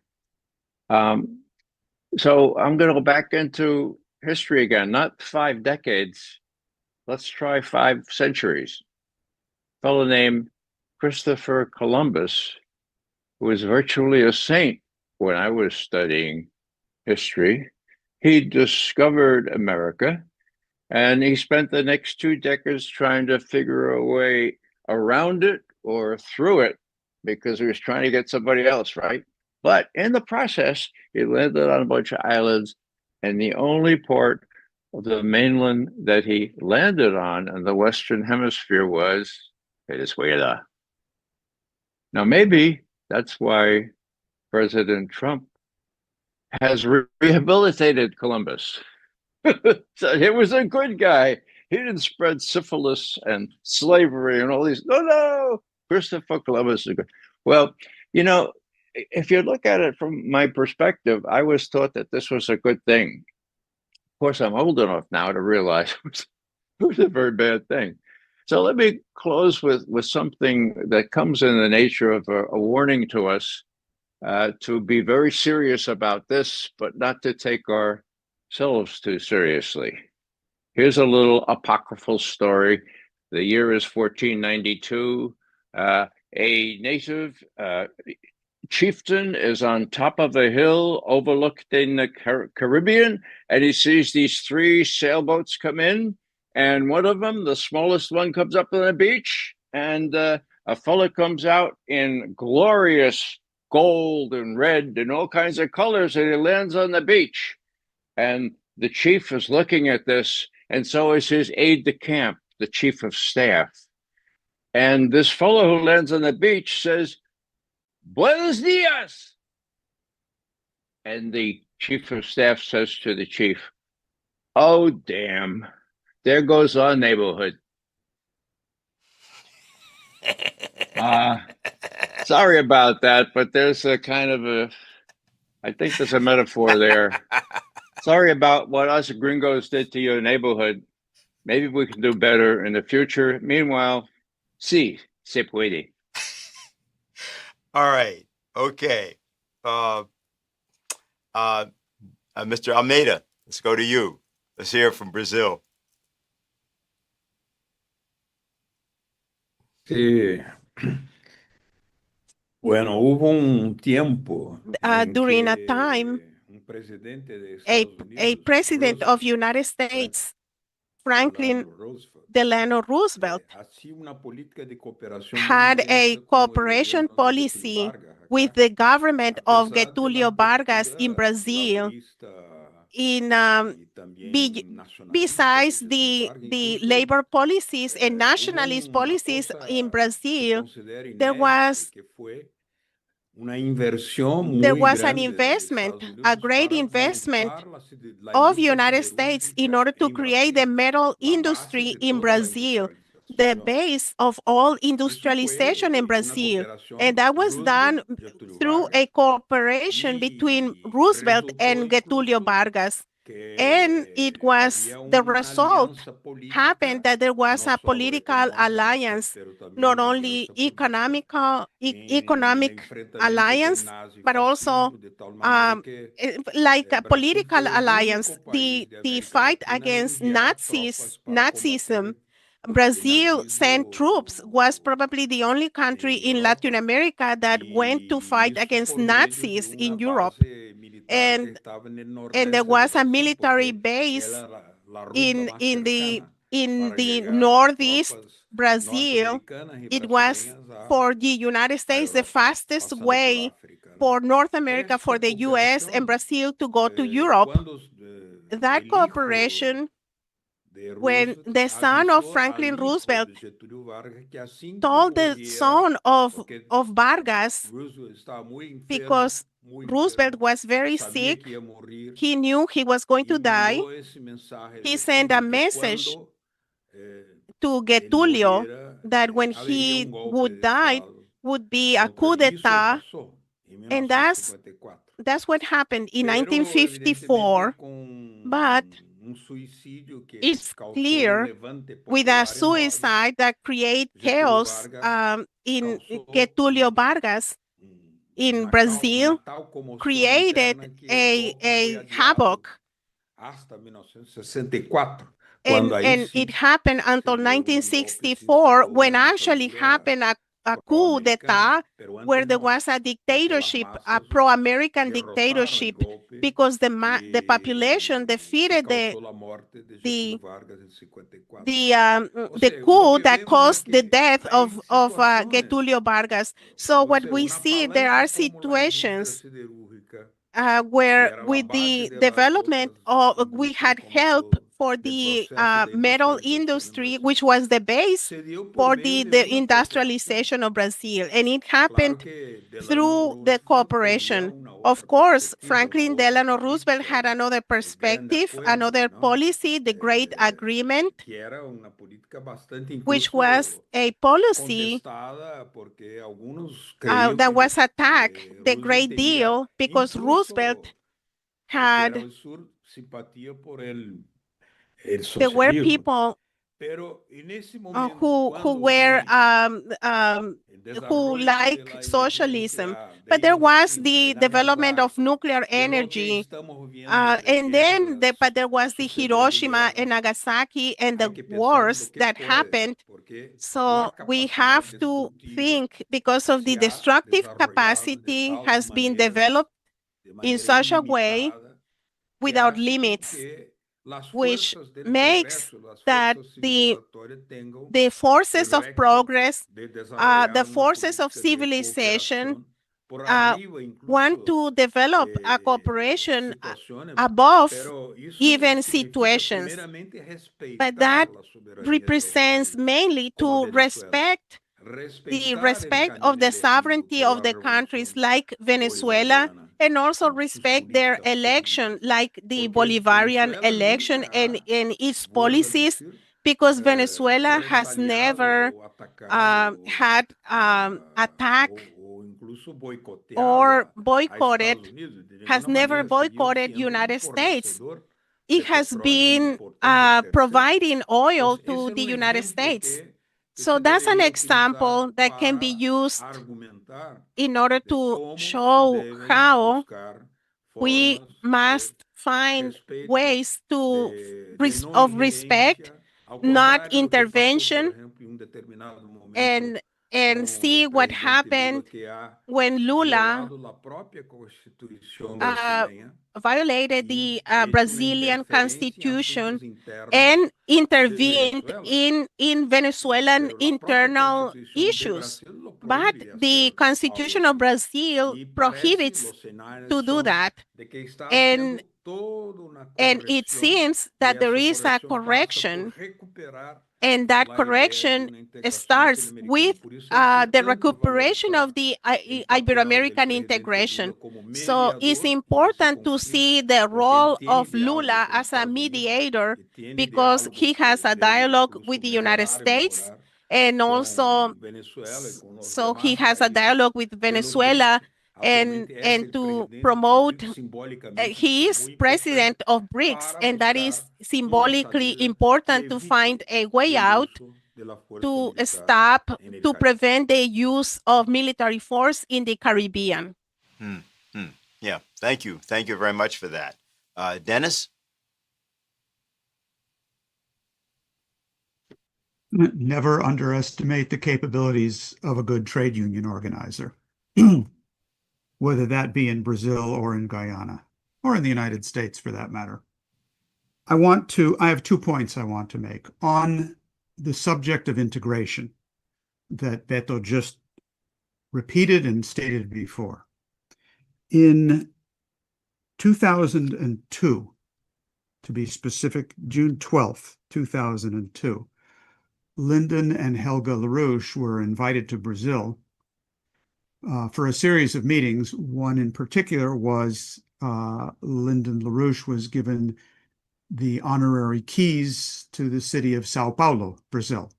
So I'm going to go back into history again, not 5 decades. Let's try 5 centuries. A fellow named Christopher Columbus, who was virtually a saint when I was studying history. He discovered America, and he spent the next 2 decades trying to figure a way around it or through it, because he was trying to get somebody else, right? But in the process, he landed on a bunch of islands, and the only part of the mainland that he landed on in the Western Hemisphere was Venezuela. Now, maybe that's why President Trump has rehabilitated Columbus. So he was a good guy. He didn't spread syphilis and slavery and all these. No, Christopher Columbus is good. Well, if you look at it from my perspective, I was taught that this was a good thing. Of course, I'm old enough now to realize it was a very bad thing. So let me close with something that comes in the nature of a warning to us to be very serious about this, but not to take ourselves too seriously. Here's a little apocryphal story. The year is 1492. A native chieftain is on top of a hill overlooking the Caribbean, and he sees these 3 sailboats come in, and one of them, the smallest one, comes up on the beach, and a fella comes out in glorious gold and red and all kinds of colors, and he lands on the beach. And the chief is looking at this, and so is his aide-de-camp, the chief of staff. And this fellow who lands on the beach says, "Buenos dias." And the chief of staff says to the chief, "Oh, damn, there goes our neighborhood." Sorry about that, but there's a kind of I think there's a metaphor there. Sorry about what us gringos did to your neighborhood. Maybe we can do better in the future. Meanwhile, sí, se puede. All right. Okay. Mr. Almeida, let's go to you. Let's hear from Brazil. Sí. Bueno, hubo un tiempo en during a que time, un presidente de a Estados Unidos, president of Roosevelt, United States, Franklin Delano Roosevelt, Delano Roosevelt, hacía una política de cooperación muy had a intensa con el cooperation gobierno de Getúlio policy Vargas acá, with the government a of pesar de la Getúlio Vargas in postura Brazil, laborista in y también nacionalista besides de the Getúlio Vargas. Incluso, labor policies and hubo nationalist una policies cosa in que se Brazil, considera there inédita, was que fue una inversión there muy was an grande de investment, Estados a Unidos great para investment montar la of industria United States in siderúrgica order to en create the Brasil, metal la base industry de in toda la Brazil, the industrialización. base of all Eso fue industrialization in una Brazil. cooperación And that was done Roosevelt-Getúlio through Vargas. a cooperation between Y Roosevelt resultó and Getúlio incluso Vargas. And it was the result happened that there was a political alliance, not only economic alliance, but also like a political alliance. The fight against Nazism. Brazil sent troops, was probably the only country in Latin America that went to fight against Nazis in Europe. And there was a military base in the northeast Brazil. It was for the United States the fastest way for North America, for the US and Brazil to go to Europe. That cooperation, when the son of Franklin Roosevelt told the son of Vargas, because Roosevelt was very sick, he knew he was going to die, he sent a message to Getulio that when he would die, would be a coup d'etat, and that's what happened in 1954. But it's clear with a suicide that create chaos in Getulio Vargas in Brazil, created a havoc. And it happened until 1964, when actually happened a coup d'etat, where there was a dictatorship, a pro-American dictatorship, because the population defeated the coup that caused the death of Getulio Vargas. So what we see, there are situations where with the development of, we had help for the metal industry, which was the base for the industrialization of Brazil. And it happened through the cooperation. Of course, Franklin Delano Roosevelt had another perspective, another policy, the Great Agreement, which was a policy that was attacked, the Great Deal, because Roosevelt had, there were people who like socialism, but there was the development of nuclear energy, and then but there was the Hiroshima and Nagasaki and the wars that happened. So we have to think, because of the destructive capacity has been developed in such a way without limits, which makes that the forces of progress, the forces of civilization, want to develop a cooperation above even situations. But that represents mainly to respect of the sovereignty of the countries like Venezuela, and also respect their election, like the Bolivarian election and its policies, because Venezuela has never had attacked or boycotted, has never boycotted United States. It has been providing oil to the United States. So that's an example that can be used in order to show how we must find ways of respect, not intervention, and see what happened when Lula violated the Brazilian constitution and intervened in Venezuelan internal issues. But the constitution of Brazil prohibits to do that. And it seems that there is a correction, and that correction starts with the recuperation of the Ibero-American integration. So it's important to see the role of Lula as a mediator, because he has a dialogue with the United States, and also so he has a dialogue with Venezuela and to promote. He is president of BRICS, and that is symbolically important to find a way out to stop, to prevent the use of military force in the Caribbean. Yeah, thank you. Thank you very much for that. Dennis? Never underestimate the capabilities of a good trade union organizer, whether that be in Brazil or in Guyana, or in the United States for that matter. I have 2 points I want to make on the subject of integration that Beto just repeated and stated before. In 2002, to be specific, June 12th, 2002, Lyndon and Helga LaRouche were invited to Brazil for a series of meetings. One in particular was Lyndon LaRouche was given the honorary keys to the city of Sao Paulo, Brazil.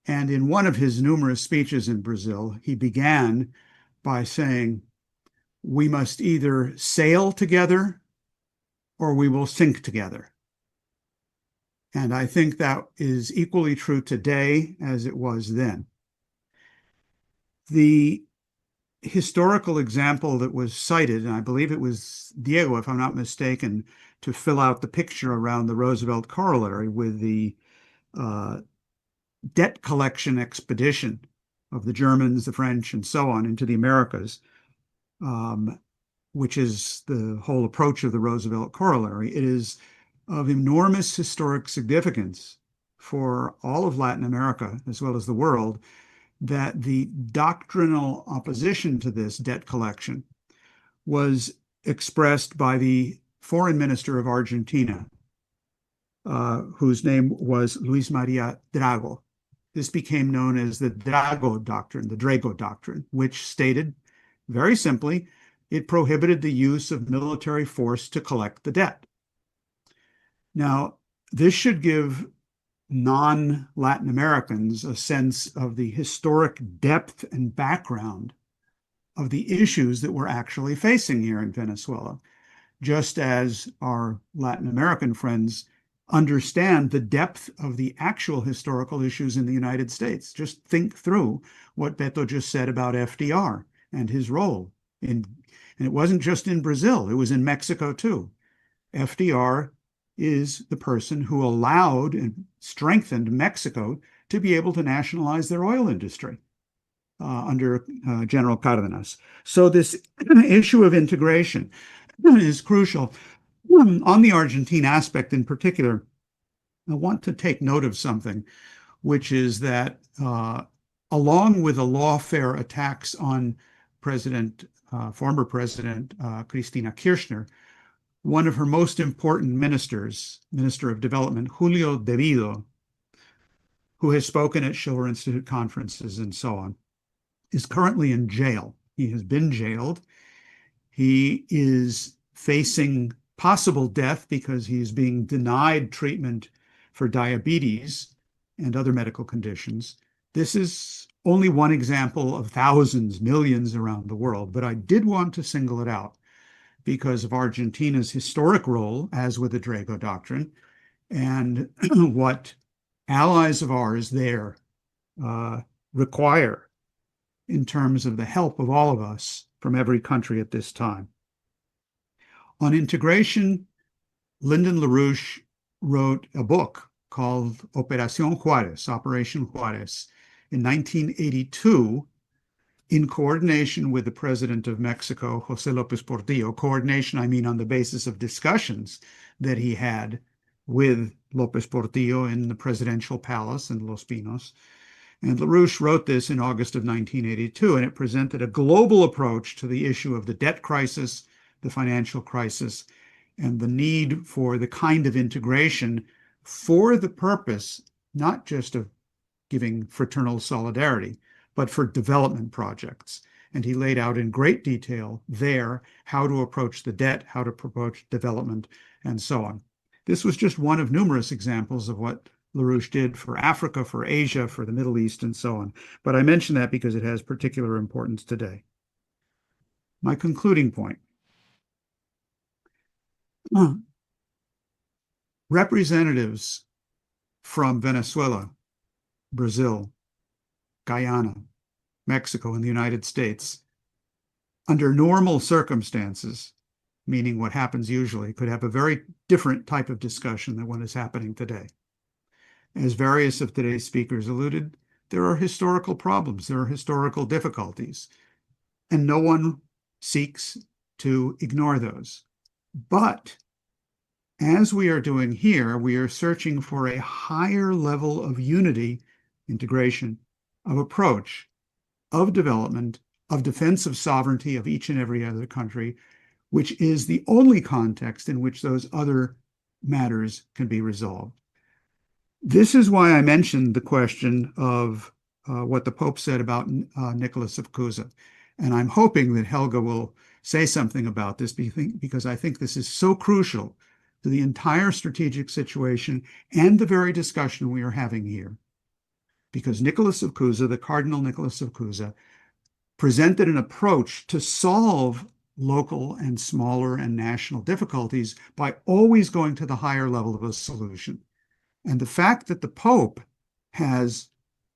And in one of his numerous speeches in Brazil, he began by saying, "We must either sail together or we will sink together." And I think that is equally true today as it was then. The historical example that was cited, and I believe it was Diego, if I'm not mistaken, to fill out the picture around the Roosevelt corollary with the debt collection expedition of the Germans, the French, and so on into the Americas, which is the whole approach of the Roosevelt corollary. It is of enormous historic significance for all of Latin America, as well as the world, that the doctrinal opposition to this debt collection was expressed by the foreign minister of Argentina, whose name was Luis Maria Drago. This became known as the Drago Doctrine, the Drago Doctrine, which stated very simply, it prohibited the use of military force to collect the debt. Now, this should give non-Latin Americans a sense of the historic depth and background of the issues that we're actually facing here in Venezuela, just as our Latin American friends understand the depth of the actual historical issues in the United States. Just think through what Beto just said about FDR and his role in, and it wasn't just in Brazil, it was in Mexico too. FDR is the person who allowed and strengthened Mexico to be able to nationalize their oil industry under General Cardenas. So this issue of integration is crucial. On the Argentine aspect in particular, I want to take note of something, which is that along with the lawfare attacks on former President Cristina Kirchner, one of her most important ministers, Minister of Development, Julio Devido, who has spoken at Schiller Institute conferences and so on, is currently in jail. He has been jailed. He is facing possible death because he's being denied treatment for diabetes and other medical conditions. This is only one example of thousands, millions around the world, but I did want to single it out because of Argentina's historic role, as with the Drago Doctrine, and what allies of ours there require in terms of the help of all of us from every country at this time. On integration, Lyndon LaRouche wrote a book called Operación Juárez, Operation Juárez, in 1982, in coordination with the president of Mexico, José López Portillo. Coordination, I mean, on the basis of discussions that he had with López Portillo in the presidential palace in Los Pinos. And LaRouche wrote this in August of 1982, and it presented a global approach to the issue of the debt crisis, the financial crisis, and the need for the kind of integration for the purpose, not just of giving fraternal solidarity, but for development projects. And he laid out in great detail there how to approach the debt, how to approach development, and so on. This was just one of numerous examples of what LaRouche did for Africa, for Asia, for the Middle East, and so on. But I mention that because it has particular importance today. my concluding point. Representatives from Venezuela, Brazil, Guyana, Mexico, and the United States, under normal circumstances, meaning what happens usually, could have a very different type of discussion than what is happening today. As various of today's speakers alluded, there are historical problems, there are historical difficulties, and no one seeks to ignore those. But as we are doing here, we are searching for a higher level of unity, integration, of approach, of development, of defense of sovereignty of each and every other country, which is the only context in which those other matters can be resolved. This is why I mentioned the question of what the Pope said about Nicholas of Cusa. And I'm hoping that Helga will say something about this because I think this is so crucial to the entire strategic situation and the very discussion we are having here. Because Nicholas of Cusa, the Cardinal Nicholas of Cusa, presented an approach to solve local and smaller and national difficulties by always going to the higher level of a solution. And the fact that the Pope has,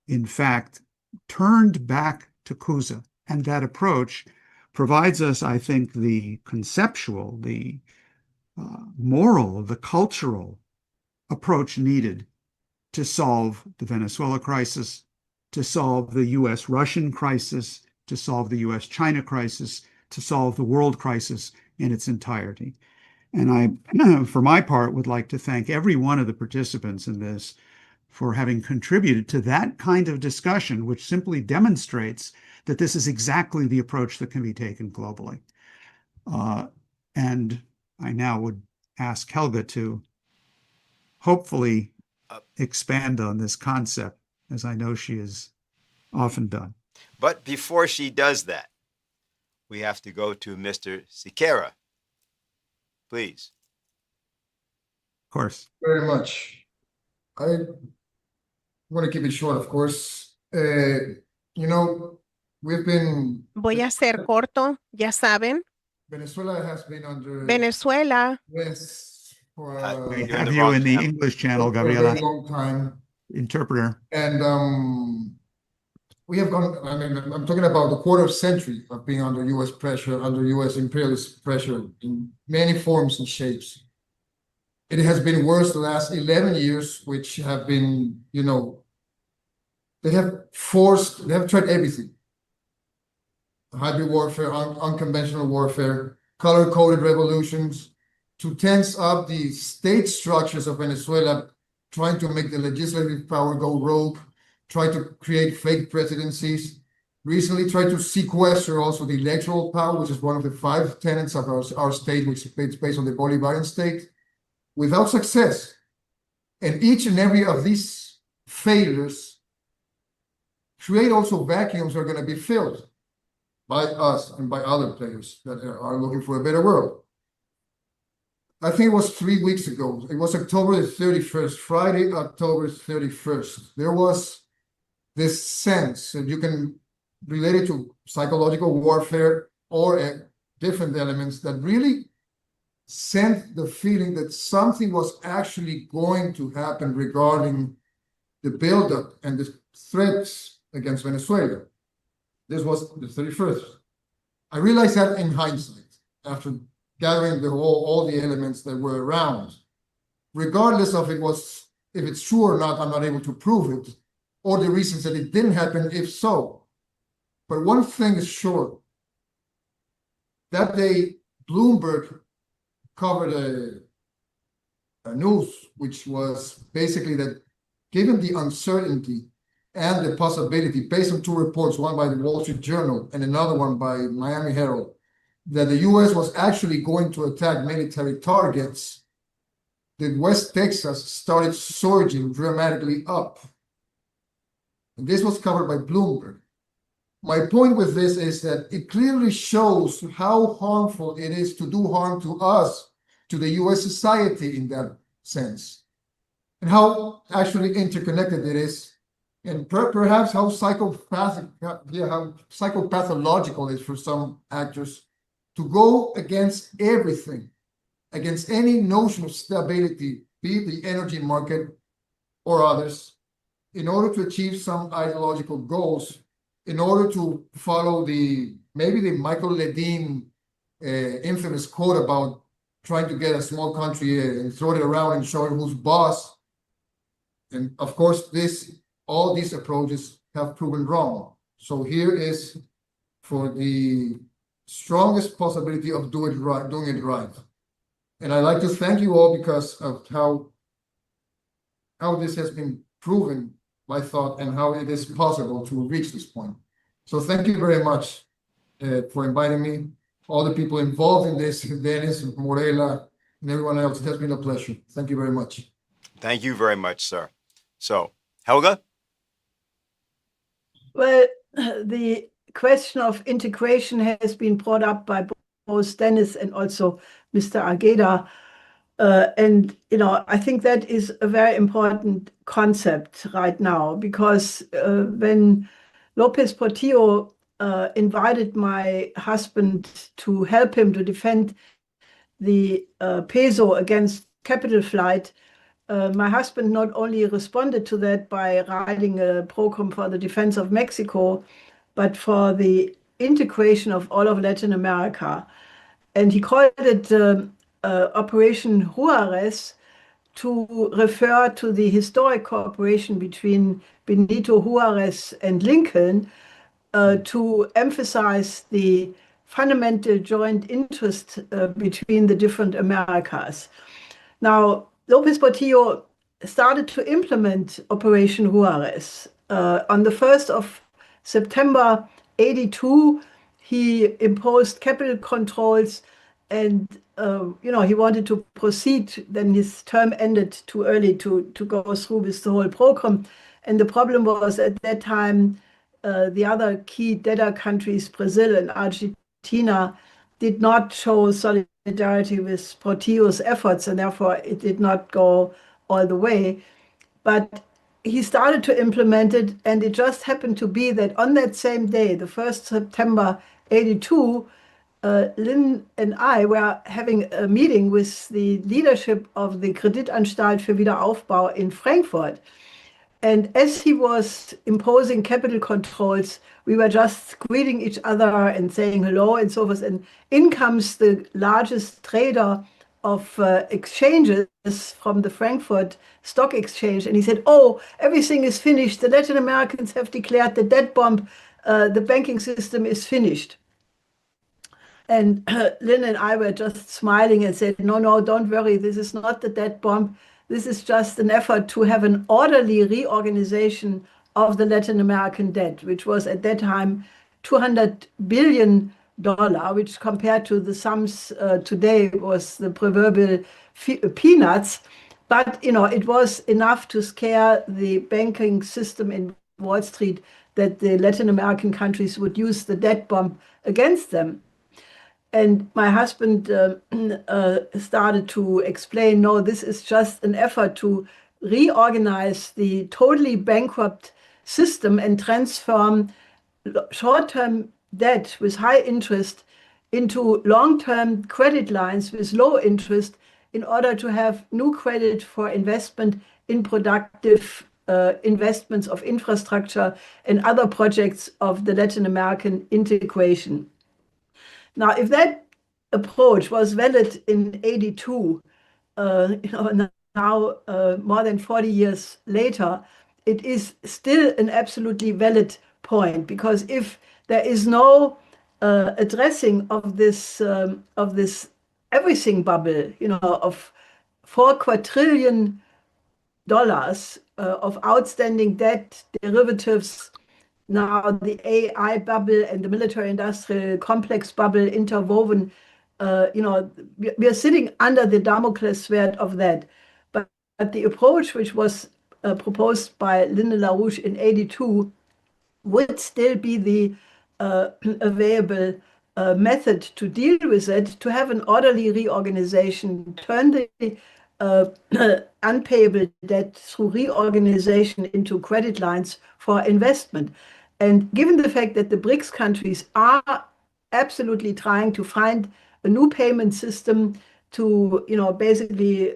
in fact, turned back to Cusa and that approach provides us, I think, the conceptual, the moral, the cultural approach needed to solve the Venezuela crisis, to solve the US-Russian crisis, to solve the US-China crisis, to solve the world crisis in its entirety. And I, for my part, would like to thank every one of the participants in this for having contributed to that kind of discussion, which simply demonstrates that this is exactly the approach that can be taken globally. And I now would ask Helga to hopefully expand on this concept, as I know she has often done. But before she does that, we have to go to Mr. Siqueira. Please. Of course. Very much. I want to keep it short, of course. You know, we've been... Voy a ser corto, ya saben. Venezuela has been under... Venezuela. Yes, for We You're in have the you wrong in the channel. English channel, for a very Gabriela, long time. interpreter. And we have gone, I mean, I'm talking about a quarter century of being under US pressure, under US imperialist pressure in many forms and shapes. It has been worse the last 11 years, which have been, you know, they have tried everything. Hybrid warfare, unconventional warfare, color-coded revolutions, to tense up the state structures of Venezuela, trying to make the legislative power go rogue, try to create fake presidencies, recently tried to sequester also the electoral power, which is one of the 5 tenets of our state, which is based on the Bolivarian state, without success. And each and every of these failures create also vacuums that are going to be filled by us and by other players that are looking for a better world. I think it was 3 weeks ago. It was October the 31st, Friday, October 31st. There was this sense that you can relate it to psychological warfare or different elements that really sent the feeling that something was actually going to happen regarding the buildup and the threats against Venezuela. This was the 31st. I realized that in hindsight, after gathering all the elements that were around. Regardless of if it's true or not, I'm not able to prove it, or the reasons that it didn't happen, if so. But one thing is sure. That day, Bloomberg covered a news, which was basically that given the uncertainty and the possibility, based on 2 reports, one by the Wall Street Journal and another one by Miami Herald, that the US was actually going to attack military targets, that West Texas started surging dramatically up. And this was covered by Bloomberg. My point with this is that it clearly shows how harmful it is to do harm to us, to the US society in that sense, and how actually interconnected it is, and perhaps how how psychopathological it is for some actors to go against everything, against any notion of stability, be it the energy market or others, in order to achieve some ideological goals, in order to follow maybe the Michael Ledeen infamous quote about trying to get a small country and throw it around and show who's boss. And of course, all these approaches have proven wrong. So here is for the strongest possibility of doing it right. And I'd like to thank you all because of how this has been proven, I thought, and how it is possible to reach this point. So thank you very much for inviting me. All the people involved in this, Dennis, Morella, and everyone else, it has been a pleasure. Thank you very much. Thank you very much, sir. So, Helga? Well, the question of integration has been brought up by both Dennis and also Mr. Argueda. And, I think that is a very important concept right now, because when Lopez Portillo invited my husband to help him to defend the peso against capital flight, my husband not only responded to that by writing a program for the defense of Mexico, but for the integration of all of Latin America. And he called it Operation Juarez, to refer to the historic cooperation between Benito Juarez and Lincoln, to emphasize the fundamental joint interest between the different Americas. Now, Lopez Portillo started to implement Operation Juarez. On the 1st of September 82, he imposed capital controls, and he wanted to proceed. Then his term ended too early to go through with the whole program. And the problem was, at that time, the other key debtor countries, Brazil and Argentina, did not show solidarity with Portillo's efforts, and therefore it did not go all the way. But he started to implement it, and it just happened to be that on that same day, the 1st September 82, Lynn and I were having a meeting with the leadership of the Kreditanstalt für Wiederaufbau in Frankfurt. And as he was imposing capital controls, we were just greeting each other and saying hello and so forth. And in comes the largest trader of exchanges from the Frankfurt Stock Exchange. And he said, "Oh, everything is finished. The Latin Americans have declared the debt bomb. The banking system is finished." And Lynn and I were just smiling and said, no, don't worry. This is not the debt bomb. This is just an effort to have an orderly reorganization of the Latin American debt, which was at that time $200 billion, which compared to the sums today was the proverbial peanuts. But, it was enough to scare the banking system in Wall Street that the Latin American countries would use the debt bomb against them. And my husband started to explain, no, this is just an effort to reorganize the totally bankrupt system and transform short-term debt with high interest into long-term credit lines with low interest, in order to have new credit for investment in productive investments of infrastructure and other projects of the Latin American integration. Now, if that approach was valid in 82, now more than 40 years later, it is still an absolutely valid point, because if there is no addressing of this everything bubble, of $4 quadrillion of outstanding debt, derivatives, now the AI bubble and the military-industrial complex bubble interwoven, we are sitting under the Damocles sword of that. But the approach which was proposed by Lyndon LaRouche in 82 would still be the available method to deal with it, to have an orderly reorganization, turn the unpayable debt through reorganization into credit lines for investment. And given the fact that the BRICS countries are absolutely trying to find a new payment system to, basically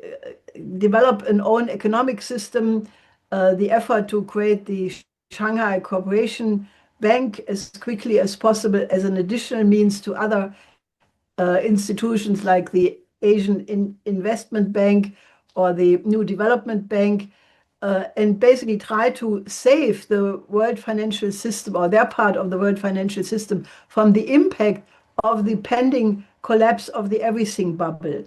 develop an own economic system. The effort to create the Shanghai Cooperation Bank as quickly as possible as an additional means to other institutions like the Asian Investment Bank or the New Development Bank, and basically try to save the world financial system or their part of the world financial system from the impact of the pending collapse of the everything bubble.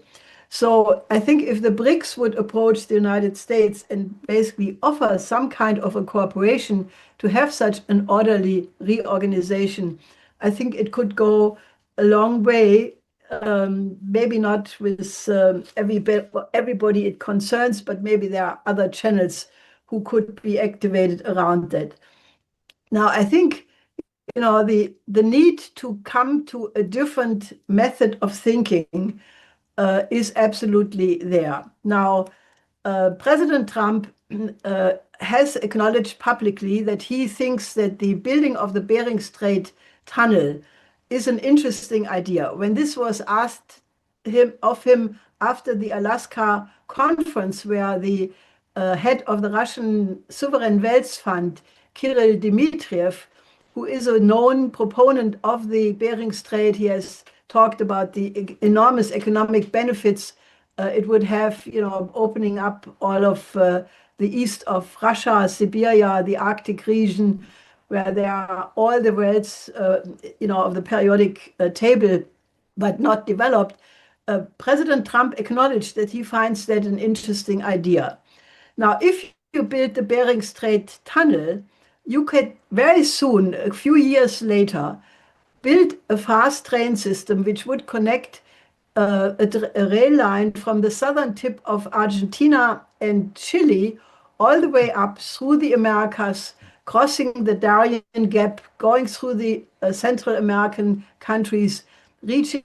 So I think if the BRICS would approach the United States and basically offer some kind of a cooperation to have such an orderly reorganization, I think it could go a long way. Maybe not with everybody it concerns, but maybe there are other channels who could be activated around that. Now, I think the need to come to a different method of thinking is absolutely there. Now, President Trump has acknowledged publicly that he thinks that the building of the Bering Strait tunnel is an interesting idea. When this was asked of him after the Alaska conference, where the head of the Russian Sovereign Wealth Fund, Kirill Dmitriev, who is a known proponent of the Bering Strait, he has talked about the enormous economic benefits it would have, opening up all of the east of Russia, Siberia, the Arctic region, where there are all the worlds, of the periodic table, but not developed. President Trump acknowledged that he finds that an interesting idea. Now, if you build the Bering Strait tunnel, you could very soon, a few years later, build a fast train system which would connect a rail line from the southern tip of Argentina and Chile all the way up through the Americas, crossing the Darien Gap, going through the Central American countries, reaching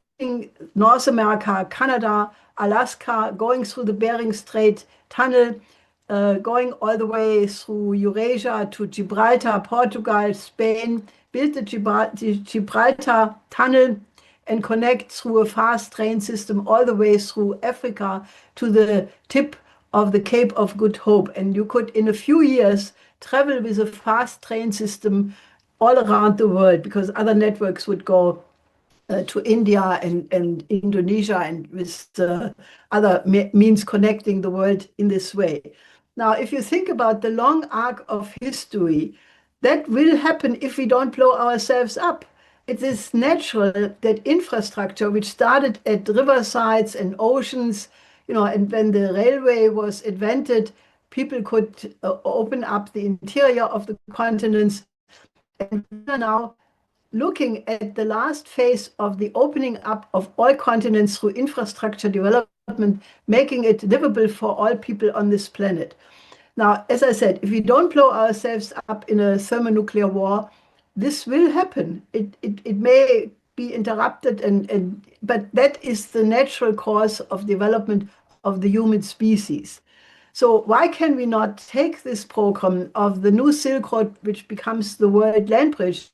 North America, Canada, Alaska, going through the Bering Strait tunnel, going all the way through Eurasia to Gibraltar, Portugal, Spain, build the Gibraltar tunnel and connect through a fast train system all the way through Africa to the tip of the Cape of Good Hope. And you could, in a few years, travel with a fast train system all around the world, because other networks would go to India and Indonesia, and with other means connecting the world in this way. Now, if you think about the long arc of history, that will happen if we don't blow ourselves up. It is natural that infrastructure, which started at riversides and oceans, and when the railway was invented, people could open up the interior of the continents. And we are now looking at the last phase of the opening up of all continents through infrastructure development, making it livable for all people on this planet. Now, as I said, if we don't blow ourselves up in a thermonuclear war, this will happen. It may be interrupted, but that is the natural course of development of the human species. So why can we not take this program of the new Silk Road, which becomes the World Land Bridge,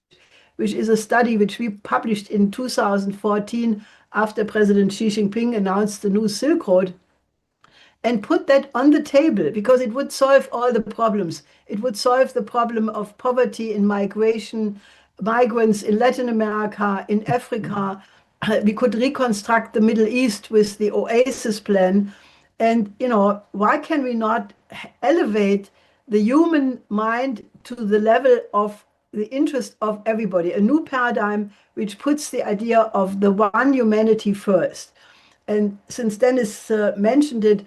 which is a study which we published in 2014 after President Xi Jinping announced the new Silk Road, and put that on the table, because it would solve all the problems. It would solve the problem of poverty and migration, migrants in Latin America, in Africa. We could reconstruct the Middle East with the Oasis plan. And, why can we not elevate the human mind to the level of the interest of everybody? A new paradigm which puts the idea of the one humanity first. And since Dennis mentioned it,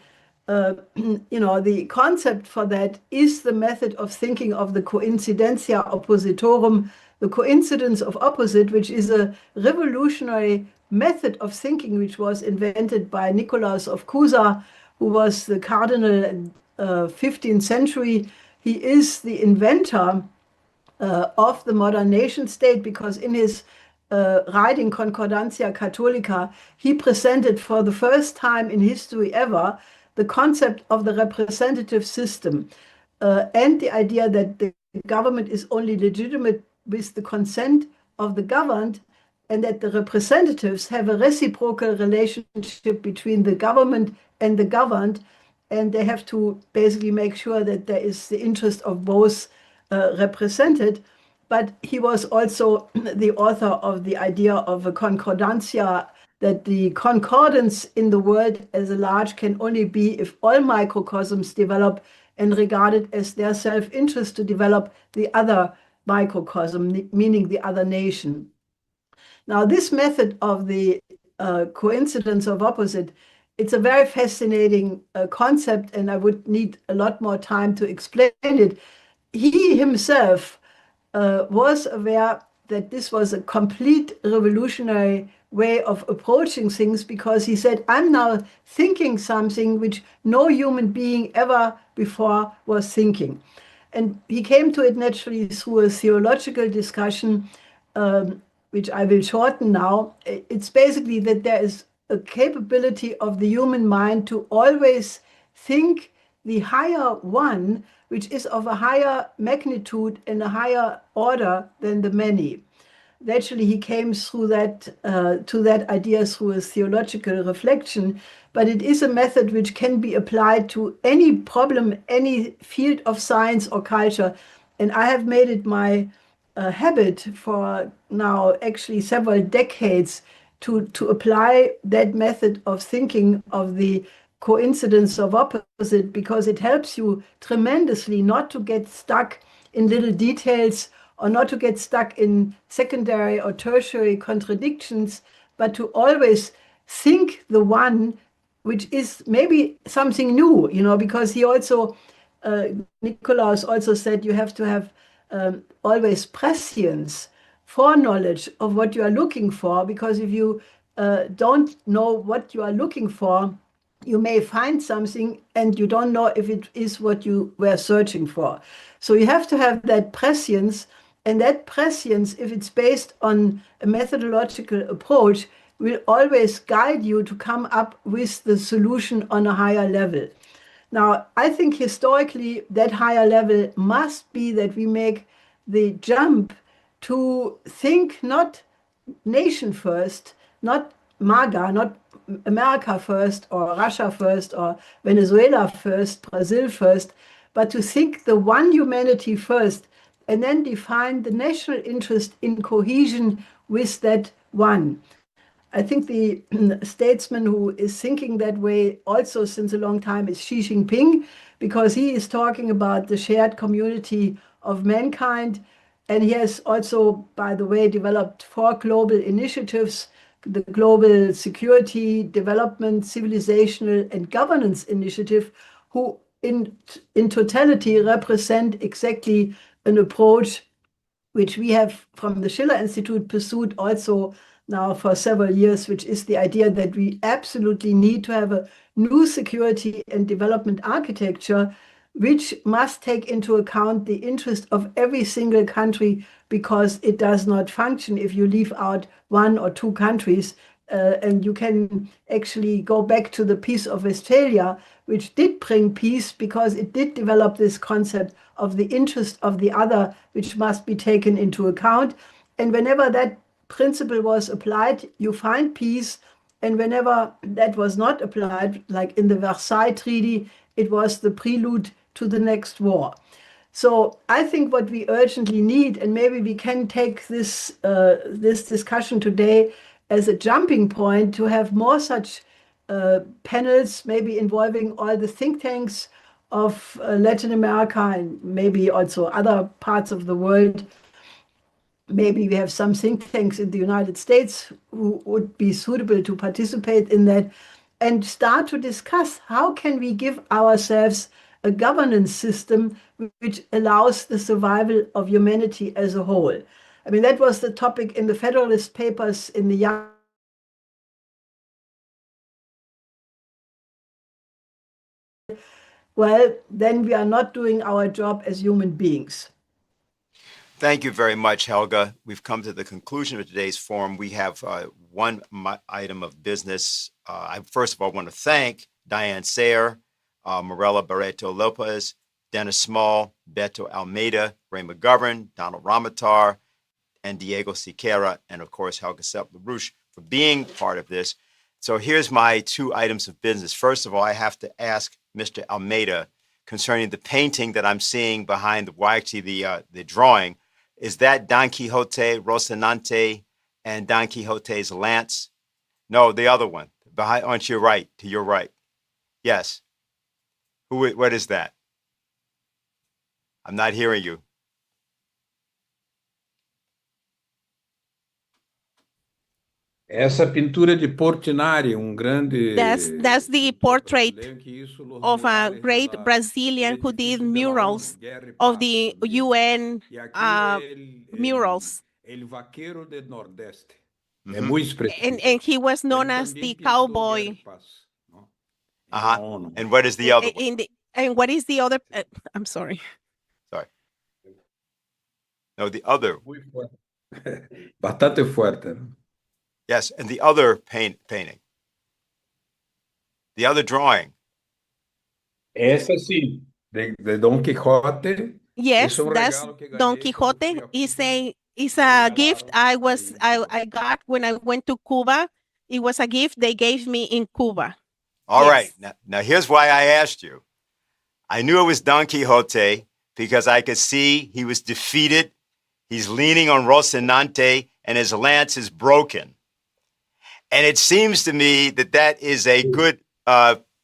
the concept for that is the method of thinking of the coincidentia oppositorum, the coincidence of opposite, which is a revolutionary method of thinking which was invented by Nicolaus of Cusa, who was the cardinal in 15th century. He is the inventor of the modern nation state, because in his writing Concordantia Catholica, he presented for the first time in history ever the concept of the representative system and the idea that the government is only legitimate with the consent of the governed, and that the representatives have a reciprocal relationship between the government and the governed, and they have to basically make sure that there is the interest of both represented. But he was also the author of the idea of a concordancia, that the concordance in the world as a large can only be if all microcosms develop and regarded as their self-interest to develop the other microcosm, meaning the other nation. Now, this method of the coincidence of opposite, it's a very fascinating concept, and I would need a lot more time to explain it. He himself was aware that this was a complete revolutionary way of approaching things, because he said, I'm now thinking something which no human being ever before was thinking. And he came to it naturally through a theological discussion, which I will shorten now. It's basically that there is a capability of the human mind to always think the higher one, which is of a higher magnitude and a higher order than the many. Naturally, he came through that to that idea through a theological reflection, but it is a method which can be applied to any problem, any field of science or culture. And I have made it my habit for now actually several decades to apply that method of thinking of the coincidence of opposite, because it helps you tremendously not to get stuck in little details or not to get stuck in secondary or tertiary contradictions, but to always think the one which is maybe something new, because he also, Nicolaus also said you have to have always prescience, foreknowledge of what you are looking for, because if you don't know what you are looking for, you may find something and you don't know if it is what you were searching for. So you have to have that prescience, and that prescience, if it's based on a methodological approach, will always guide you to come up with the solution on a higher level. Now, I think historically that higher level must be that we make the jump to think not nation first, not MAGA, not America first, or Russia first, or Venezuela first, Brazil first, but to think the one humanity first, and then define the national interest in cohesion with that one. I think the statesman who is thinking that way also since a long time is Xi Jinping, because he is talking about the shared community of mankind. And he has also, by the way, developed 4 global initiatives: the Global Security, Development, Civilizational, and Governance Initiative, who in totality represent exactly an approach which we have from the Schiller Institute pursued also now for several years, which is the idea that we absolutely need to have a new security and development architecture, which must take into account the interest of every single country, because it does not function if you leave out 1 or 2 countries. And you can actually go back to the Peace of Westphalia, which did bring peace because it did develop this concept of the interest of the other, which must be taken into account. And whenever that principle was applied, you find peace. And whenever that was not applied, like in the Versailles Treaty, it was the prelude to the next war. So I think what we urgently need, and maybe we can take this discussion today as a jumping point to have more such panels, maybe involving all the think tanks of Latin America and maybe also other parts of the world. Maybe we have some think tanks in the United States who would be suitable to participate in that, and start to discuss how can we give ourselves a governance system which allows the survival of humanity as a whole. I mean, that was the topic in the Federalist Papers in the young. Well, then we are not doing our job as human beings. Thank you very much, Helga. We've come to the conclusion of today's forum. We have one item of business. I first of all want to thank Diane Sayer, Morella Barreto Lopez, Dennis Small, Beto Almeida, Ray McGovern, Donald Ramotar, and Diego Siqueira, and of course, Helga Sepp-LaRouche for being part of this. So here's my 2 items of business. First of all, I have to ask Mr. Almeida concerning the painting that I'm seeing behind the drawing. Is that Don Quixote, Rocinante, and Don Quixote's lance? No, the other one, behind on your right, to your right. Yes. What is that? I'm not hearing you. Essa pintura de Portinari, grande That's the portrait brasileiro que hizo los of a murales great del Brazilian who did edifício de la murals ONU, Guerra e of Paz the também. UN E aqui murals. el vaquero del Nordeste. É Mhm. muito expressivo. And he was known Ele as também the pintou Guerra cowboy. e Paz, não? Em la ONU. And what is the other one? And what is the other? I'm sorry. Sorry. No, the other. Muy fuerte. Bastante fuerte. ¿No? Yes, and the other painting. The other drawing. Essa sim, de Don Quixote. Yes, Esse that's regalo que Don ganhei quando Quixote. fui a Is Cuba. a gift I got when I went to Cuba. It was a gift they gave me in Cuba. All right. Yes. Now here's why I asked you. I knew it was Don Quixote because I could see he was defeated. He's leaning on Rocinante and his lance is broken. And it seems to me that that is a good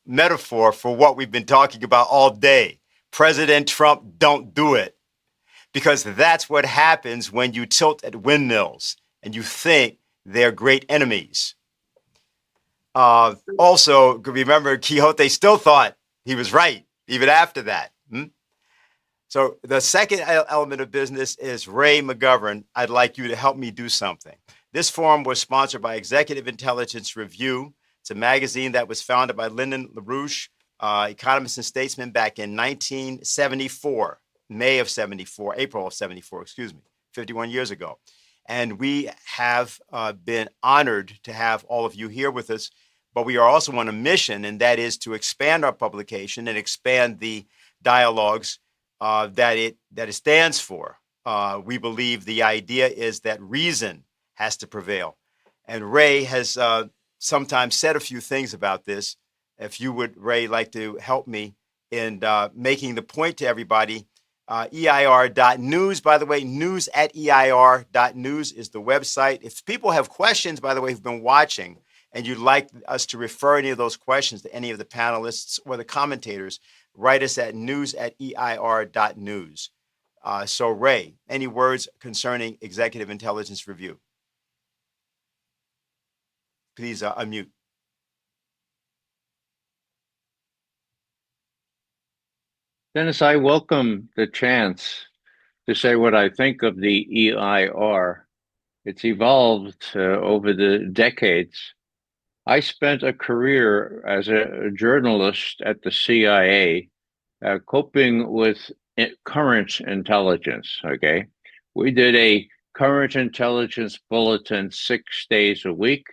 metaphor for what we've been talking about all day. President Trump, don't do it. Because that's what happens when you tilt at windmills and you think they're great enemies. Also, remember, Quixote still thought he was right, even after that. So the second element of business is Ray McGovern. I'd like you to help me do something. This forum was sponsored by Executive Intelligence Review. It's a magazine that was founded by Lyndon LaRouche, economist and statesman, back in 1974, April of 74, 51 years ago. And we have been honored to have all of you here with us, but we are also on a mission, and that is to expand our publication and expand the dialogues that it stands for. We believe the idea is that reason has to prevail. And Ray has sometimes said a few things about this. If you would, Ray, like to help me in making the point to everybody, EIR.news, by the way, news at EIR.news is the website. If people have questions, by the way, who've been watching, and you'd like us to refer any of those questions to any of the panelists or the commentators, write us at news at EIR.news. So Ray, any words concerning Executive Intelligence Review? Please unmute. Dennis, I welcome the chance to say what I think of the EIR. It's evolved over the decades. I spent a career as a journalist at the CIA, coping with current intelligence, okay? We did a current intelligence bulletin 6 days a week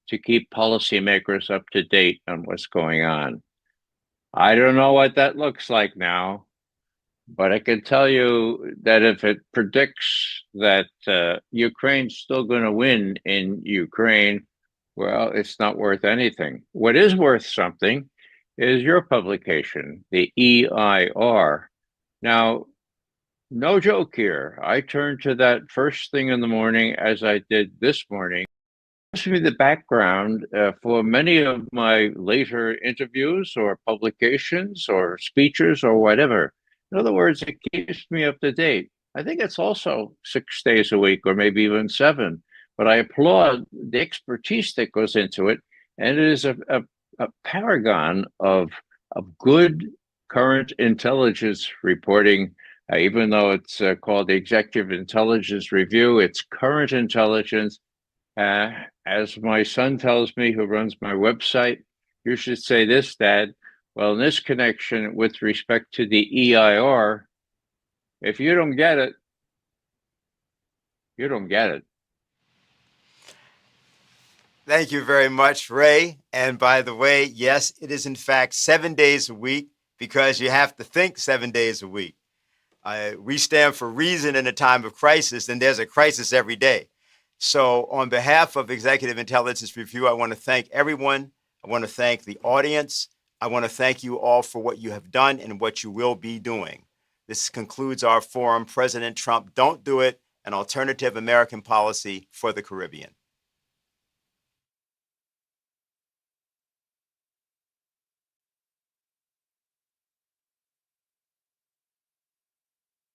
to keep policymakers up to date on what's going on. I don't know what that looks like now, but I can tell you that if it predicts that Ukraine's still going to win in Ukraine, well, it's not worth anything. What is worth something is your publication, the EIR. Now, no joke here. I turned to that first thing in the morning, as I did this morning. Gives me the background for many of my later interviews or publications or speeches or whatever. In other words, it keeps me up to date. I think it's also 6 days a week or maybe even 7, but I applaud the expertise that goes into it. And it is a paragon of good current intelligence reporting, even though it's called the Executive Intelligence Review, it's current intelligence. As my son tells me, who runs my website, you should say this, Dad. Well, in this connection, with respect to the EIR, if you don't get it, you don't get it. Thank you very much, Ray. And by the way, yes, it is in fact 7 days a week because you have to think 7 days a week. We stand for reason in a time of crisis, and there's a crisis every day. So on behalf of Executive Intelligence Review, I want to thank everyone. I want to thank the audience. I want to thank you all for what you have done and what you will be doing. This concludes our forum, President Trump, Don't Do It, an alternative American policy for the Caribbean.